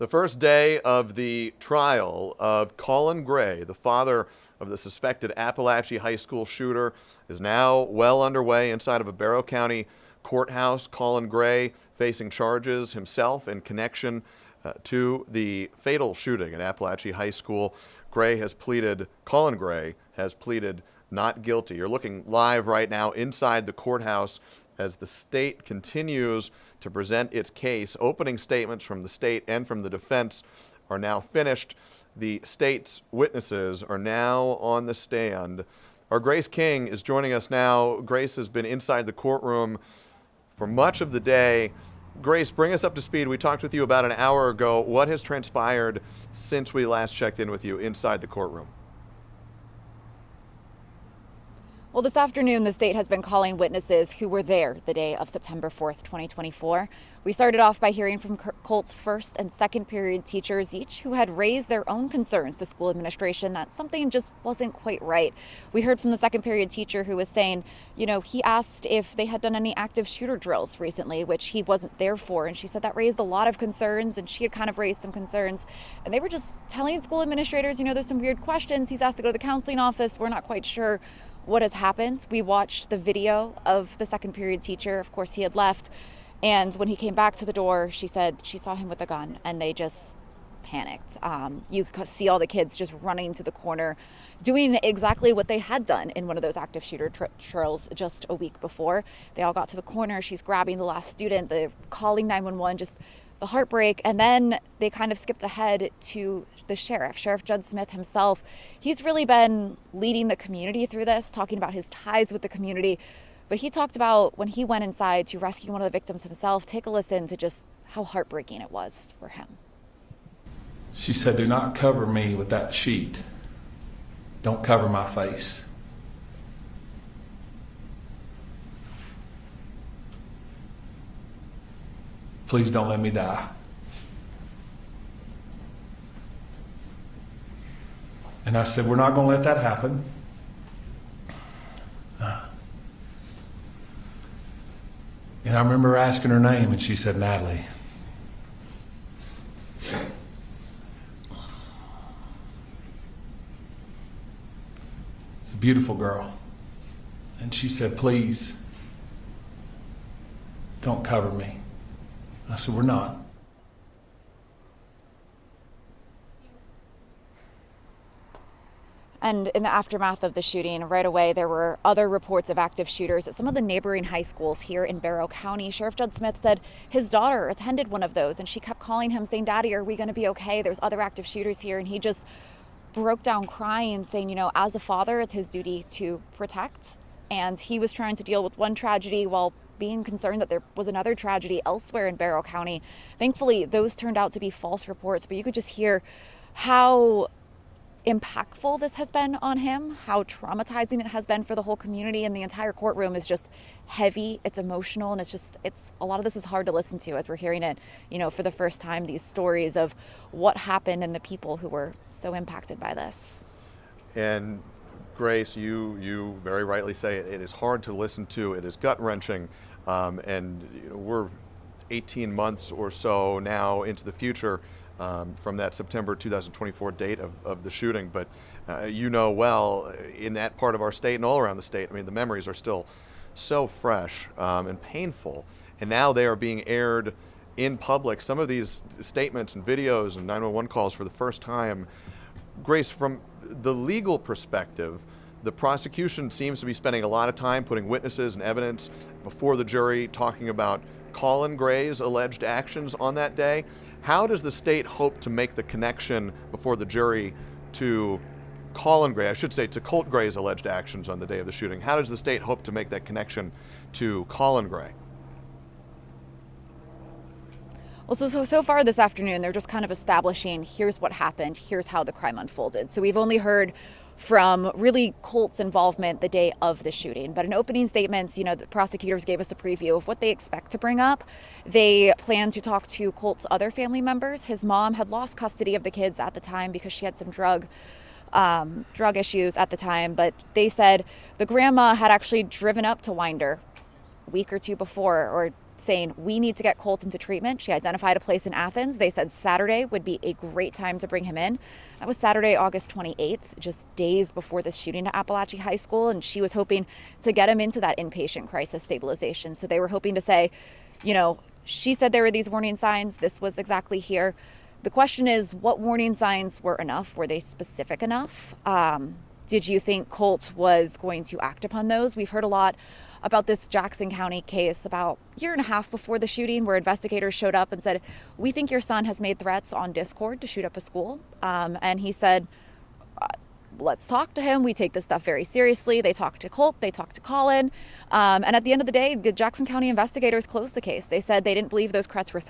The first day of the trial of Colin Gray, the father of the suspected Appalachia High School shooter, is now well underway inside of a Barrow County courthouse. Colin Gray facing charges himself in connection to the fatal shooting at Appalachia High School. Colin Gray has pleaded not guilty. You're looking live right now inside the courthouse as the state continues to present its case. Opening statements from the state and from the defense are now finished. The state's witnesses are now on the stand. Our Grace King is joining us now. Grace has been inside the courtroom for much of the day. Grace, bring us up to speed. We talked with you about an hour ago. What has transpired since we last checked in with you inside the courtroom? Well, this afternoon, the state has been calling witnesses who were there the day of September 4th, 2024. We started off by hearing from Colt's first and second period teachers, each who had raised their own concerns to school administration that something just wasn't quite right. We heard from the second period teacher who was saying, he asked if they had done any active shooter drills recently, which he wasn't there for. And she said that raised a lot of concerns, and she had kind of raised some concerns. And they were just telling school administrators, there's some weird questions. He's asked to go to the counseling office. We're not quite sure what has happened. We watched the video of the second period teacher. Of course, he had left. And when he came back to the door, she said she saw him with a gun, and they just panicked. You could see all the kids just running to the corner, doing exactly what they had done in one of those active shooter drills just a week before. They all got to the corner. She's grabbing the last student. They're calling 911, just the heartbreak. And then they kind of skipped ahead to the Sheriff Judd Smith himself. He's really been leading the community through this, talking about his ties with the community. But he talked about when he went inside to rescue one of the victims himself. Take a listen to just how heartbreaking it was for him. She said, "Do not cover me with that sheet. Don't cover my face." Please don't let me die. And I said, "We're not going to let that happen." And I remember asking her name, and she said, "Natalie." It's a beautiful girl. And she said, "Please, don't cover me." I said, "We're not." And in the aftermath of the shooting, right away, there were other reports of active shooters at some of the neighboring high schools here in Barrow County. Sheriff Judd Smith said his daughter attended one of those, and she kept calling him saying, "Daddy, are we going to be okay? There's other active shooters here." And he just broke down crying, saying, as a father, it's his duty to protect. And he was trying to deal with one tragedy while being concerned that there was another tragedy elsewhere in Barrow County. Thankfully, those turned out to be false reports, but you could just hear how impactful this has been on him, how traumatizing it has been for the whole community, and the entire courtroom is just heavy, it's emotional, and it's a lot of this is hard to listen to as we're hearing it, for the first time, these stories of what happened and the people who were so impacted by this. And Grace, you very rightly say it is hard to listen to, it is gut-wrenching, and we're 18 months or so now into the future from that September 2024 date of the shooting. But well, in that part of our state and all around the state, the memories are still so fresh and painful. And now they are being aired in public. Some of these statements and videos and 911 calls for the first time. Grace, from the legal perspective, the prosecution seems to be spending a lot of time putting witnesses and evidence before the jury, talking about Colin Gray's alleged actions on that day. How does the state hope to make the connection before the jury to Colin Gray, to Colt Gray's alleged actions on the day of the shooting? How does the state hope to make that connection to Colin Gray? Well, so far this afternoon, they're just kind of establishing, here's what happened, here's how the crime unfolded. So we've only heard from really Colt's involvement the day of the shooting. But in opening statements, the prosecutors gave us a preview of what they expect to bring up. They plan to talk to Colt's other family members. His mom had lost custody of the kids at the time because she had some drug issues at the time. But they said the grandma had actually driven up to Winder a week or two before, or saying, we need to get Colt into treatment. She identified a place in Athens. They said Saturday would be a great time to bring him in. That was Saturday, August 28th, just days before the shooting at Appalachian High School. And she was hoping to get him into that inpatient crisis stabilization. So they were hoping to say, you know, she said there were these warning signs. This was exactly here. The question is, what warning signs were enough? Were they specific enough? Did you think Colt was going to act upon those? We've heard a lot about this Jackson County case about a year and a half before the shooting, where investigators showed up and said, we think your son has made threats on Discord to shoot up a school. And he said, let's talk to him. We take this stuff very seriously. They talked to Colt, they talked to Colin. And at the end of the day, the Jackson County investigators closed the case. They said they didn't believe those threats were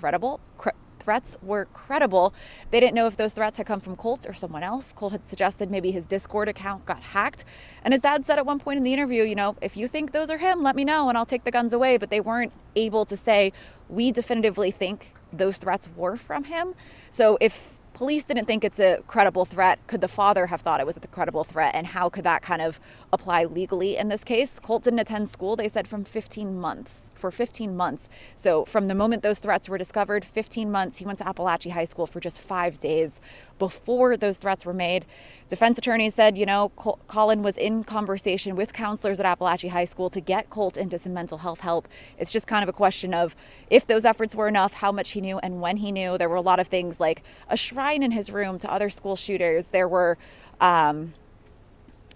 credible. They didn't know if those threats had come from Colt or someone else. Colt had suggested maybe his Discord account got hacked. And his dad said at one point in the interview, you know, if you think those are him, let me know and I'll take the guns away. But they weren't able to say, we definitively think those threats were from him. So if police didn't think it's a credible threat, could the father have thought it was a credible threat? And how could that kind of apply legally in this case? Colt didn't attend school, they said, for 15 months. So from the moment those threats were discovered, 15 months, he went to Appalachian High School for just 5 days before those threats were made. Defense attorneys said, you know, Colin was in conversation with counselors at Appalachian High School to get Colt into some mental health help. It's just kind of a question of if those efforts were enough, how much he knew and when he knew. There were a lot of things like a shrine in his room to other school shooters. There were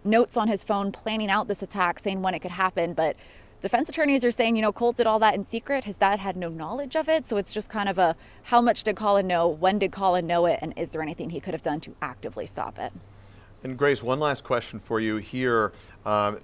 notes on his phone planning out this attack, saying when it could happen. But defense attorneys are saying, you know, Colt did all that in secret. His dad had no knowledge of it. So it's just kind of a, how much did Colin know? When did Colin know it? And is there anything he could have done to actively stop it? And Grace, one last question for you here.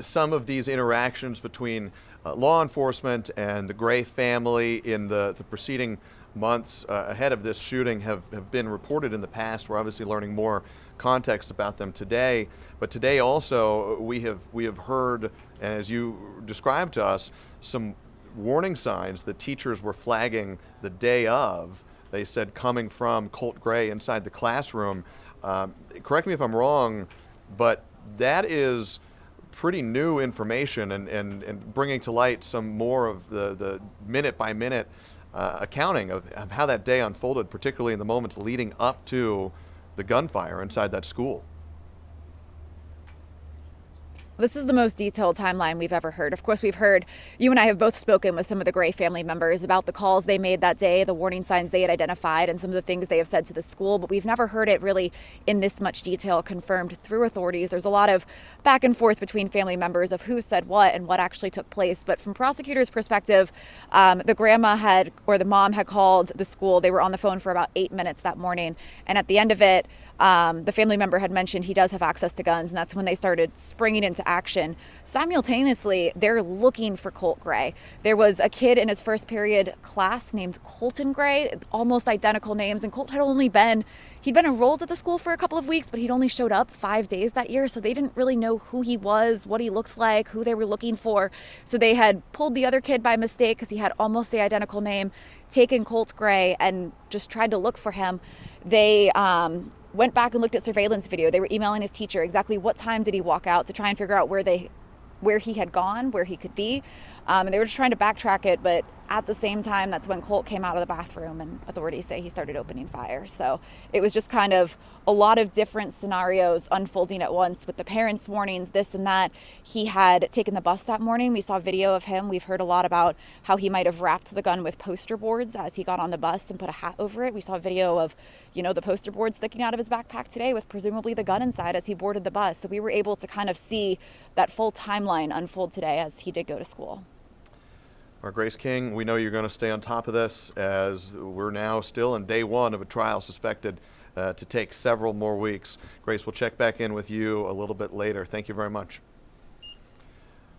Some of these interactions between law enforcement and the Gray family in the preceding months ahead of this shooting have been reported in the past. We're obviously learning more context about them today. But today also we have heard, and as you described to us, some warning signs that teachers were flagging the day of. They said coming from Colt Gray inside the classroom. Correct me if I'm wrong, but that is pretty new information and bringing to light some more of the minute by minute accounting of how that day unfolded, particularly in the moments leading up to the gunfire inside that school. This is the most detailed timeline we've ever heard. Of course, we've heard, you and I have both spoken with some of the Gray family members about the calls they made that day, the warning signs they had identified, and some of the things they have said to the school, but we've never heard it really in this much detail confirmed through authorities. There's a lot of back and forth between family members of who said what and what actually took place. But from prosecutors' perspective, the mom had called the school. They were on the phone for about 8 minutes that morning. And at the end of it, the family member had mentioned he does have access to guns, and that's when they started springing into action. Simultaneously, they're looking for Colt Gray. There was a kid in his first period class named Colton Gray, almost identical names, and Colt had he'd been enrolled at the school for a couple of weeks, but he'd only showed up 5 days that year, so they didn't really know who he was, what he looks like, who they were looking for. So they had pulled the other kid by mistake because he had almost the identical name, taken Colt Gray, and just tried to look for him. They went back and looked at surveillance video. They were emailing his teacher exactly what time did he walk out to try and figure out where he had gone, where he could be. And they were just trying to backtrack it, but at the same time, that's when Colt came out of the bathroom and authorities say he started opening fire. So it was just kind of a lot of different scenarios unfolding at once with the parents' warnings, this and that. He had taken the bus that morning. We saw video of him. We've heard a lot about how he might have wrapped the gun with poster boards as he got on the bus and put a hat over it. We saw video of, the poster board sticking out of his backpack today with presumably the gun inside as he boarded the bus. So we were able to kind of see that full timeline unfold today as he did go to school. Grace King, we know you're going to stay on top of this as we're now still in day one of a trial suspected to take several more weeks. Grace, we'll check back in with you a little bit later. Thank you very much.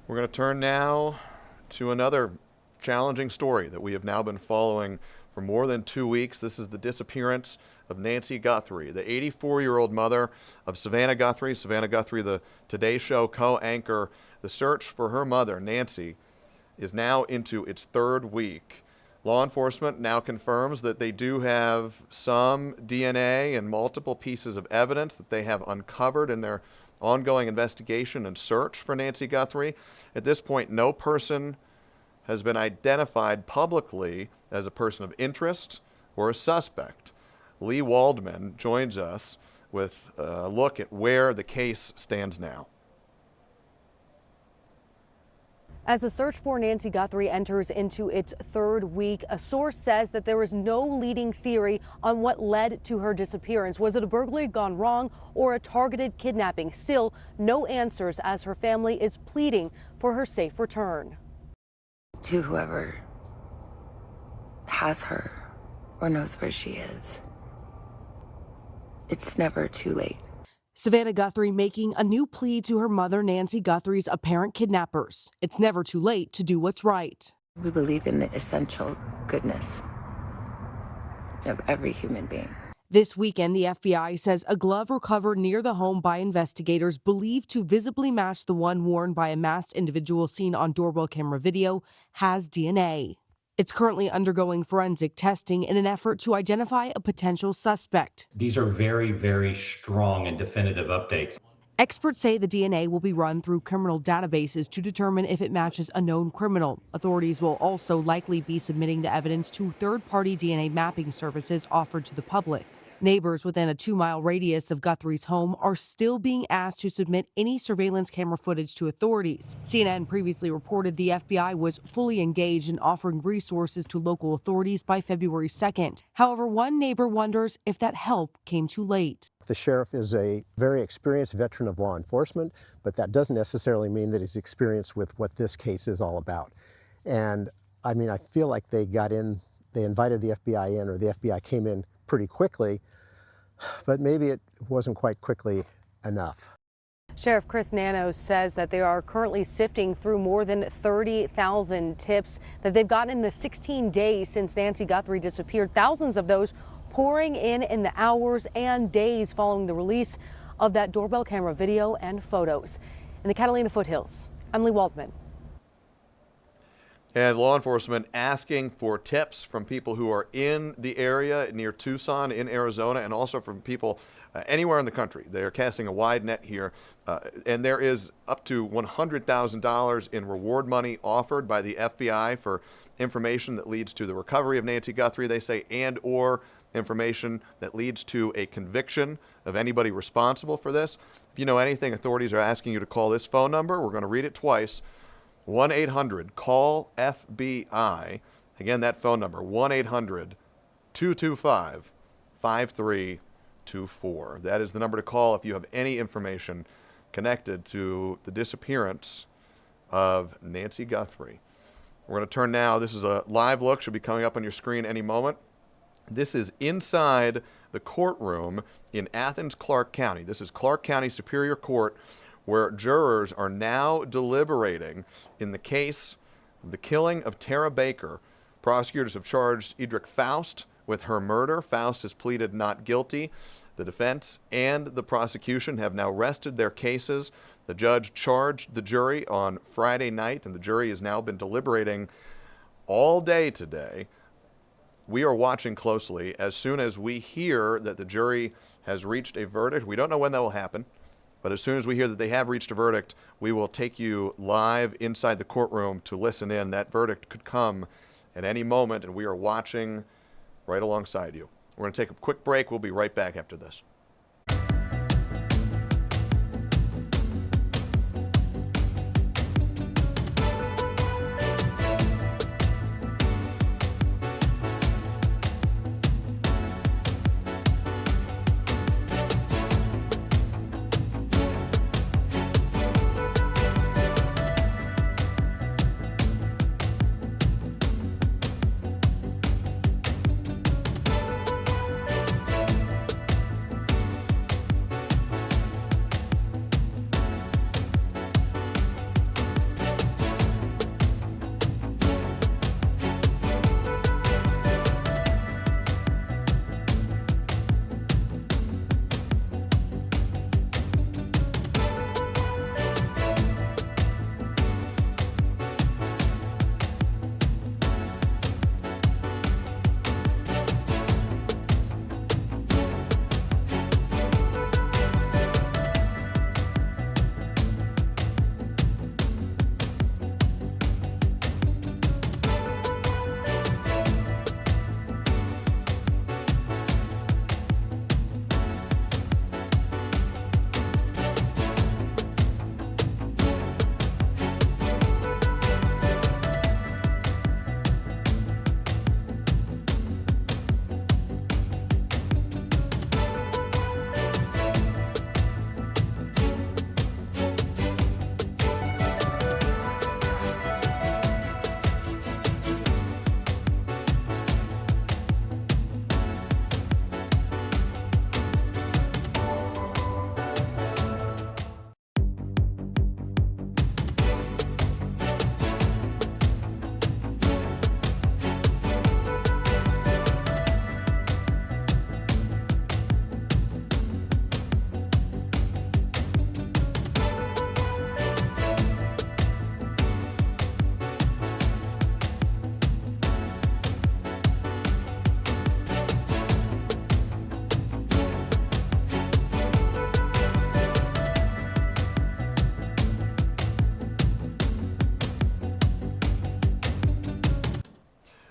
We're going to turn now to another challenging story that we have now been following for more than 2 weeks. This is the disappearance of Nancy Guthrie, the 84-year-old mother of Savannah Guthrie. Savannah Guthrie, the Today Show co-anchor. The search for her mother, Nancy, is now into its 3rd week. Law enforcement now confirms that they do have some DNA and multiple pieces of evidence that they have uncovered in their ongoing investigation and search for Nancy Guthrie. At this point, no person has been identified publicly as a person of interest or a suspect. Lee Waldman joins us with a look at where the case stands now. As the search for Nancy Guthrie enters into its third week, a source says that there is no leading theory on what led to her disappearance. Was it a burglary gone wrong or a targeted kidnapping? Still, no answers as her family is pleading for her safe return. To whoever has her or knows where she is, it's never too late. Savannah Guthrie making a new plea to her mother, Nancy Guthrie's apparent kidnappers. It's never too late to do what's right. We believe in the essential goodness of every human being. This weekend, the FBI says a glove recovered near the home by investigators believed to visibly match the one worn by a masked individual seen on doorbell camera video has DNA. It's currently undergoing forensic testing in an effort to identify a potential suspect. These are very, very strong and definitive updates. Experts say the DNA will be run through criminal databases to determine if it matches a known criminal. Authorities will also likely be submitting the evidence to third-party DNA mapping services offered to the public. Neighbors within a 2-mile radius of Guthrie's home are still being asked to submit any surveillance camera footage to authorities. CNN previously reported the FBI was fully engaged in offering resources to local authorities by February 2nd. However, one neighbor wonders if that help came too late. The sheriff is a very experienced veteran of law enforcement, but that doesn't necessarily mean that he's experienced with what this case is all about. And I mean, I feel like they invited the FBI in, or the FBI came in pretty quickly, but maybe it wasn't quite quickly enough. Sheriff Chris Nanos says that they are currently sifting through more than 30,000 tips that they've gotten in the 16 days since Nancy Guthrie disappeared. Thousands of those pouring in the hours and days following the release of that doorbell camera video and photos. In the Catalina foothills, I'm Lee Waldman. And law enforcement asking for tips from people who are in the area near Tucson in Arizona, and also from people anywhere in the country. They are casting a wide net here. And there is up to $100,000 in reward money offered by the FBI for information that leads to the recovery of Nancy Guthrie, they say, and or information that leads to a conviction of anybody responsible for this. If you know anything, authorities are asking you to call this phone number. We're going to read it twice. 1-800-CALL-FBI. Again, that phone number, 1-800-225-5324. That is the number to call if you have any information connected to the disappearance of Nancy Guthrie. We're going to turn now. This is a live look. Should be coming up on your screen any moment. This is inside the courtroom in Athens, Clark County. This is Clark County Superior Court, where jurors are now deliberating in the case of the killing of Tara Baker. Prosecutors have charged Edric Faust with her murder. Faust has pleaded not guilty. The defense and the prosecution have now rested their cases. The judge charged the jury on Friday night, and the jury has now been deliberating all day today. We are watching closely. As soon as we hear that the jury has reached a verdict, we don't know when that will happen, but as soon as we hear that they have reached a verdict, we will take you live inside the courtroom to listen in. That verdict could come at any moment, and we are watching right alongside you. We're going to take a quick break. We'll be right back after this.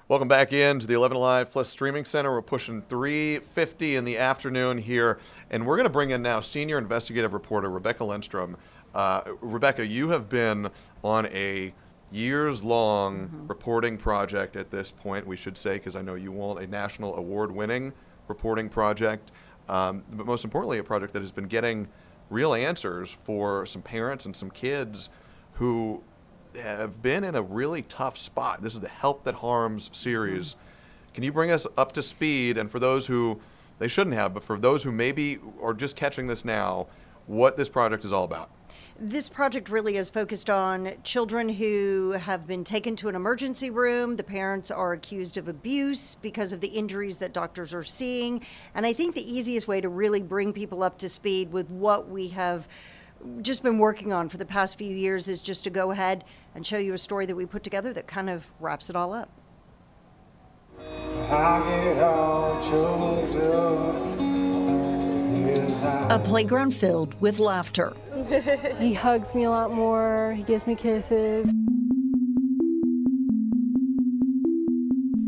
Welcome back into the 11Alive Plus Streaming Center. We're pushing 3:50 in the afternoon here, and we're going to bring in now senior investigative reporter Rebecca Lindstrom. Rebecca, you have been on a years-long reporting project at this point, we should say, because I know you want a national award-winning reporting project, but most importantly, a project that has been getting real answers for some parents and some kids who have been in a really tough spot. This is the Help That Harms series. Can you bring us up to speed, and for those who, they shouldn't have, but for those who maybe are just catching this now, what this project is all about? This project really is focused on children who have been taken to an emergency room. The parents are accused of abuse because of the injuries that doctors are seeing. And I think the easiest way to really bring people up to speed with what we have just been working on for the past few years is just to go ahead and show you a story that we put together that kind of wraps it all up. A playground filled with laughter. He hugs me a lot more, he gives me kisses.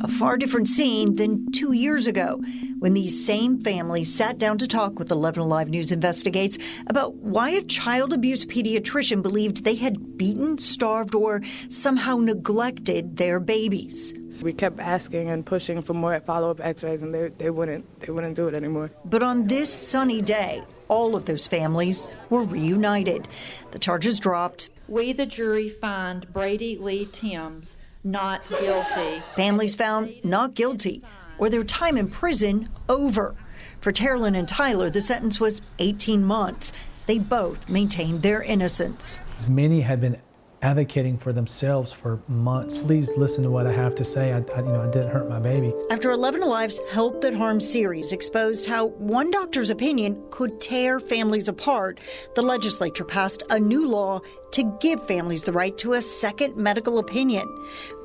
A far different scene than 2 years ago when these same families sat down to talk with 11Alive News Investigates about why a child abuse pediatrician believed they had beaten, starved, or somehow neglected their babies. We kept asking and pushing for more follow-up x-rays, and they wouldn't do it anymore. But on this sunny day, all of those families were reunited. The charges dropped. We, the jury, find Brady Lee Timms not guilty. Families found not guilty, or their time in prison over. For Terrelyn and Tyler, the sentence was 18 months. They both maintained their innocence. Many had been advocating for themselves for months. Please listen to what I have to say. I didn't hurt my baby. After 11Alive's Help That Harms series exposed how one doctor's opinion could tear families apart, the legislature passed a new law to give families the right to a second medical opinion.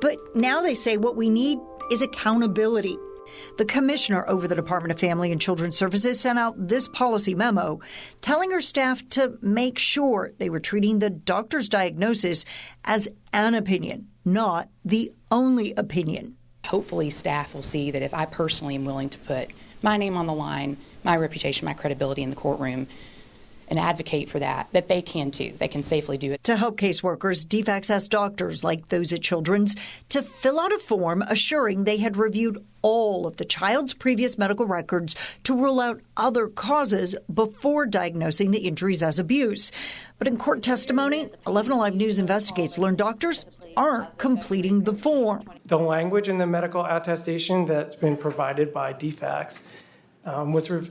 But now they say what we need is accountability. The commissioner over the Department of Family and Children's Services sent out this policy memo telling her staff to make sure they were treating the doctor's diagnosis as an opinion, not the only opinion. Hopefully staff will see that if I personally am willing to put my name on the line, my reputation, my credibility in the courtroom, and advocate for that they can too. They can safely do it. To help caseworkers, DFACS asked doctors like those at Children's to fill out a form assuring they had reviewed all of the child's previous medical records to rule out other causes before diagnosing the injuries as abuse. But in court testimony, 11Alive News Investigates learned doctors aren't completing the form. The language in the medical attestation that's been provided by DFACS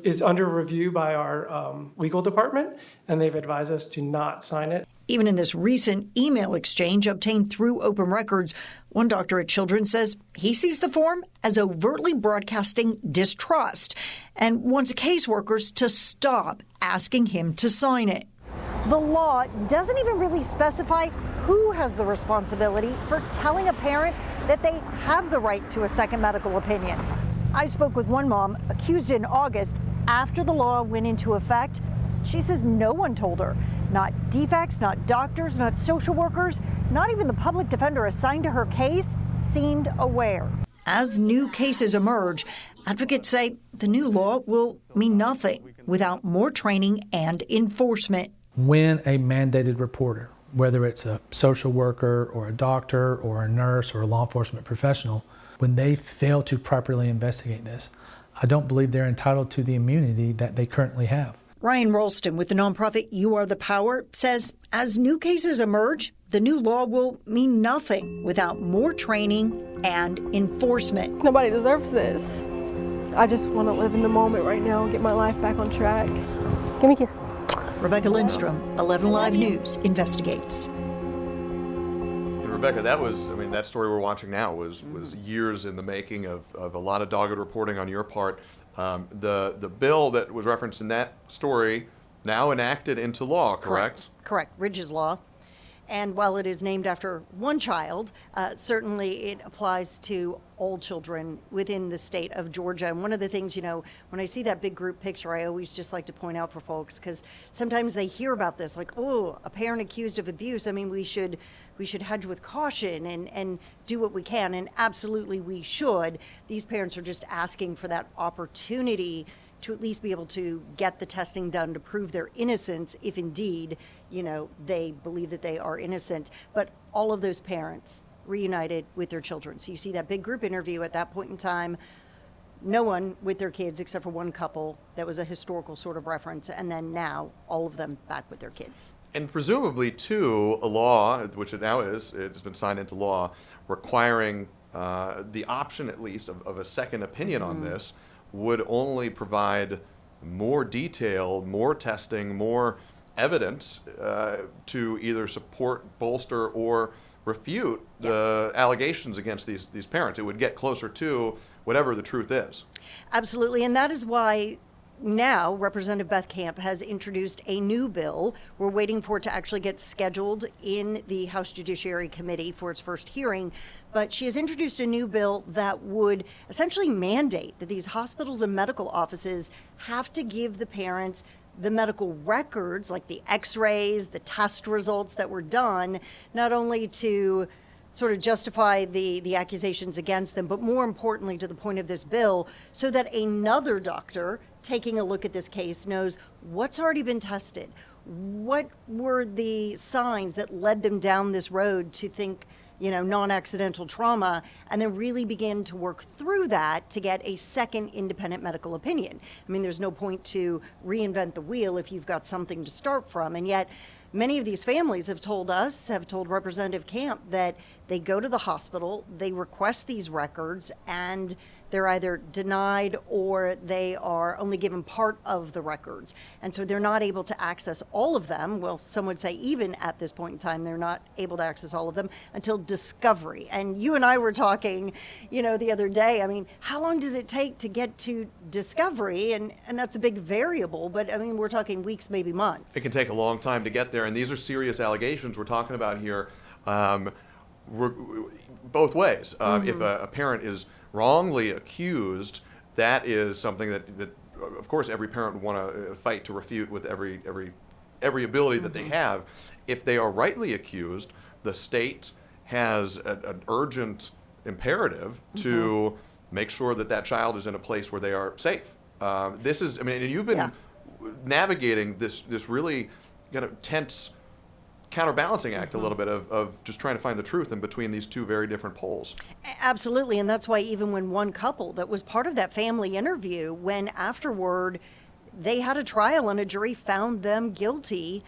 is under review by our legal department, and they've advised us to not sign it. Even in this recent email exchange obtained through open records, one doctor at Children's says he sees the form as overtly broadcasting distrust and wants caseworkers to stop asking him to sign it. The law doesn't even really specify who has the responsibility for telling a parent that they have the right to a second medical opinion. I spoke with one mom accused in August after the law went into effect. She says no one told her. Not DFACS, not doctors, not social workers, not even the public defender assigned to her case seemed aware. As new cases emerge, advocates say the new law will mean nothing without more training and enforcement. When a mandated reporter, whether it's a social worker or a doctor or a nurse or a law enforcement professional, when they fail to properly investigate this, I don't believe they're entitled to the immunity that they currently have. Ryan Ralston with the nonprofit You Are the Power says as new cases emerge, the new law will mean nothing without more training and enforcement. Nobody deserves this. I just want to live in the moment right now and get my life back on track. Give me a kiss. Rebecca Lindstrom, 11Alive News Investigates. Rebecca, that story we're watching now was years in the making of a lot of dogged reporting on your part. The bill that was referenced in that story now enacted into law, correct? Correct. Ridge's Law. And while it is named after one child, certainly it applies to all children within the state of Georgia. And one of the things, when I see that big group picture, I always just like to point out for folks, because sometimes they hear about this, like, oh, a parent accused of abuse. I mean, we should we should hedge with caution and do what we can. And absolutely we should. These parents are just asking for that opportunity to at least be able to get the testing done to prove their innocence, if indeed, they believe that they are innocent. But all of those parents reunited with their children. So you see that big group interview at that point in time, no one with their kids except for one couple. That was a historical sort of reference. And then now all of them back with their kids. And presumably, too, a law, which it now is, it has been signed into law, requiring the option, at least, of a second opinion on this, would only provide more detail, more testing, more evidence to either support, bolster, or refute the allegations against these parents. It would get closer to whatever the truth is. Absolutely, and that is why now Representative Beth Camp has introduced a new bill. We're waiting for it to actually get scheduled in the House Judiciary Committee for its first hearing. But she has introduced a new bill that would essentially mandate that these hospitals and medical offices have to give the parents the medical records, like the x-rays, the test results that were done, not only to sort of justify the accusations against them, but more importantly to the point of this bill, so that another doctor taking a look at this case knows what's already been tested, what were the signs that led them down this road to think, non-accidental trauma, and then really begin to work through that to get a second independent medical opinion. I mean, there's no point to reinvent the wheel if you've got something to start from, and yet many of these families have told Representative Camp that they go to the hospital, they request these records, and they're either denied or they are only given part of the records. And so they're not able to access all of them. Well, some would say even at this point in time, they're not able to access all of them until discovery. And you and I were talking, the other day, I mean, how long does it take to get to discovery? And that's a big variable, but I mean, we're talking weeks, maybe months. It can take a long time to get there, and these are serious allegations we're talking about here. Both ways. If a parent is wrongly accused, that is something that of course every parent would want to fight to refute with every ability that they have. If they are rightly accused, the state has an urgent imperative to make sure that child is in a place where they are safe. This is, you've been navigating this really kind of tense counterbalancing act a little bit of just trying to find the truth in between these two very different poles. Absolutely, and that's why even when one couple that was part of that family interview, when afterward they had a trial and a jury found them guilty,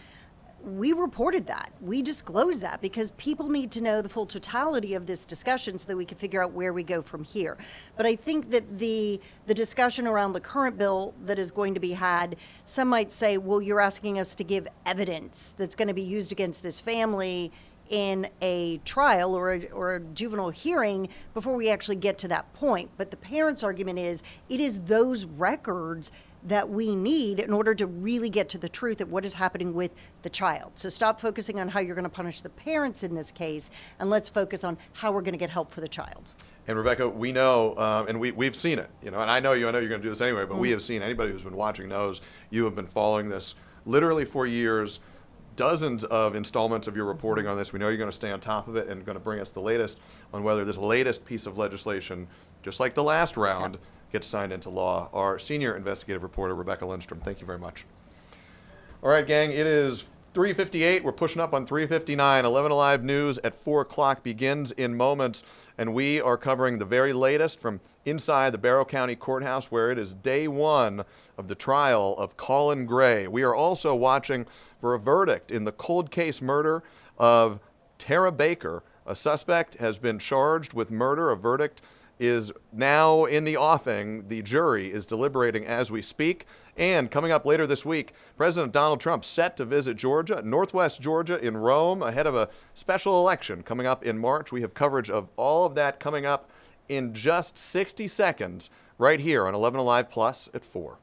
we reported that. We disclosed that because people need to know the full totality of this discussion so that we can figure out where we go from here. But I think that the discussion around the current bill that is going to be had, some might say, well, you're asking us to give evidence that's going to be used against this family in a trial or a juvenile hearing before we actually get to that point. But the parents' argument is it is those records that we need in order to really get to the truth of what is happening with the child. So stop focusing on how you're going to punish the parents in this case, and let's focus on how we're going to get help for the child. And Rebecca, we know, and we've seen it, and I know you're going to do this anyway, but we have seen, anybody who's been watching knows you have been following this literally for years, dozens of installments of your reporting on this. We know you're going to stay on top of it and going to bring us the latest on whether this latest piece of legislation, just like the last round, gets signed into law. Our senior investigative reporter, Rebecca Lindstrom, thank you very much. All right, gang, it is 3:58. We're pushing up on 3:59. 11Alive News at 4 o'clock begins in moments, and we are covering the very latest from inside the Barrow County Courthouse, where it is day one of the trial of Colin Gray. We are also watching for a verdict in the cold case murder of Tara Baker. A suspect has been charged with murder. A verdict is now in the offing. The jury is deliberating as we speak. And coming up later this week, President Donald Trump set to visit Georgia, Northwest Georgia in Rome, ahead of a special election coming up in March. We have coverage of all of that coming up in just 60 seconds right here on 11Alive Plus at 4.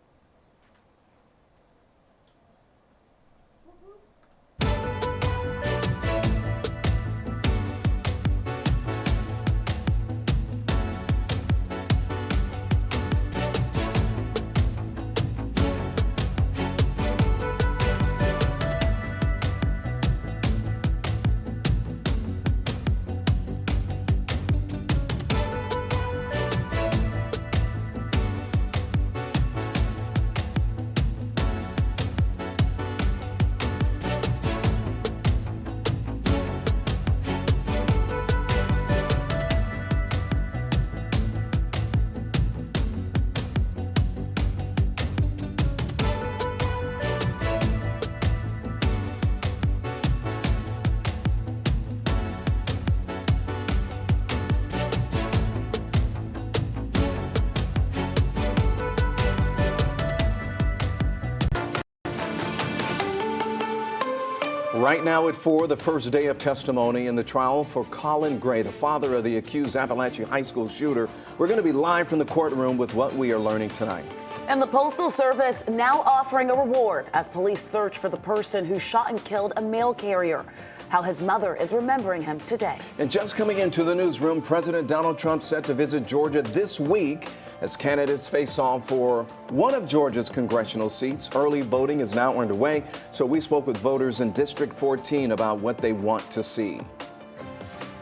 Right now at 4, the first day of testimony in the trial for Colin Gray, the father of the accused Appalachia High School shooter. We're going to be live from the courtroom with what we are learning tonight. And the Postal Service now offering a reward as police search for the person who shot and killed a mail carrier. How his mother is remembering him today. And just coming into the newsroom, President Donald Trump set to visit Georgia this week as candidates face off for one of Georgia's congressional seats. Early voting is now underway, so we spoke with voters in District 14 about what they want to see.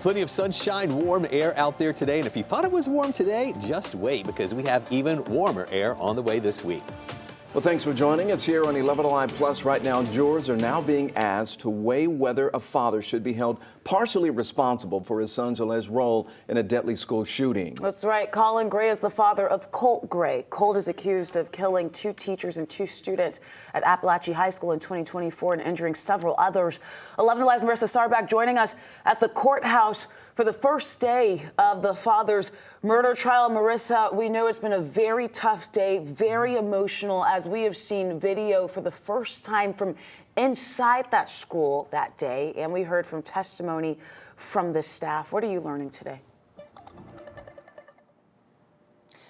Plenty of sunshine, warm air out there today. And if you thought it was warm today, just wait, because we have even warmer air on the way this week. Well, thanks for joining us here on 11Alive Plus. Right now, jurors are now being asked to weigh whether a father should be held partially responsible for his son's alleged role in a deadly school shooting. That's right. Colin Gray is the father of Colt Gray. Colt is accused of killing 2 teachers and 2 students at Appalachia High School in 2024 and injuring several others. 11Alive's Marissa Sarback joining us at the courthouse for the first day of the father's murder trial. Marissa, we know it's been a very tough day, very emotional, as we have seen video for the first time from inside that school that day, and we heard from testimony from the staff. What are you learning today?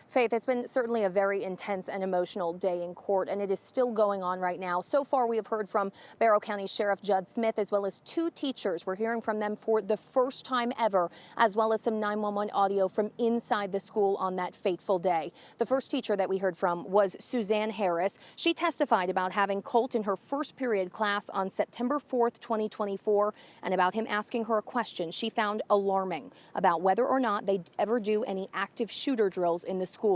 Faith, it's been certainly a very intense and emotional day in court, and it is still going on right now. So far, we have heard from Barrow County Sheriff Judd Smith, as well as 2 teachers. We're hearing from them for the first time ever, as well as some 911 audio from inside the school on that fateful day. The first teacher that we heard from was Suzanne Harris. She testified about having Colt in her first period class on September 4th, 2024, and about him asking her a question she found alarming about whether or not they'd ever do any active shooter drills in the school.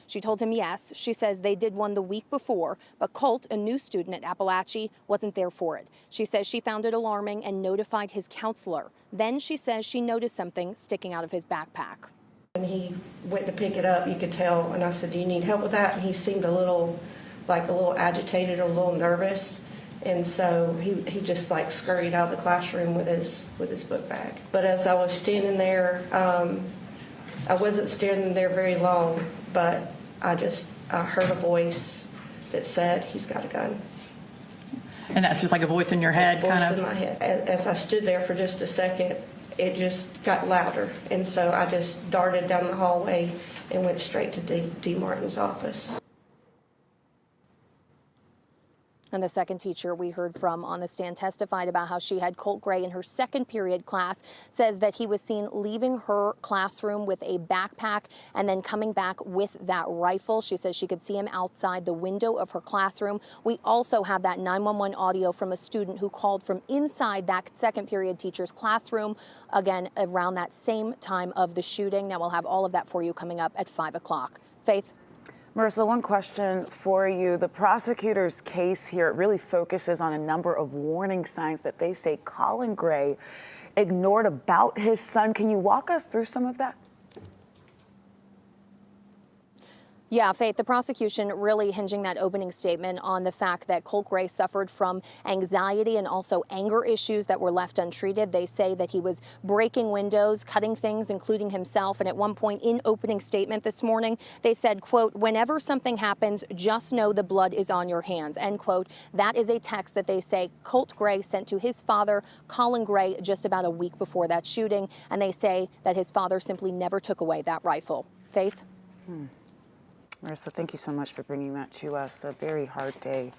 She told him yes. She says they did one the week before, but Colt, a new student at Appalachia, wasn't there for it. She says she found it alarming and notified his counselor. Then she says she noticed something sticking out of his backpack. When he went to pick it up, you could tell, and I said, "Do you need help with that?" And he seemed a little agitated or a little nervous. And so he just scurried out of the classroom with his book bag. But as I was standing there, I wasn't standing there very long, but I heard a voice that said, "He's got a gun." And that's just like a voice in your head, kind of? Voice in my head. As I stood there for just a second, it just got louder. And so I just darted down the hallway and went straight to D. Martin's office. And the second teacher we heard from on the stand testified about how she had Colt Gray in her second period class, says that he was seen leaving her classroom with a backpack and then coming back with that rifle. She says she could see him outside the window of her classroom. We also have that 911 audio from a student who called from inside that second period teacher's classroom, again, around that same time of the shooting. Now we'll have all of that for you coming up at 5 o'clock. Faith? Marissa, one question for you. The prosecutor's case here, it really focuses on a number of warning signs that they say Colin Gray ignored about his son. Can you walk us through some of that? Yeah, Faith, the prosecution really hinging that opening statement on the fact that Colt Gray suffered from anxiety and also anger issues that were left untreated. They say that he was breaking windows, cutting things, including himself. And at one point in opening statement this morning, they said, quote, "Whenever something happens, just know the blood is on your hands," end quote. That is a text that they say Colt Gray sent to his father, Colin Gray, just about a week before that shooting. And they say that his father simply never took away that rifle. Faith? Marissa, thank you so much for bringing that to us. A very hard day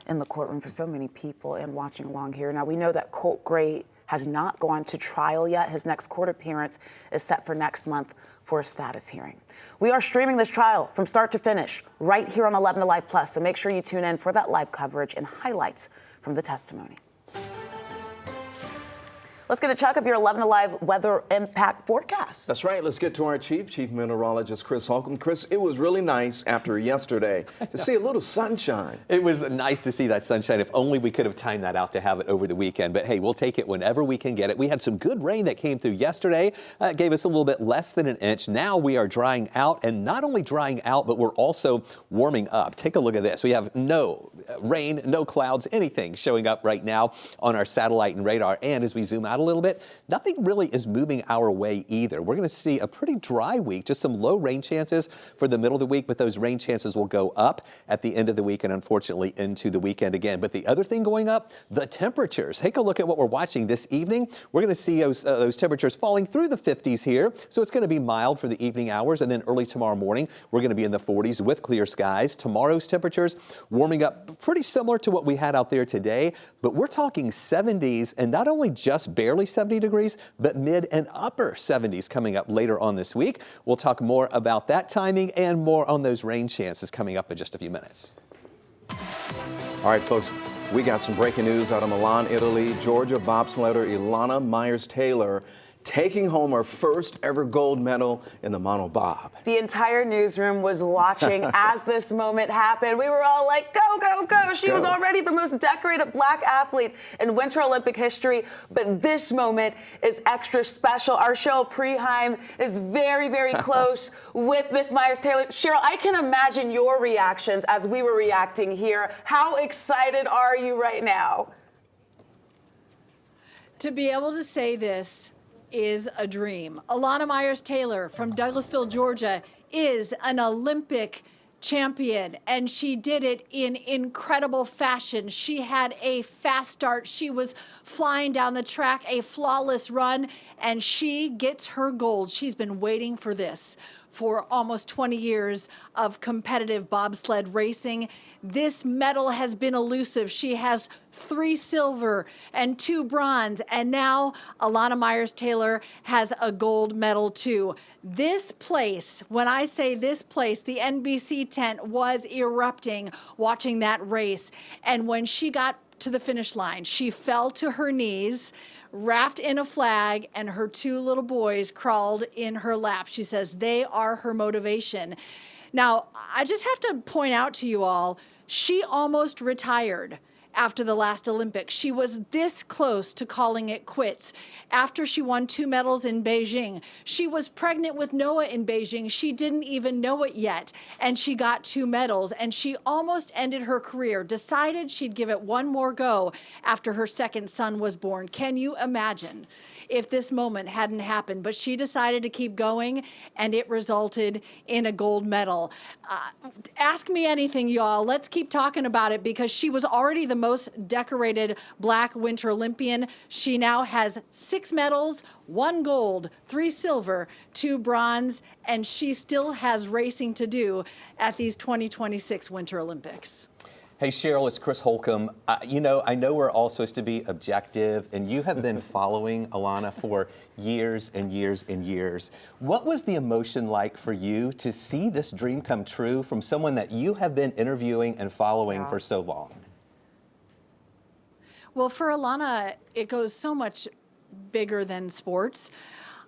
in the courtroom for so many people and watching along here. Now, we know that Colt Gray has not gone to trial yet. His next court appearance is set for next month for a status hearing. We are streaming this trial from start to finish right here on 11Alive Plus, so make sure you tune in for that live coverage and highlights from the testimony. Let's get a check of your 11Alive weather impact forecast. That's right. Let's get to our Chief Meteorologist, Chris Holcomb. Chris, it was really nice after yesterday to see a little sunshine. It was nice to see that sunshine. If only we could have timed that out to have it over the weekend. But hey, we'll take it whenever we can get it. We had some good rain that came through yesterday. Gave us a little bit less than an inch. Now we are drying out, and not only drying out, but we're also warming up. Take a look at this. We have no rain, no clouds, anything showing up right now on our satellite and radar. And as we zoom out a little bit, nothing really is moving our way either. We're going to see a pretty dry week, just some low rain chances for the middle of the week, but those rain chances will go up at the end of the week and unfortunately into the weekend again. But the other thing going up, the temperatures. Take a look at what we're watching this evening. We're going to see those temperatures falling through the 50s here. So it's going to be mild for the evening hours, and then early tomorrow morning, we're going to be in the 40s with clear skies. Tomorrow's temperatures warming up pretty similar to what we had out there today, but we're talking 70s, and not only just barely 70 degrees, but mid and upper 70s coming up later on this week. We'll talk more about that timing and more on those rain chances coming up in just a few minutes. All right, folks, we got some breaking news out of Milan, Italy. Georgia bobsledder Ilana Myers-Taylor taking home her first ever gold medal in the monobob. The entire newsroom was watching as this moment happened. We were all like, go, go, go. She was already the most decorated black athlete in Winter Olympic history, but this moment is extra special. Our Cheryl Preheim is very, very close with Miss Myers-Taylor. Cheryl, I can imagine your reactions as we were reacting here. How excited are you right now? To be able to say this is a dream. Ilana Myers-Taylor from Douglasville, Georgia, is an Olympic champion, and she did it in incredible fashion. She had a fast start. She was flying down the track, a flawless run, and she gets her gold. She's been waiting for this for almost 20 years of competitive bobsled racing. This medal has been elusive. She has 3 silver and 2 bronze, and now Ilana Myers-Taylor has a gold medal too. This place, when I say this place, the NBC tent was erupting watching that race. And when she got to the finish line, she fell to her knees, wrapped in a flag, and her 2 little boys crawled in her lap. She says they are her motivation. Now, I just have to point out to you all, she almost retired after the last Olympics. She was this close to calling it quits after she won 2 medals in Beijing. She was pregnant with Noah in Beijing. She didn't even know it yet, and she got 2 medals, and she almost ended her career, decided she'd give it one more go after her second son was born. Can you imagine if this moment hadn't happened? But she decided to keep going, and it resulted in a gold medal. Ask me anything, y'all. Let's keep talking about it, because she was already the most decorated black Winter Olympian. She now has 6 medals, 1 gold, 3 silver, 2 bronze, and she still has racing to do at these 2026 Winter Olympics. Hey, Cheryl, it's Chris Holcomb. I know we're all supposed to be objective, and you have been following Ilana for years and years and years. What was the emotion like for you to see this dream come true from someone that you have been interviewing and following for so long? Well, for Ilana, it goes so much bigger than sports.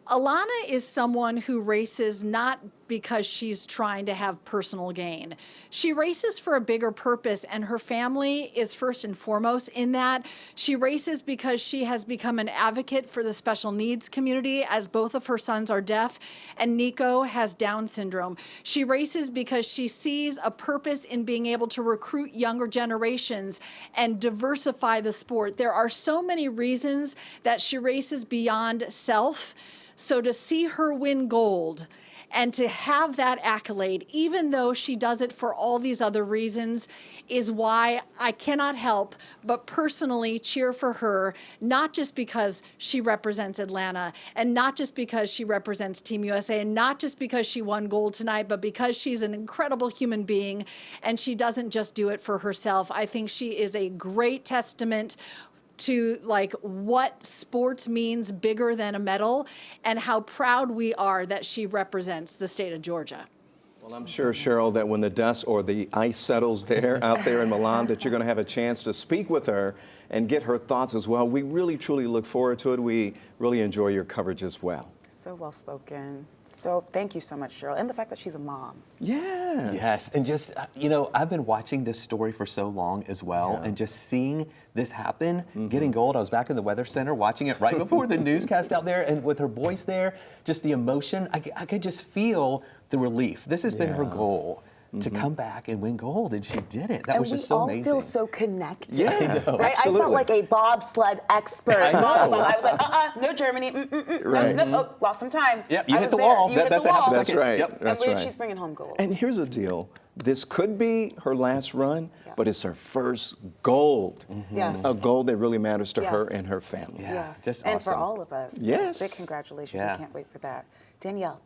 Ilana is someone who races not because she's trying to have personal gain. She races for a bigger purpose, and her family is first and foremost in that. She races because she has become an advocate for the special needs community, as both of her sons are deaf and Nico has Down syndrome. She races because she sees a purpose in being able to recruit younger generations and diversify the sport. There are so many reasons that she races beyond self. So to see her win gold and to have that accolade, even though she does it for all these other reasons, is why I cannot help but personally cheer for her, not just because she represents Atlanta, and not just because she represents Team USA, and not just because she won gold tonight, but because she's an incredible human being, and she doesn't just do it for herself. I think she is a great testament to what sports means bigger than a medal, and how proud we are that she represents the state of Georgia. Well, I'm sure, Cheryl, that when the dust or the ice settles there out there in Milan, that you're going to have a chance to speak with her and get her thoughts as well. We really, truly look forward to it. We really enjoy your coverage as well. So well spoken. So thank you so much, Cheryl. And the fact that she's a mom. Yeah. Yes. And just, I've been watching this story for so long as well. And just seeing this happen, getting gold. I was back in the Weather Center watching it right before the newscast out there, and with her boys there, just the emotion. I could just feel the relief. This has been her goal to come back and win gold, and she did it. That and was just so amazing. We all feel so connected. Yeah, I know, right? absolutely. I felt like a bobsled expert. I know. I was like, no Germany, Right. no, lost some time. Yep, you I hit was the there. wall. You hit the wall. That's right. Yep. That's and right. she's bringing home gold. And here's the deal. This could be her last run, but it's her first gold. Yes. A gold that really matters to her Yes. and her family. Yes. just and for awesome. all of us. Yes. Big congratulations. Yeah. I can't wait for that. Danielle.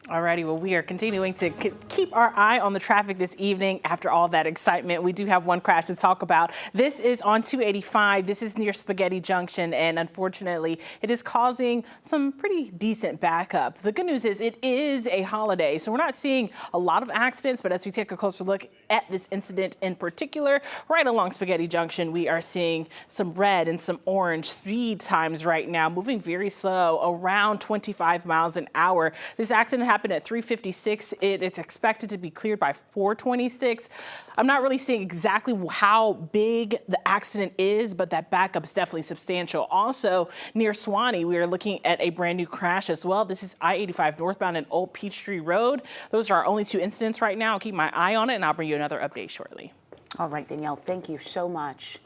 Alrighty, well, we are continuing to keep our eye on the traffic this evening after all that excitement. We do have one crash to talk about. This is on 285. This is near Spaghetti Junction, and unfortunately, it is causing some pretty decent backup. The good news is it is a holiday, so we're not seeing a lot of accidents, but as we take a closer look at this incident in particular, right along Spaghetti Junction, we are seeing some red and some orange speed times right now, moving very slow, around 25 miles an hour. This accident happened at 3:56. It's expected to be cleared by 4:26. I'm not really seeing exactly how big the accident is, but that backup is definitely substantial. Also, near Swanee, we are looking at a brand new crash as well. This is I-85 northbound and Old Peachtree Road. Those are our only two incidents right now. I'll keep my eye on it, and I'll bring you another update shortly. All right, Danielle, thank you so much.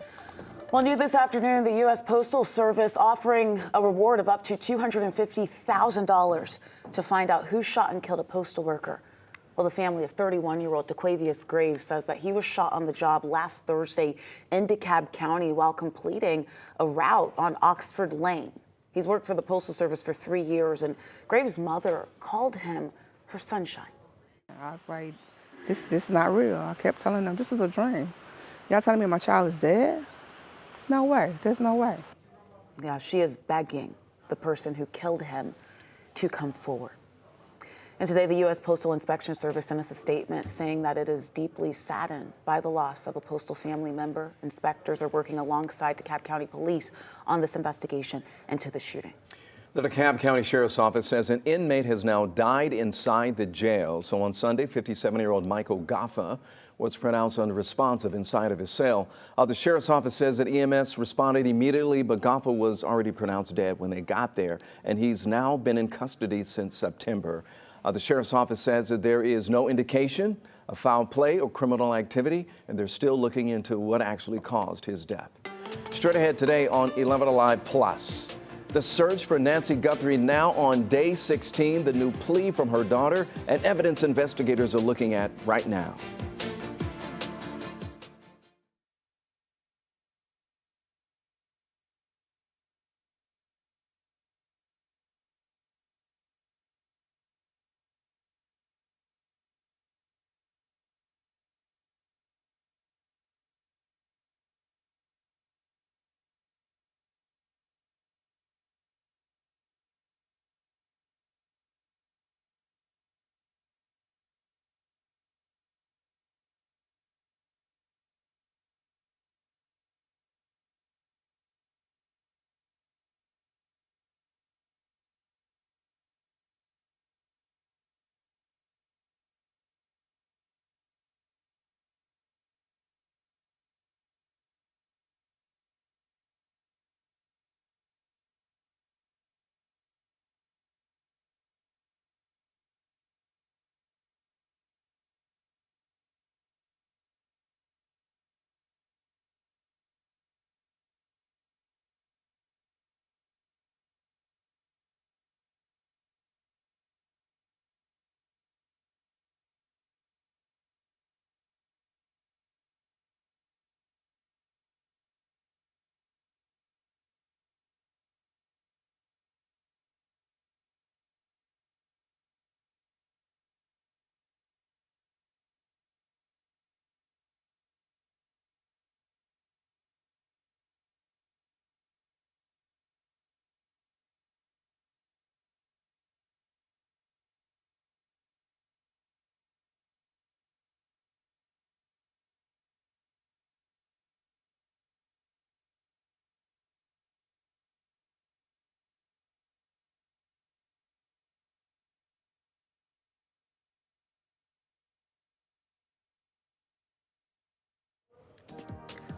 Well, new this afternoon, the U.S. Postal Service offering a reward of up to $250,000 to find out who shot and killed a postal worker. Well, the family of 31-year-old DeQuavius Graves says that he was shot on the job last Thursday in DeKalb County while completing a route on Oxford Lane. He's worked for the Postal Service for 3 years, and Graves' mother called him her sunshine. I was like, this is not real. I kept telling them, this is a dream. Y'all telling me my child is dead? No way. There's no way. Yeah, she is begging the person who killed him to come forward. And today, the U.S. Postal Inspection Service sent us a statement saying that it is deeply saddened by the loss of a postal family member. Inspectors are working alongside DeKalb County Police on this investigation into the shooting. The DeKalb County Sheriff's Office says an inmate has now died inside the jail. So on Sunday, 57-year-old Michael Gaffa was pronounced unresponsive inside of his cell. The Sheriff's Office says that EMS responded immediately, but Gaffa was already pronounced dead when they got there, and he's now been in custody since September. The Sheriff's Office says that there is no indication of foul play or criminal activity, and they're still looking into what actually caused his death. Straight ahead today on 11Alive Plus. The search for Nancy Guthrie now on day 16, the new plea from her daughter, and evidence investigators are looking at right now.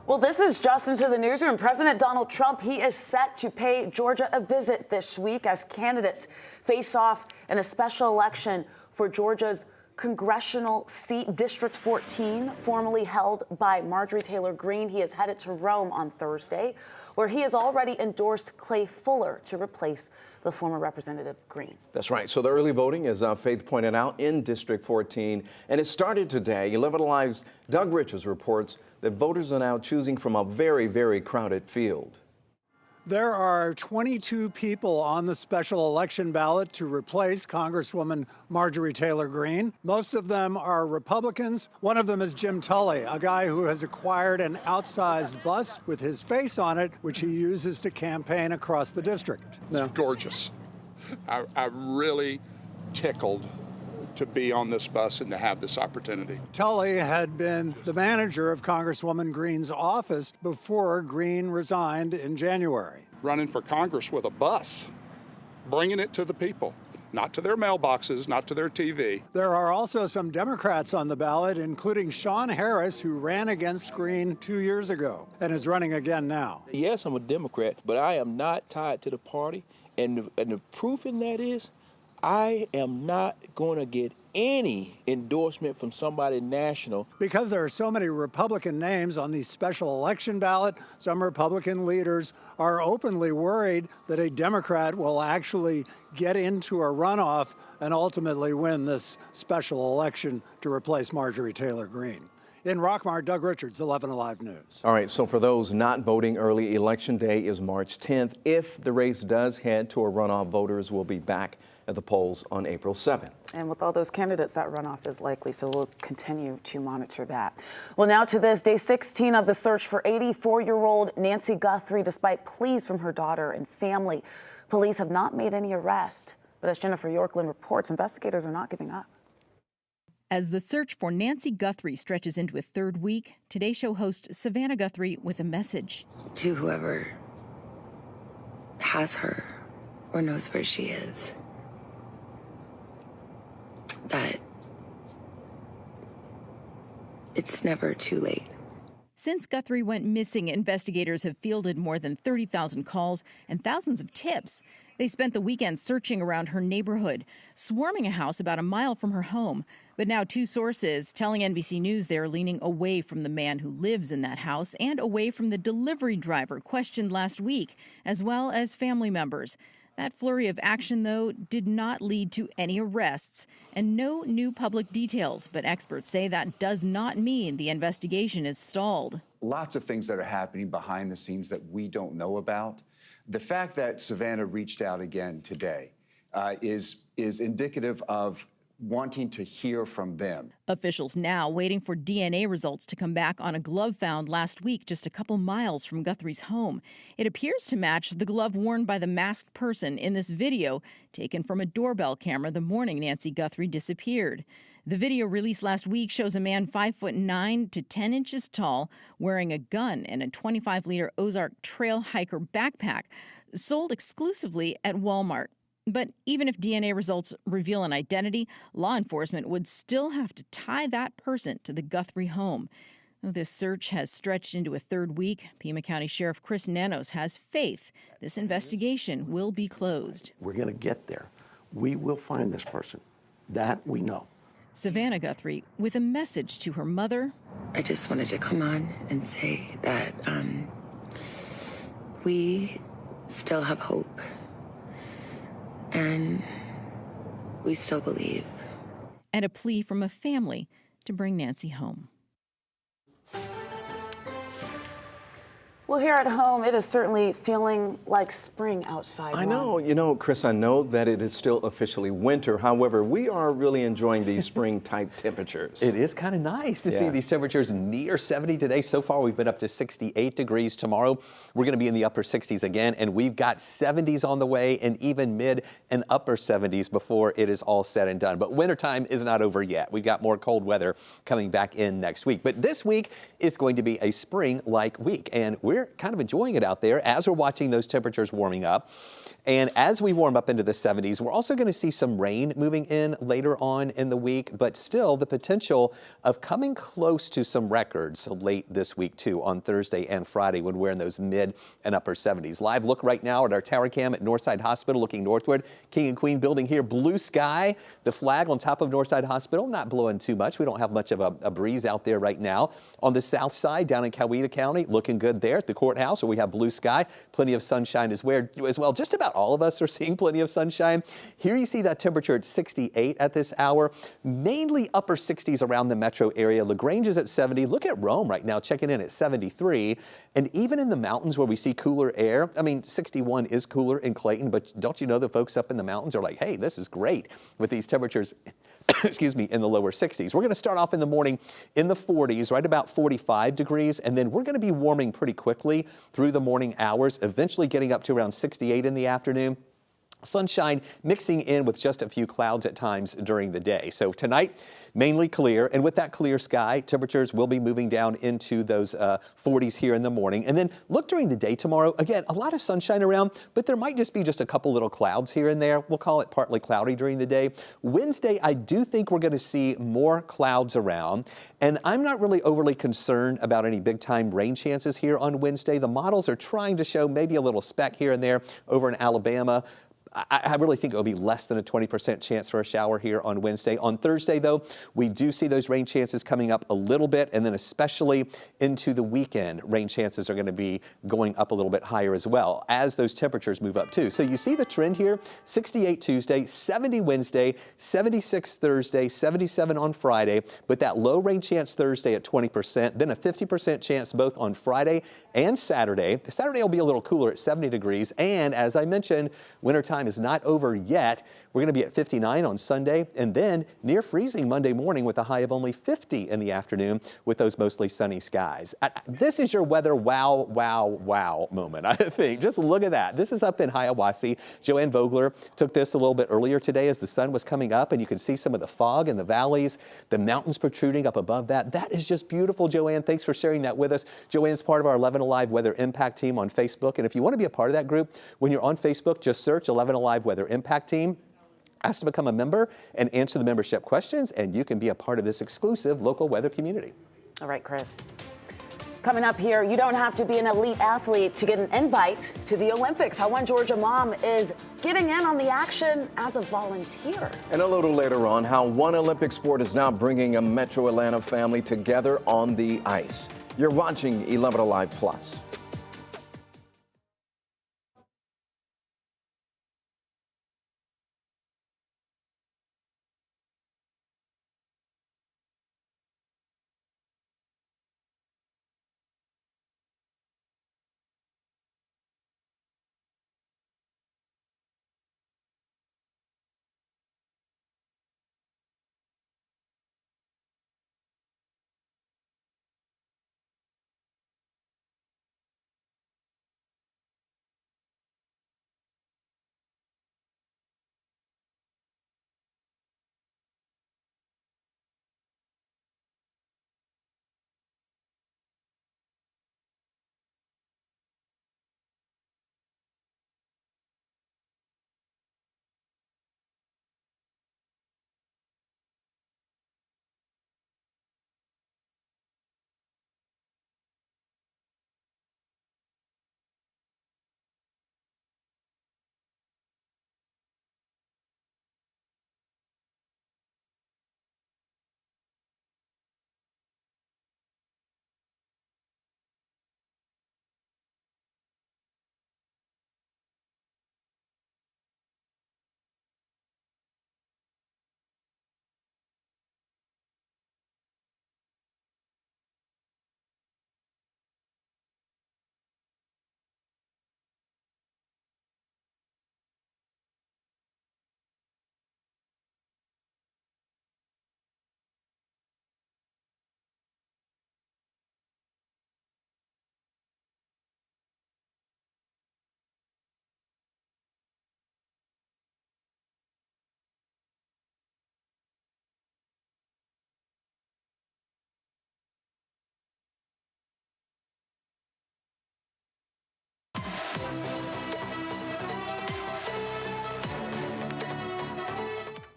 Well, this is just into the newsroom. President Donald Trump, he is set to pay Georgia a visit this week as candidates face off in a special election for Georgia's congressional seat, District 14, formerly held by Marjorie Taylor Greene. He is headed to Rome on Thursday, where he has already endorsed Clay Fuller to replace the former Representative Greene. That's right. So the early voting, as Faith pointed out, in District 14, and it started today. 11Alive's Doug Richards reports that voters are now choosing from a very, very crowded field. There are 22 people on the special election ballot to replace Congresswoman Marjorie Taylor Greene. Most of them are Republicans. One of them is Jim Tully, a guy who has acquired an outsized bus with his face on it, which he uses to campaign across the district. It's gorgeous. I'm really tickled to be on this bus and to have this opportunity. Tully had been the manager of Congresswoman Greene's office before Greene resigned in January. Running for Congress with a bus, bringing it to the people, not to their mailboxes, not to their TV. There are also some Democrats on the ballot, including Sean Harris, who ran against Greene 2 years ago and is running again now. Yes, I'm a Democrat, but I am not tied to the party. And the proof in that is I am not going to get any endorsement from somebody national. Because there are so many Republican names on the special election ballot, some Republican leaders are openly worried that a Democrat will actually get into a runoff and ultimately win this special election to replace Marjorie Taylor Greene. In Rockmart, Doug Richards, 11Alive News. All right, so for those not voting early, Election Day is March 10th. If the race does head to a runoff, voters will be back at the polls on April 7th. And with all those candidates, that runoff is likely, so we'll continue to monitor that. Well, now to this, day 16 of the search for 84-year-old Nancy Guthrie, despite pleas from her daughter and family. Police have not made any arrest, but as Jennifer Yorkland reports, investigators are not giving up. As the search for Nancy Guthrie stretches into a third week, Today Show host Savannah Guthrie with a message. To whoever has her or knows where she is, that it's never too late. Since Guthrie went missing, investigators have fielded more than 30,000 calls and thousands of tips. They spent the weekend searching around her neighborhood, swarming a house about a mile from her home. But now two sources telling NBC News they're leaning away from the man who lives in that house and away from the delivery driver questioned last week, as well as family members. That flurry of action, though, did not lead to any arrests and no new public details. But experts say that does not mean the investigation is stalled. Lots of things that are happening behind the scenes that we don't know about. The fact that Savannah reached out again today is indicative of wanting to hear from them. Officials now waiting for DNA results to come back on a glove found last week just a couple miles from Guthrie's home. It appears to match the glove worn by the masked person in this video taken from a doorbell camera the morning Nancy Guthrie disappeared. The video released last week shows a man 5'9" to 10 inches tall wearing a gun and a 25-liter Ozark Trail Hiker backpack sold exclusively at Walmart. But even if DNA results reveal an identity, law enforcement would still have to tie that person to the Guthrie home. This search has stretched into a third week. Pima County Sheriff Chris Nanos has faith this investigation will be closed. We're going to get there. We will find this person. That we know. Savannah Guthrie with a message to her mother. I just wanted to come on and say that we still have hope. And we still believe. And a plea from a family to bring Nancy home. Well, here at home, it is certainly feeling like spring outside. I know. You know, Chris, I know that it is still officially winter. However, we are really enjoying these spring-type temperatures. It is kind of nice to see these temperatures near 70 today. So far, we've been up to 68 degrees. Tomorrow, we're going to be in the upper 60s again, and we've got 70s on the way and even mid and upper 70s before it is all said and done. But wintertime is not over yet. We've got more cold weather coming back in next week. But this week is going to be a spring-like week, and we're we're kind of enjoying it out there as we're watching those temperatures warming up. And as we warm up into the 70s, we're also going to see some rain moving in later on in the week, but still the potential of coming close to some records late this week too, on Thursday and Friday when we're in those mid and upper 70s. Live look right now at our tower cam at Northside Hospital looking northward. King and Queen building here, blue sky, the flag on top of Northside Hospital, not blowing too much. We don't have much of a breeze out there right now. On the south side, down in Coweta County, looking good there at the courthouse where we have blue sky, plenty of sunshine as well. Just about all of us are seeing plenty of sunshine. Here you see that temperature at 68 at this hour, mainly upper 60s around the metro area. LaGrange is at 70. Look at Rome right now, checking in at 73. And even in the mountains where we see cooler air, I mean, 61 is cooler in Clayton, but don't you know the folks up in the mountains are like, hey, this is great with these temperatures, excuse me, in the lower 60s. We're going to start off in the morning in the 40s, right about 45 degrees, and then we're going to be warming pretty quickly through the morning hours, eventually getting up to around 68 in the afternoon. Sunshine mixing in with just a few clouds at times during the day. So tonight, mainly clear, and with that clear sky, temperatures will be moving down into those 40s here in the morning. And then look during the day tomorrow, again, a lot of sunshine around, but there might just be just a couple little clouds here and there. We'll call it partly cloudy during the day. Wednesday, I do think we're going to see more clouds around, and I'm not really overly concerned about any big time rain chances here on Wednesday. The models are trying to show maybe a little speck here and there over in Alabama. I really think it will be less than a 20% chance for a shower here on Wednesday. On Thursday, though, we do see those rain chances coming up a little bit, and then especially into the weekend, rain chances are going to be going up a little bit higher as well as those temperatures move up too. So you see the trend here, 68 Tuesday, 70 Wednesday, 76 Thursday, 77 on Friday, with that low rain chance Thursday at 20%, then a 50% chance both on Friday and Saturday. Saturday will be a little cooler at 70 degrees, and as I mentioned, wintertime is not over yet. We're going to be at 59 on Sunday and then near freezing Monday morning with a high of only 50 in the afternoon with those mostly sunny skies. This is your weather wow, wow, wow moment, I think. Just look at that. This is up in Hiawassee. Joanne Vogler took this a little bit earlier today as the sun was coming up, and you can see some of the fog in the valleys, the mountains protruding up above that. That is just beautiful, Joanne. Thanks for sharing that with us. Joanne's part of our 11Alive Weather Impact Team on Facebook, and if you want to be a part of that group, when you're on Facebook, just search 11Alive Weather Impact Team. Ask to become a member and answer the membership questions, and you can be a part of this exclusive local weather community. All right, Chris. Coming up here, you don't have to be an elite athlete to get an invite to the Olympics. How one Georgia mom is getting in on the action as a volunteer. And a little later on, how one Olympic sport is now bringing a Metro Atlanta family together on the ice. You're watching 11Alive Plus.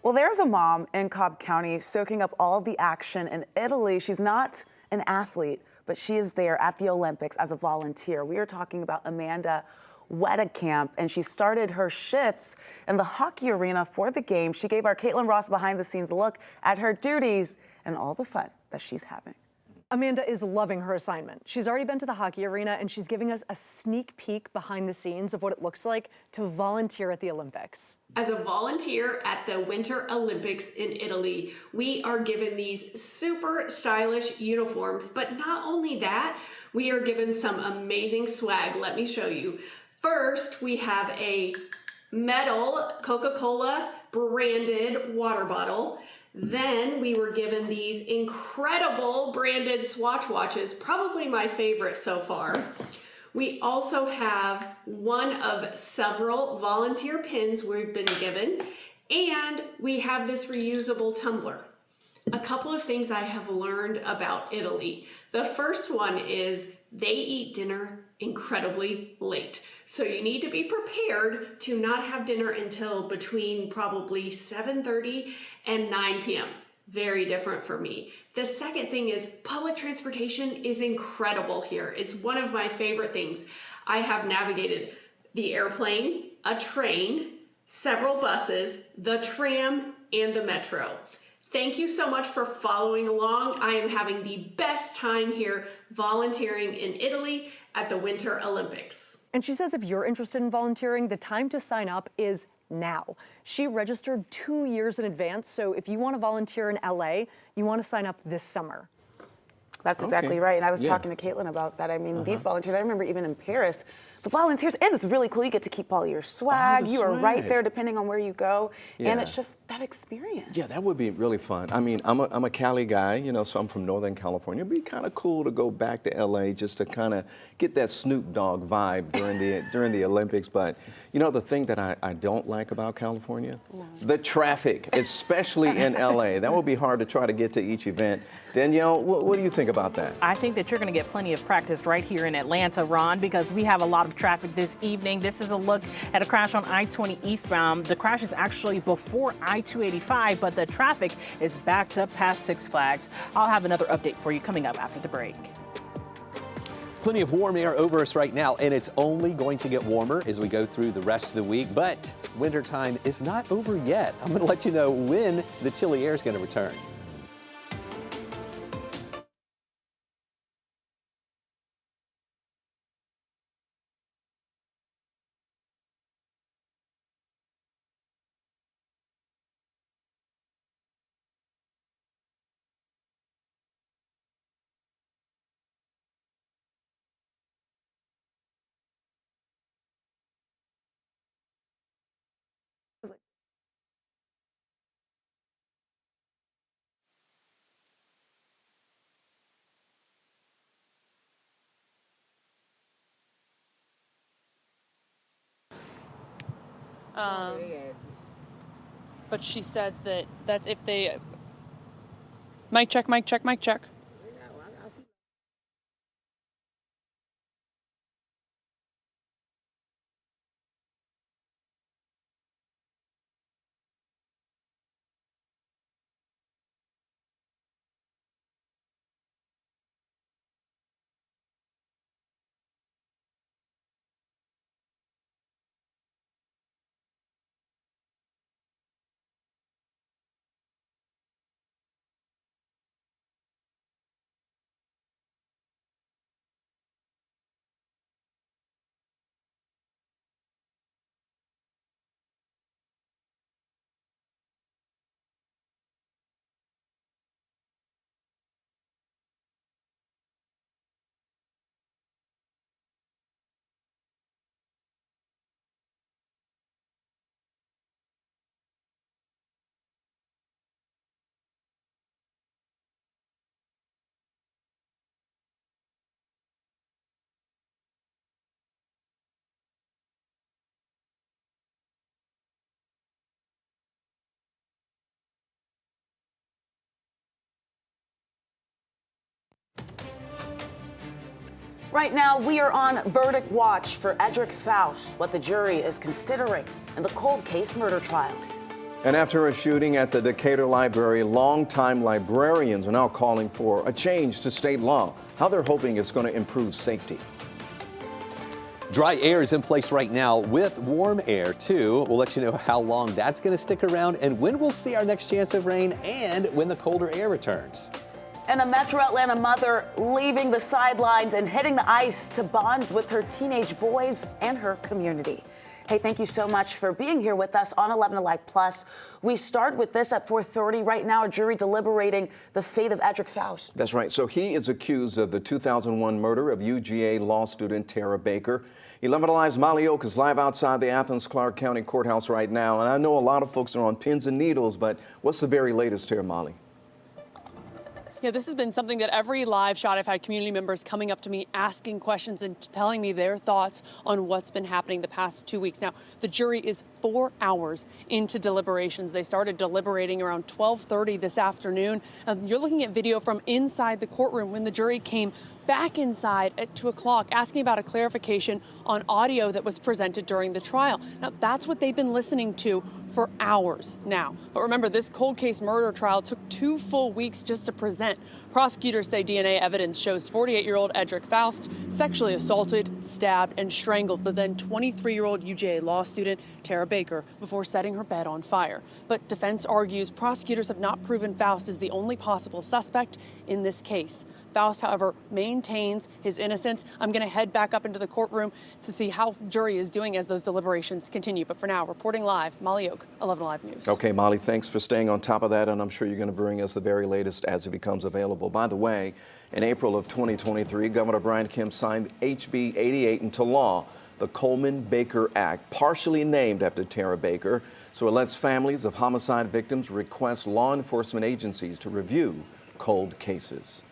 Well, there's a mom in Cobb County soaking up all the action in Italy. She's not an athlete, but she is there at the Olympics as a volunteer. We are talking about Amanda Wedekamp, and she started her shifts in the hockey arena for the game. She gave our Caitlin Ross behind-the-scenes look at her duties and all the fun that she's having. Amanda is loving her assignment. She's already been to the hockey arena, and she's giving us a sneak peek behind the scenes of what it looks like to volunteer at the Olympics. As a volunteer at the Winter Olympics in Italy, we are given these super stylish uniforms, but not only that, we are given some amazing swag. Let me show you. First, we have a metal Coca-Cola branded water bottle. Then we were given these incredible branded Swatch watches, probably my favorite so far. We also have one of several volunteer pins we've been given, and we have this reusable tumbler. A couple of things I have learned about Italy. The first one is they eat dinner incredibly late. So you need to be prepared to not have dinner until between probably 7:30 and 9 p.m. Very different for me. The second thing is public transportation is incredible here. It's one of my favorite things. I have navigated the airplane, a train, several buses, the tram, and the metro. Thank you so much for following along. I am having the best time here volunteering in Italy at the Winter Olympics. And she says if you're interested in volunteering, the time to sign up is now. She registered 2 years in advance, so if you want to volunteer in LA, you want to sign up this summer. That's exactly right. And I was talking to Caitlin about that. I mean, these volunteers, I remember even in Paris, the volunteers, it is really cool. You get to keep all your swag. You are right there depending on where you go. And it's just that experience. Yeah, that would be really fun. I mean, I'm a Cali guy, you know, so I'm from Northern California. It'd be kind of cool to go back to LA just to kind of get that Snoop Dogg vibe during the Olympics. But, you know, the thing that I don't like about California? The traffic, especially in LA. That would be hard to try to get to each event. Danielle, what do you think about that? I think that you're going to get plenty of practice right here in Atlanta, Ron, because we have a lot of traffic this evening. This is a look at a crash on I-20 eastbound. The crash is actually before I-285, but the traffic is backed up past Six Flags. I'll have another update for you coming up after the break. Plenty of warm air over us right now, and it's only going to get warmer as we go through the rest of the week. But wintertime is not over yet. I'm going to let you know when the chilly air is going to return. But she says that's if they. Mic check, mic check, mic check. Right now, we are on verdict watch for Edric Faust, what the jury is considering in the cold case murder trial. And after a shooting at the Decatur Library, longtime librarians are now calling for a change to state law. How they're hoping it's going to improve safety. Dry air is in place right now with warm air, too. We'll let you know how long that's going to stick around and when we'll see our next chance of rain and when the colder air returns. And a Metro Atlanta mother leaving the sidelines and hitting the ice to bond with her teenage boys and her community. Hey, thank you so much for being here with us on 11Alive Plus. We start with this at 4:30. Right now, a jury deliberating the fate of Edric Faust. That's right. So he is accused of the 2001 murder of UGA law student Tara Baker. 11Alive's Molly Oak is live outside the Athens-Clarke County Courthouse right now. And I know a lot of folks are on pins and needles, but what's the very latest here, Molly? Yeah, this has been something that every live shot I've had community members coming up to me, asking questions and telling me their thoughts on what's been happening the past 2 weeks. Now, the jury is 4 hours into deliberations. They started deliberating around 12:30 this afternoon. You're looking at video from inside the courtroom when the jury came back inside at 2 o'clock, asking about a clarification on audio that was presented during the trial. Now, that's what they've been listening to for hours now. But remember, this cold case murder trial took 2 full weeks just to present. Prosecutors say DNA evidence shows 48-year-old Edric Faust sexually assaulted, stabbed, and strangled the then 23-year-old UGA law student Tara Baker before setting her bed on fire. But defense argues prosecutors have not proven Faust is the only possible suspect in this case. Faust, however, maintains his innocence. I'm going to head back up into the courtroom to see how jury is doing as those deliberations continue. But for now, reporting live, Molly Oak, 11Alive News. Okay, Molly, thanks for staying on top of that, and I'm sure you're going to bring us the very latest as it becomes available. By the way, in April of 2023, Governor Brian Kemp signed HB 88 into law, the Coleman-Baker Act, partially named after Tara Baker. So it lets families of homicide victims request law enforcement agencies to review cold cases.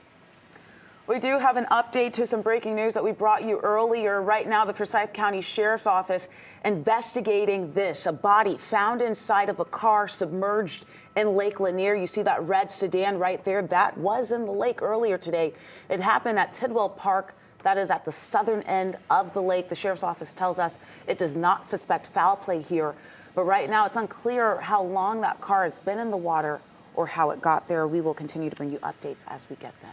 We do have an update to some breaking news that we brought you earlier. Right now, the Forsyth County Sheriff's Office investigating this, a body found inside of a car submerged in Lake Lanier. You see that red sedan right there? That was in the lake earlier today. It happened at Tidwell Park. That is at the southern end of the lake. The Sheriff's Office tells us it does not suspect foul play here. But right now, it's unclear how long that car has been in the water or how it got there. We will continue to bring you updates as we get them.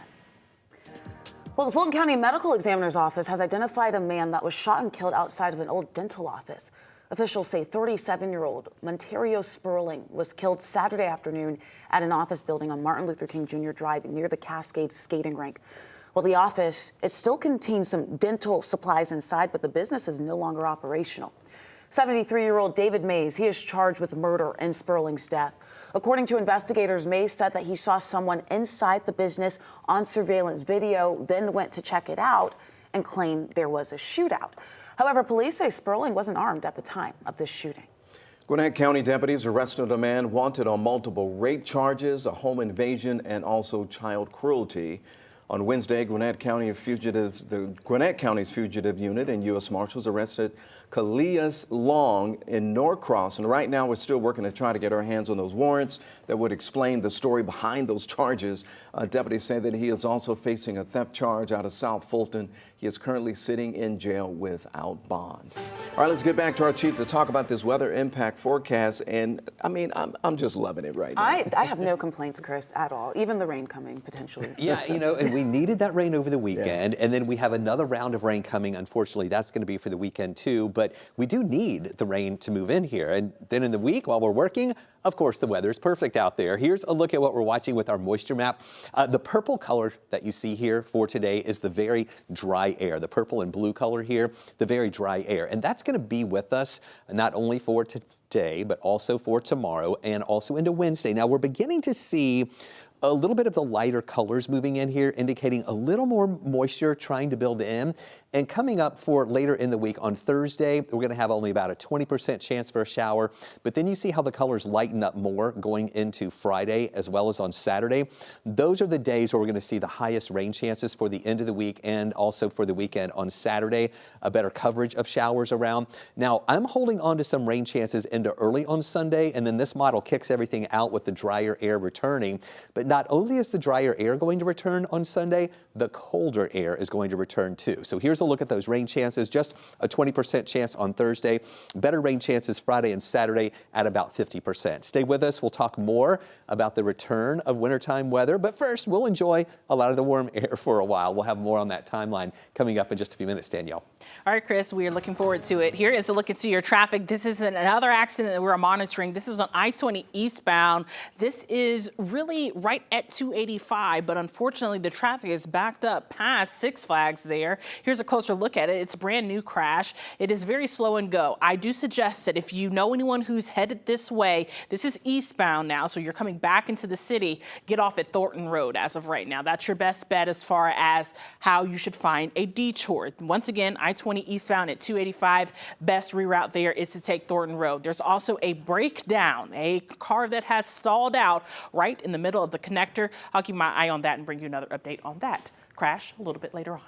Well, the Fulton County Medical Examiner's Office has identified a man that was shot and killed outside of an old dental office. Officials say 37-year-old Monterio Sperling was killed Saturday afternoon at an office building on Martin Luther King Jr. Drive near the Cascade skating rink. Well, the office, it still contains some dental supplies inside, but the business is no longer operational. 73-year-old David Mays, he is charged with murder in Sperling's death. According to investigators, Mays said that he saw someone inside the business on surveillance video, then went to check it out and claimed there was a shootout. However, police say Sperling wasn't armed at the time of this shooting. Gwinnett County deputies arrested a man wanted on multiple rape charges, a home invasion, and also child cruelty. On Wednesday, the Gwinnett County's fugitive unit and U.S. Marshals arrested Kalias Long in Norcross. And right now, we're still working to try to get our hands on those warrants that would explain the story behind those charges. Deputies say that he is also facing a theft charge out of South Fulton. He is currently sitting in jail without bond. All right, let's get back to our chief to talk about this weather impact forecast. And I mean, I'm just loving it right now. I have no complaints, Chris, at all. Even the rain coming potentially. Yeah, you know, and we needed that rain over the weekend. And then we have another round of rain coming. Unfortunately, that's going to be for the weekend too. But we do need the rain to move in here. And then in the week while we're working, of course, the weather is perfect out there. Here's a look at what we're watching with our moisture map. The purple color that you see here for today is the very dry air. The purple and blue color here, the very dry air. And that's going to be with us not only for today, but also for tomorrow and also into Wednesday. Now, we're beginning to see a little bit of the lighter colors moving in here, indicating a little more moisture trying to build in. And coming up for later in the week on Thursday, we're going to have only about a 20% chance for a shower. But then you see how the colors lighten up more going into Friday as well as on Saturday. Those are the days where we're going to see the highest rain chances for the end of the week and also for the weekend on Saturday, a better coverage of showers around. Now, I'm holding on to some rain chances into early on Sunday, and then this model kicks everything out with the drier air returning. But not only is the drier air going to return on Sunday, the colder air is going to return too. So here's a look at those rain chances. Just a 20% chance on Thursday. Better rain chances Friday and Saturday at about 50%. Stay with us. We'll talk more about the return of wintertime weather. But first, we'll enjoy a lot of the warm air for a while. We'll have more on that timeline coming up in just a few minutes, Danielle. All right, Chris, we are looking forward to it. Here is a look into your traffic. This is another accident that we're monitoring. This is on I-20 eastbound. This is really right at 285, but unfortunately the traffic is backed up past Six Flags there. Here's a closer look at it. It's a brand new crash. It is very slow and go. I do suggest that if you know anyone who's headed this way, this is eastbound now, so you're coming back into the city, get off at Thornton Road as of right now. That's your best bet as far as how you should find a detour. Once again, I-20 eastbound at 285. Best reroute there is to take Thornton Road. There's also a breakdown, a car that has stalled out right in the middle of the connector. I'll keep my eye on that and bring you another update on that crash a little bit later on.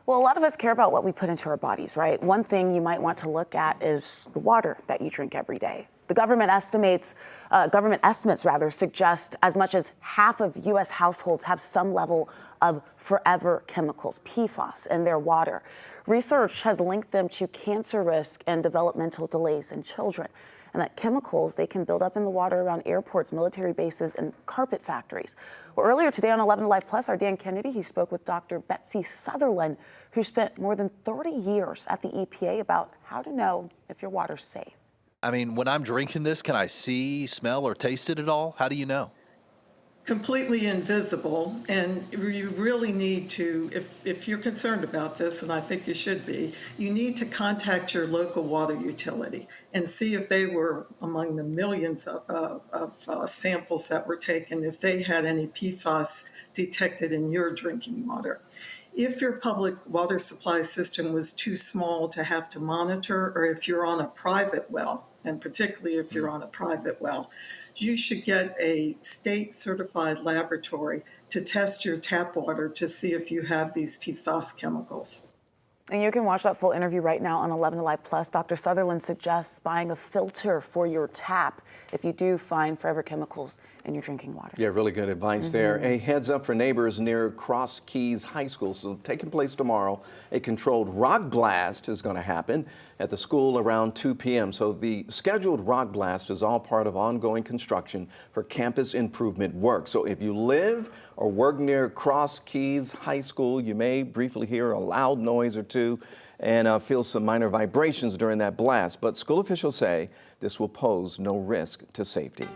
Well, a lot of us care about what we put into our bodies, right? One thing you might want to look at is the water that you drink every day. The government estimates suggest as much as half of U.S. households have some level of forever chemicals, PFAS, in their water. Research has linked them to cancer risk and developmental delays in children. And that chemicals, they can build up in the water around airports, military bases, and carpet factories. Well, earlier today on 11Alive Plus, our Dan Kennedy, he spoke with Dr. Betsy Sutherland, who spent more than 30 years at the EPA about how to know if your water's safe. I mean, when I'm drinking this, can I see, smell, or taste it at all? How do you know? Completely invisible, and you really need to, if you're concerned about this, and I think you should be, you need to contact your local water utility and see if they were among the millions of samples that were taken, if they had any PFAS detected in your drinking water. If your public water supply system was too small to have to monitor, or if you're on a private well, and particularly if you're on a private well, you should get a state-certified laboratory to test your tap water to see if you have these PFAS chemicals. And you can watch that full interview right now on 11Alive Plus. Dr. Sutherland suggests buying a filter for your tap if you do find forever chemicals in your drinking water. Yeah, really good advice there. A heads up for neighbors near Cross Keys High School. So taking place tomorrow, a controlled rock blast is going to happen at the school around 2 p.m. So the scheduled rock blast is all part of ongoing construction for campus improvement work. So if you live or work near Cross Keys High School, you may briefly hear a loud noise or two and feel some minor vibrations during that blast. But school officials say this will pose no risk to safety.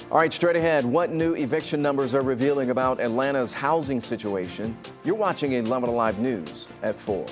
All right, straight ahead, what new eviction numbers are revealing about Atlanta's housing situation? You're watching 11Alive News at 4.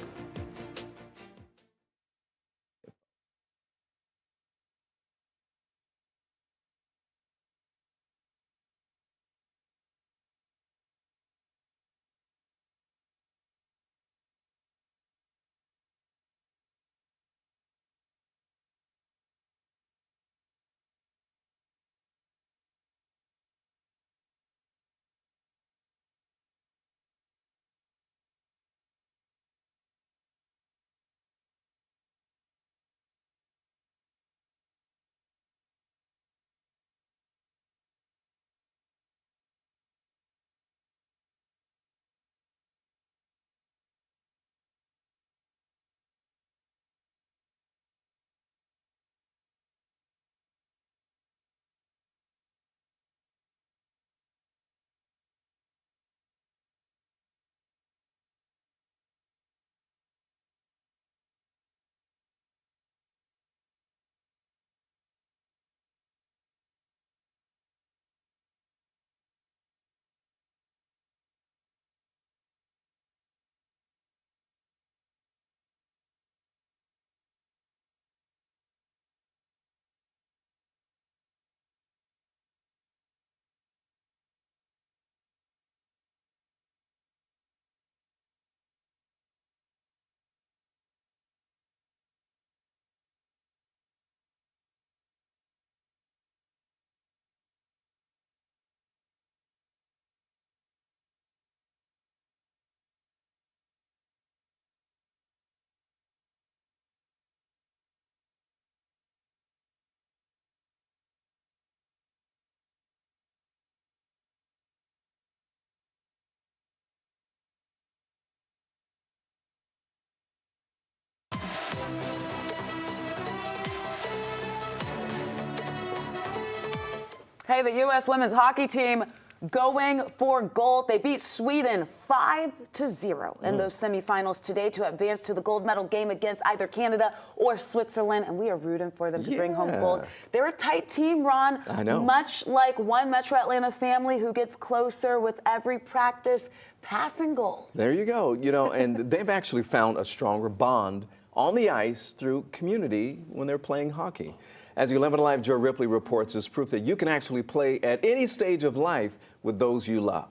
Hey, the U.S. women's hockey team going for gold. They beat Sweden 5-0 in those semifinals today to advance to the gold medal game against either Canada or Switzerland, and we are rooting for them to bring home gold. They're a tight team, Ron. I know. Much like one Metro Atlanta family who gets closer with every practice, pass and goal. There you go. You know, and they've actually found a stronger bond on the ice through community when they're playing hockey. As 11Alive Joe Ripley reports, is proof that you can actually play at any stage of life with those you love.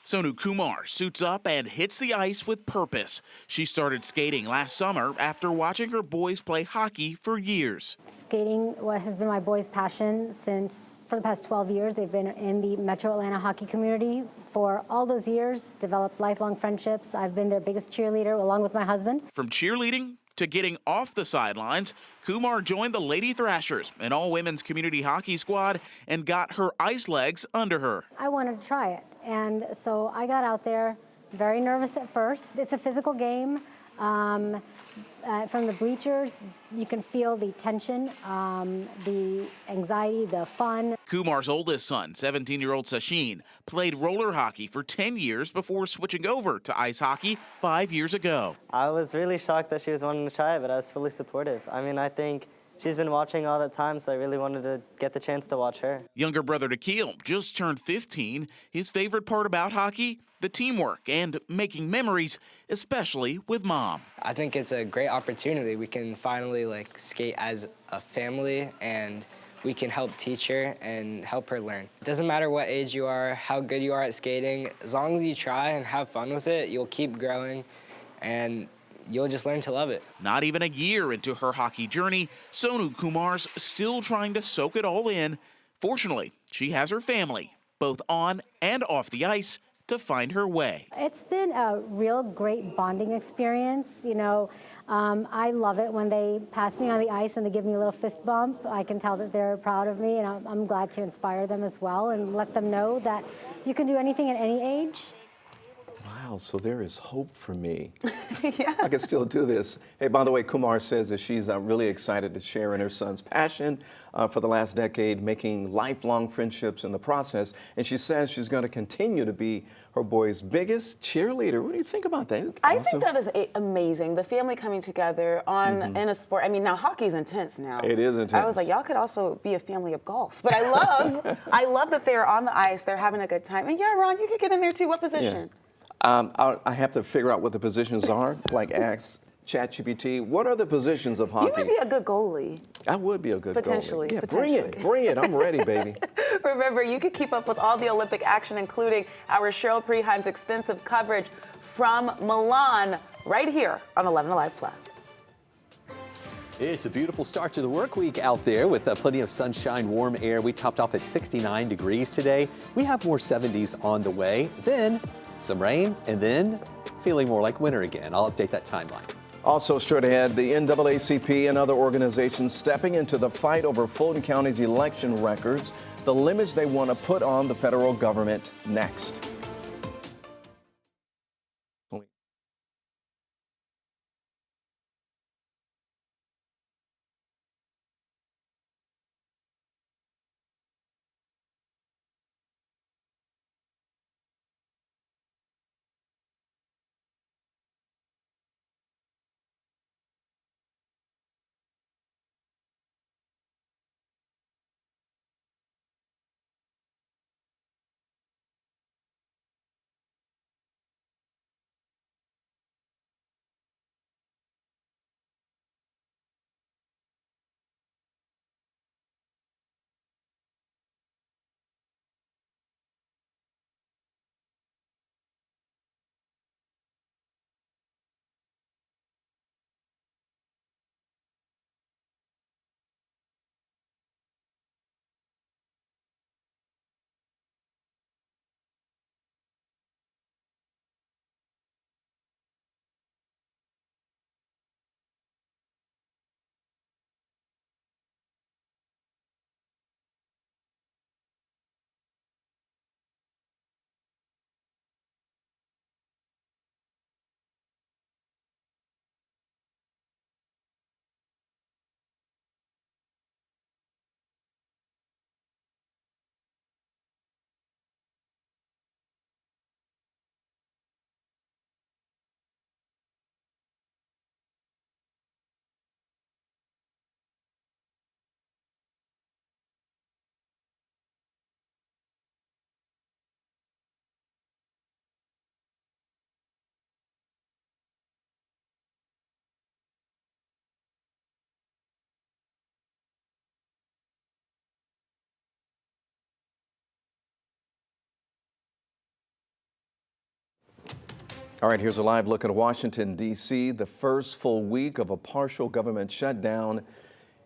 Sonu Kumar suits up and hits the ice with purpose. She started skating last summer after watching her boys play hockey for years. Skating has been my boys' passion for the past 12 years. They've been in the Metro Atlanta hockey community for all those years, developed lifelong friendships. I've been their biggest cheerleader along with my husband. From cheerleading to getting off the sidelines, Kumar joined the Lady Thrashers, an all-women's community hockey squad, and got her ice legs under her. I wanted to try it, and so I got out there, very nervous at first. It's a physical game. From the bleachers, you can feel the tension, the anxiety, the fun. Kumar's oldest son, 17-year-old Sachin, played roller hockey for 10 years before switching over to ice hockey 5 years ago. I was really shocked that she was wanting to try it, but I was fully supportive. I mean, I think she's been watching all that time, so I really wanted to get the chance to watch her. Younger brother Nikhil just turned 15. His favorite part about hockey? The teamwork and making memories, especially with Mom. I think it's a great opportunity. We can finally skate as a family, and we can help teach her and help her learn. It doesn't matter what age you are, how good you are at skating. As long as you try and have fun with it, you'll keep growing, and you'll just learn to love it. Not even a year into her hockey journey, Sonu Kumar's still trying to soak it all in. Fortunately, she has her family, both on and off the ice, to find her way. It's been a real great bonding experience. You know, I love it when they pass me on the ice and they give me a little fist bump. I can tell that they're proud of me, and I'm glad to inspire them as well and let them know that you can do anything at any age. Wow, so there is hope for me. I can still do this. Hey, by the way, Kumar says that she's really excited to share in her son's passion for the last decade, making lifelong friendships in the process. And she says she's going to continue to be her boy's biggest cheerleader. What do you think about that? I think that is amazing. The family coming together in a sport. I mean, now hockey's intense now. It is intense. I was like, y'all could also be a family of golf. But I love that they're on the ice. They're having a good time. And yeah, Ron, you could get in there too. What position? Yeah. I have to figure out what the positions are, like ask ChatGPT. What are the positions of hockey? You might be a good goalie. I would be a good Potentially. goalie. Yeah, Potentially. bring it. I'm ready, baby. Remember, you can keep up with all the Olympic action, including our Cheryl Preheim's extensive coverage from Milan, right here on 11Alive Plus. It's a beautiful start to the work week out there with plenty of sunshine, warm air. We topped off at 69 degrees today. We have more 70s on the way. Then some rain, and then feeling more like winter again. I'll update that timeline. Also straight ahead, the NAACP and other organizations stepping into the fight over Fulton County's election records, the limits they want to put on the federal government next. All right, here's a live look at Washington, D.C. The first full week of a partial government shutdown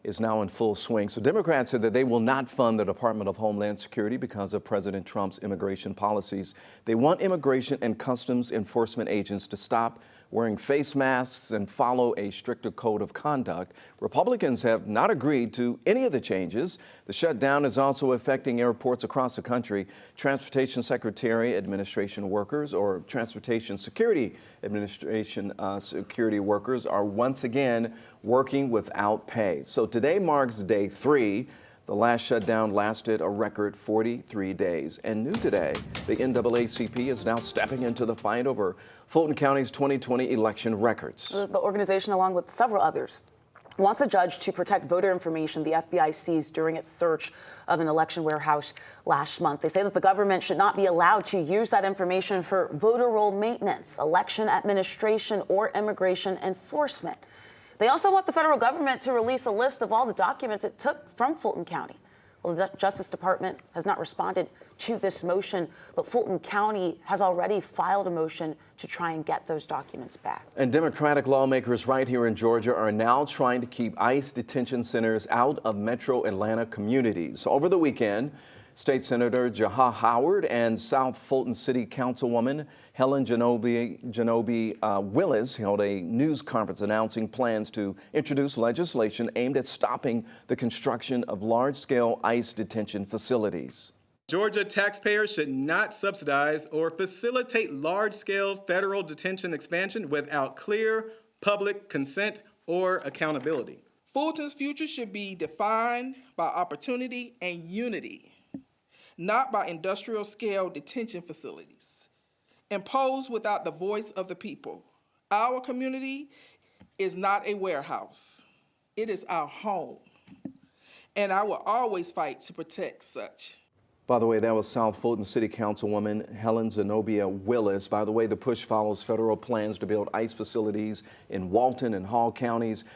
is now in full swing. So Democrats said that they will not fund the Department of Homeland Security because of President Trump's immigration policies. They want immigration and customs enforcement agents to stop wearing face masks and follow a stricter code of conduct. Republicans have not agreed to any of the changes. The shutdown is also affecting airports across the country. Transportation Secretary Administration workers or Transportation Security Administration security workers are once again working without pay. So today marks day 3. The last shutdown lasted a record 43 days. And new today, the NAACP is now stepping into the fight over Fulton County's 2020 election records. The organization, along with several others, wants a judge to protect voter information the FBI seized during its search of an election warehouse last month. They say that the government should not be allowed to use that information for voter roll maintenance, election administration, or immigration enforcement. They also want the federal government to release a list of all the documents it took from Fulton County. Well, the Justice Department has not responded to this motion, but Fulton County has already filed a motion to try and get those documents back. And Democratic lawmakers right here in Georgia are now trying to keep ICE detention centers out of metro Atlanta communities. Over the weekend, State Senator Jaha Howard and South Fulton City Councilwoman Helen Genobi Willis held a news conference announcing plans to introduce legislation aimed at stopping the construction of large-scale ICE detention facilities. Georgia taxpayers should not subsidize or facilitate large-scale federal detention expansion without clear public consent or accountability. Fulton's future should be defined by opportunity and unity, not by industrial-scale detention facilities imposed without the voice of the people. Our community is not a warehouse. It is our home, and I will always fight to protect such. By the way, that was South Fulton City Councilwoman Helen Zenobia Willis. By the way, the push follows federal plans to build ICE facilities in Walton and Hall counties.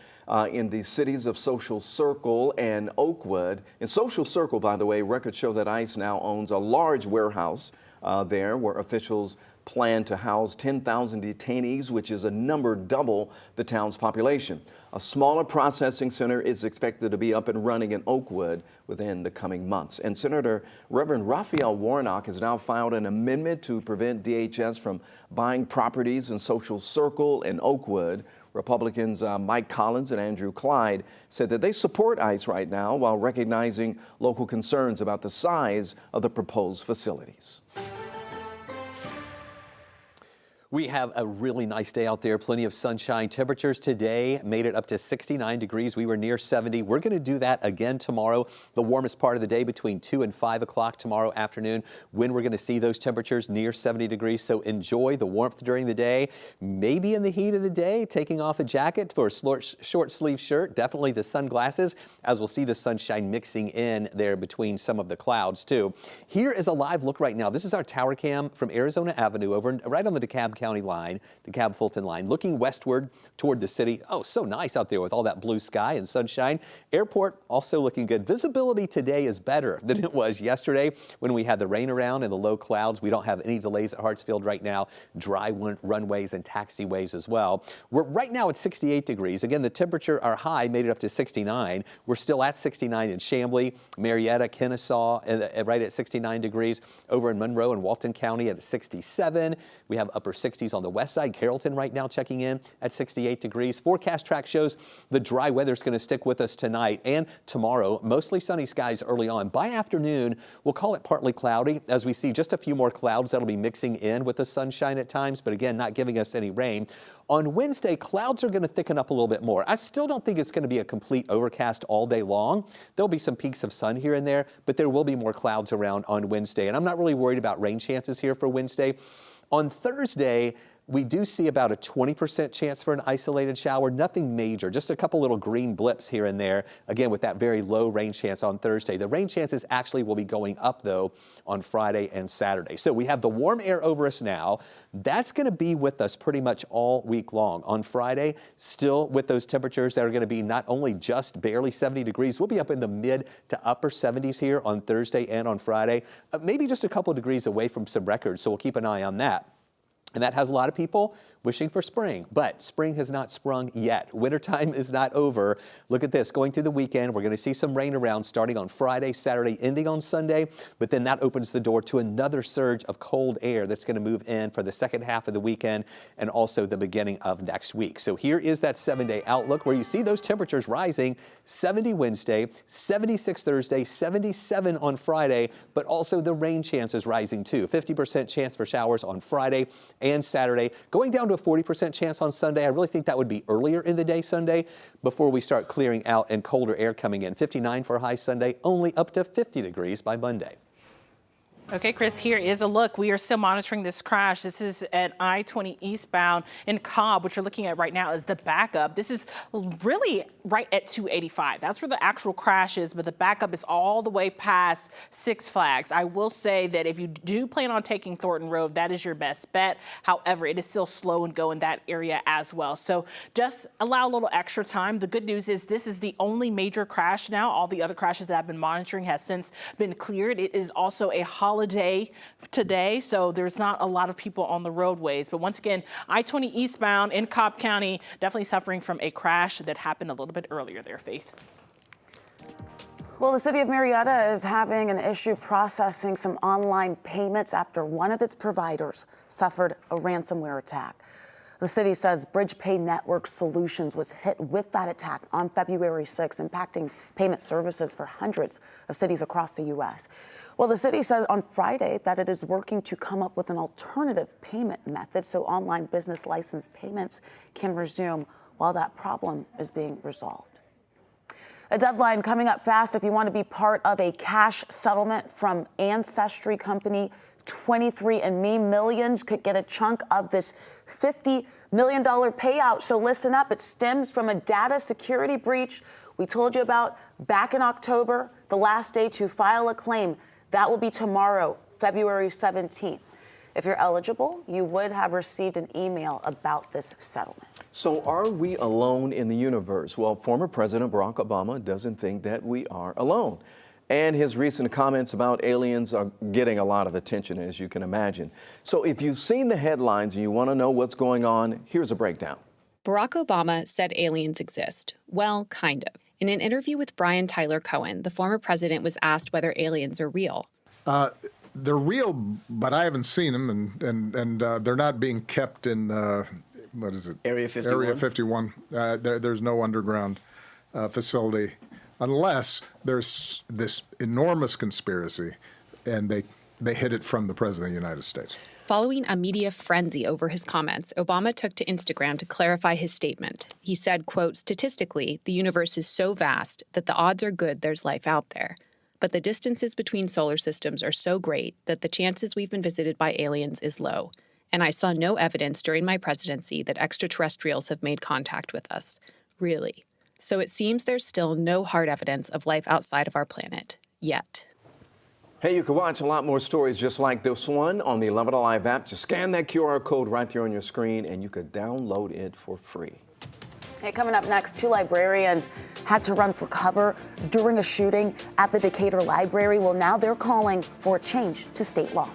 In the cities of Social Circle and Oakwood. In Social Circle, by the way, records show that ICE now owns a large warehouse there where officials plan to house 10,000 detainees, which is a number double the town's population. A smaller processing center is expected to be up and running in Oakwood within the coming months. And Senator Reverend Raphael Warnock has now filed an amendment to prevent DHS from buying properties in Social Circle and Oakwood. Republicans Mike Collins and Andrew Clyde said that they support ICE right now while recognizing local concerns about the size of the proposed facilities. We have a really nice day out there, plenty of sunshine. Temperatures today made it up to 69 degrees. We were near 70. We're going to do that again tomorrow. The warmest part of the day between 2 and 5 o'clock tomorrow afternoon, when we're going to see those temperatures near 70 degrees. So enjoy the warmth during the day. Maybe in the heat of the day, taking off a jacket for a short sleeve shirt. Definitely the sunglasses, as we'll see the sunshine mixing in there between some of the clouds too. Here is a live look right now. This is our tower cam from Arizona Avenue over right on the DeKalb County line, DeKalb Fulton line, looking westward toward the city. Oh, so nice out there with all that blue sky and sunshine. Airport also looking good. Visibility today is better than it was yesterday when we had the rain around and the low clouds. We don't have any delays at Hartsfield right now. Dry runways and taxiways as well. We're right now at 68 degrees. Again, the temperature, our high made it up to 69. We're still at 69 in Chamblee, Marietta, Kennesaw, right at 69 degrees. Over in Monroe and Walton County at 67. We have upper 60s on the west side. Carrollton right now checking in at 68 degrees. Forecast track shows the dry weather is going to stick with us tonight and tomorrow. Mostly sunny skies early on. By afternoon, we'll call it partly cloudy as we see just a few more clouds that'll be mixing in with the sunshine at times, but again, not giving us any rain. On Wednesday, clouds are going to thicken up a little bit more. I still don't think it's going to be a complete overcast all day long. There'll be some peaks of sun here and there, but there will be more clouds around on Wednesday. And I'm not really worried about rain chances here for Wednesday. On Thursday, we do see about a 20% chance for an isolated shower. Nothing major, just a couple little green blips here and there. Again, with that very low rain chance on Thursday. The rain chances actually will be going up, though, on Friday and Saturday. So we have the warm air over us now. That's going to be with us pretty much all week long. On Friday, still with those temperatures that are going to be not only just barely 70 degrees, we'll be up in the mid to upper 70s here on Thursday and on Friday. Maybe just a couple of degrees away from some records, so we'll keep an eye on that. And that has a lot of people wishing for spring, but spring has not sprung yet. Wintertime is not over. Look at this, going through the weekend, we're going to see some rain around starting on Friday, Saturday, ending on Sunday, but then that opens the door to another surge of cold air that's going to move in for the second half of the weekend and also the beginning of next week. So here is that 7-day outlook where you see those temperatures rising: 70 Wednesday, 76 Thursday, 77 on Friday, but also the rain chances rising too. 50% chance for showers on Friday and Saturday, going down to a 40% chance on Sunday. I really think that would be earlier in the day Sunday before we start clearing out and colder air coming in. 59 for a high Sunday, only up to 50 degrees by Monday. Okay, Chris, here is a look. We are still monitoring this crash. This is at I-20 eastbound in Cobb. What you're looking at right now is the backup. This is really right at 285. That's where the actual crash is, but the backup is all the way past Six Flags. I will say that if you do plan on taking Thornton Road, that is your best bet. However, it is still slow and go in that area as well. So just allow a little extra time. The good news is this is the only major crash now. All the other crashes that I've been monitoring has since been cleared. It is also a holiday today, so there's not a lot of people on the roadways. But once again, I-20 eastbound in Cobb County, definitely suffering from a crash that happened a little bit earlier there, Faith. Well, the city of Marietta is having an issue processing some online payments after one of its providers suffered a ransomware attack. The city says BridgePay Network Solutions was hit with that attack on February 6, impacting payment services for hundreds of cities across the U.S. Well, the city says on Friday that it is working to come up with an alternative payment method so online business license payments can resume while that problem is being resolved. A deadline coming up fast if you want to be part of a cash settlement from ancestry company 23andMe. Millions could get a chunk of this $50 million payout. So listen up. It stems from a data security breach we told you about back in October. The last day to file a claim, that will be tomorrow, February 17th. If you're eligible, you would have received an email about this settlement. So are we alone in the universe? Well, former President Barack Obama doesn't think that we are alone. And his recent comments about aliens are getting a lot of attention, as you can imagine. So if you've seen the headlines and you want to know what's going on, here's a breakdown. Barack Obama said aliens exist. Well, kind of. In an interview with Brian Tyler Cohen, the former president was asked whether aliens are real. They're real, but I haven't seen them, and they're not being kept in, what is it? Area 51. Area 51. There's no underground facility unless there's this enormous conspiracy and they hid it from the President of the United States. Following a media frenzy over his comments, Obama took to Instagram to clarify his statement. He said, quote, "Statistically, the universe is so vast that the odds are good there's life out there. But the distances between solar systems are so great that the chances we've been visited by aliens is low. And I saw no evidence during my presidency that extraterrestrials have made contact with us. Really. So it seems there's still no hard evidence of life outside of our planet. Yet." Hey, you can watch a lot more stories just like this one on the 11Alive app. Just scan that QR code right there on your screen and you could download it for free. Hey, coming up next, 2 librarians had to run for cover during a shooting at the Decatur Library. Well, now they're calling for a change to state law.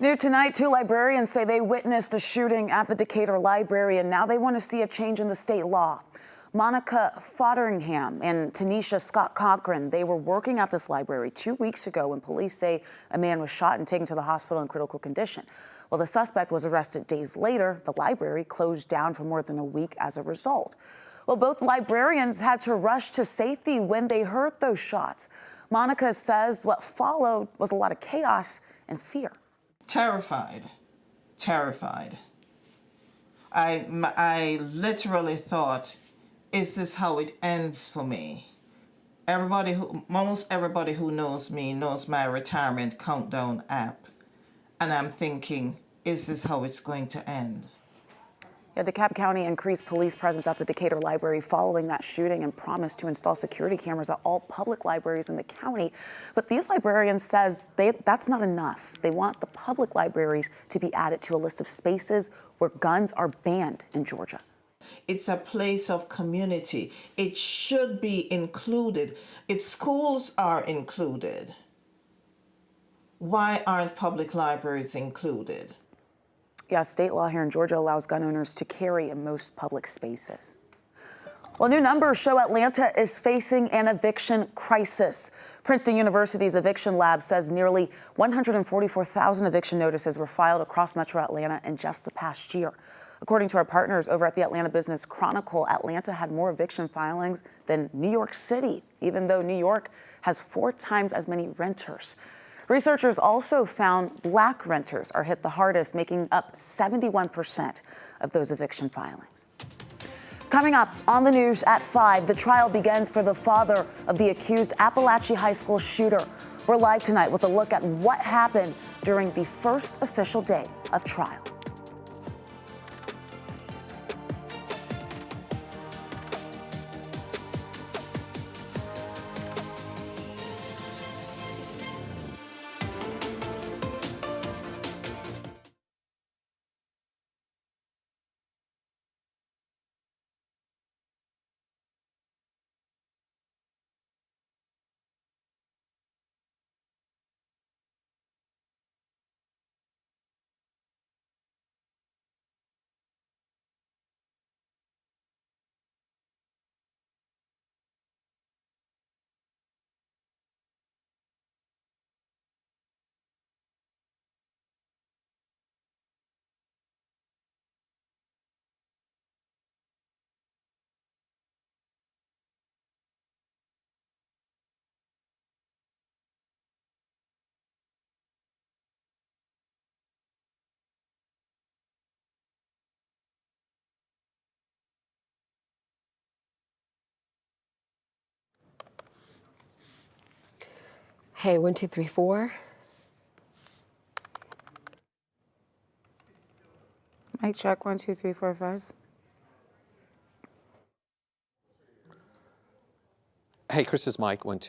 New tonight, 2 librarians say they witnessed a shooting at the Decatur Library, and now they want to see a change in the state law. Monica Fodderingham and Tanisha Scott Cochran, they were working at this library 2 weeks ago when police say a man was shot and taken to the hospital in critical condition. Well, the suspect was arrested days later. The library closed down for more than a week as a result. Well, both librarians had to rush to safety when they heard those shots. Monica says what followed was a lot of chaos and fear. Terrified. I literally thought, is this how it ends for me? Almost everybody who knows me knows my retirement countdown app. And I'm thinking, is this how it's going to end? Yeah, DeKalb County increased police presence at the Decatur Library following that shooting and promised to install security cameras at all public libraries in the county. But these librarians says that's not enough. They want the public libraries to be added to a list of spaces where guns are banned in Georgia. It's a place of community. It should be included. If schools are included, why aren't public libraries included? Yeah, state law here in Georgia allows gun owners to carry in most public spaces. Well, new numbers show Atlanta is facing an eviction crisis. Princeton University's eviction lab says nearly 144,000 eviction notices were filed across Metro Atlanta in just the past year. According to our partners over at the Atlanta Business Chronicle, Atlanta had more eviction filings than New York City, even though New York has 4 times as many renters. Researchers also found Black renters are hit the hardest, making up 71% of those eviction filings. Coming up on the news at 5, the trial begins for the father of the accused Appalachia High School shooter. We're live tonight with a look at what happened during the first official day of trial. Hey, 1, 2, 3, 4. Mic check, 1, 2, 3, 4, 5. Hey, Chris is Mike, 1, 2.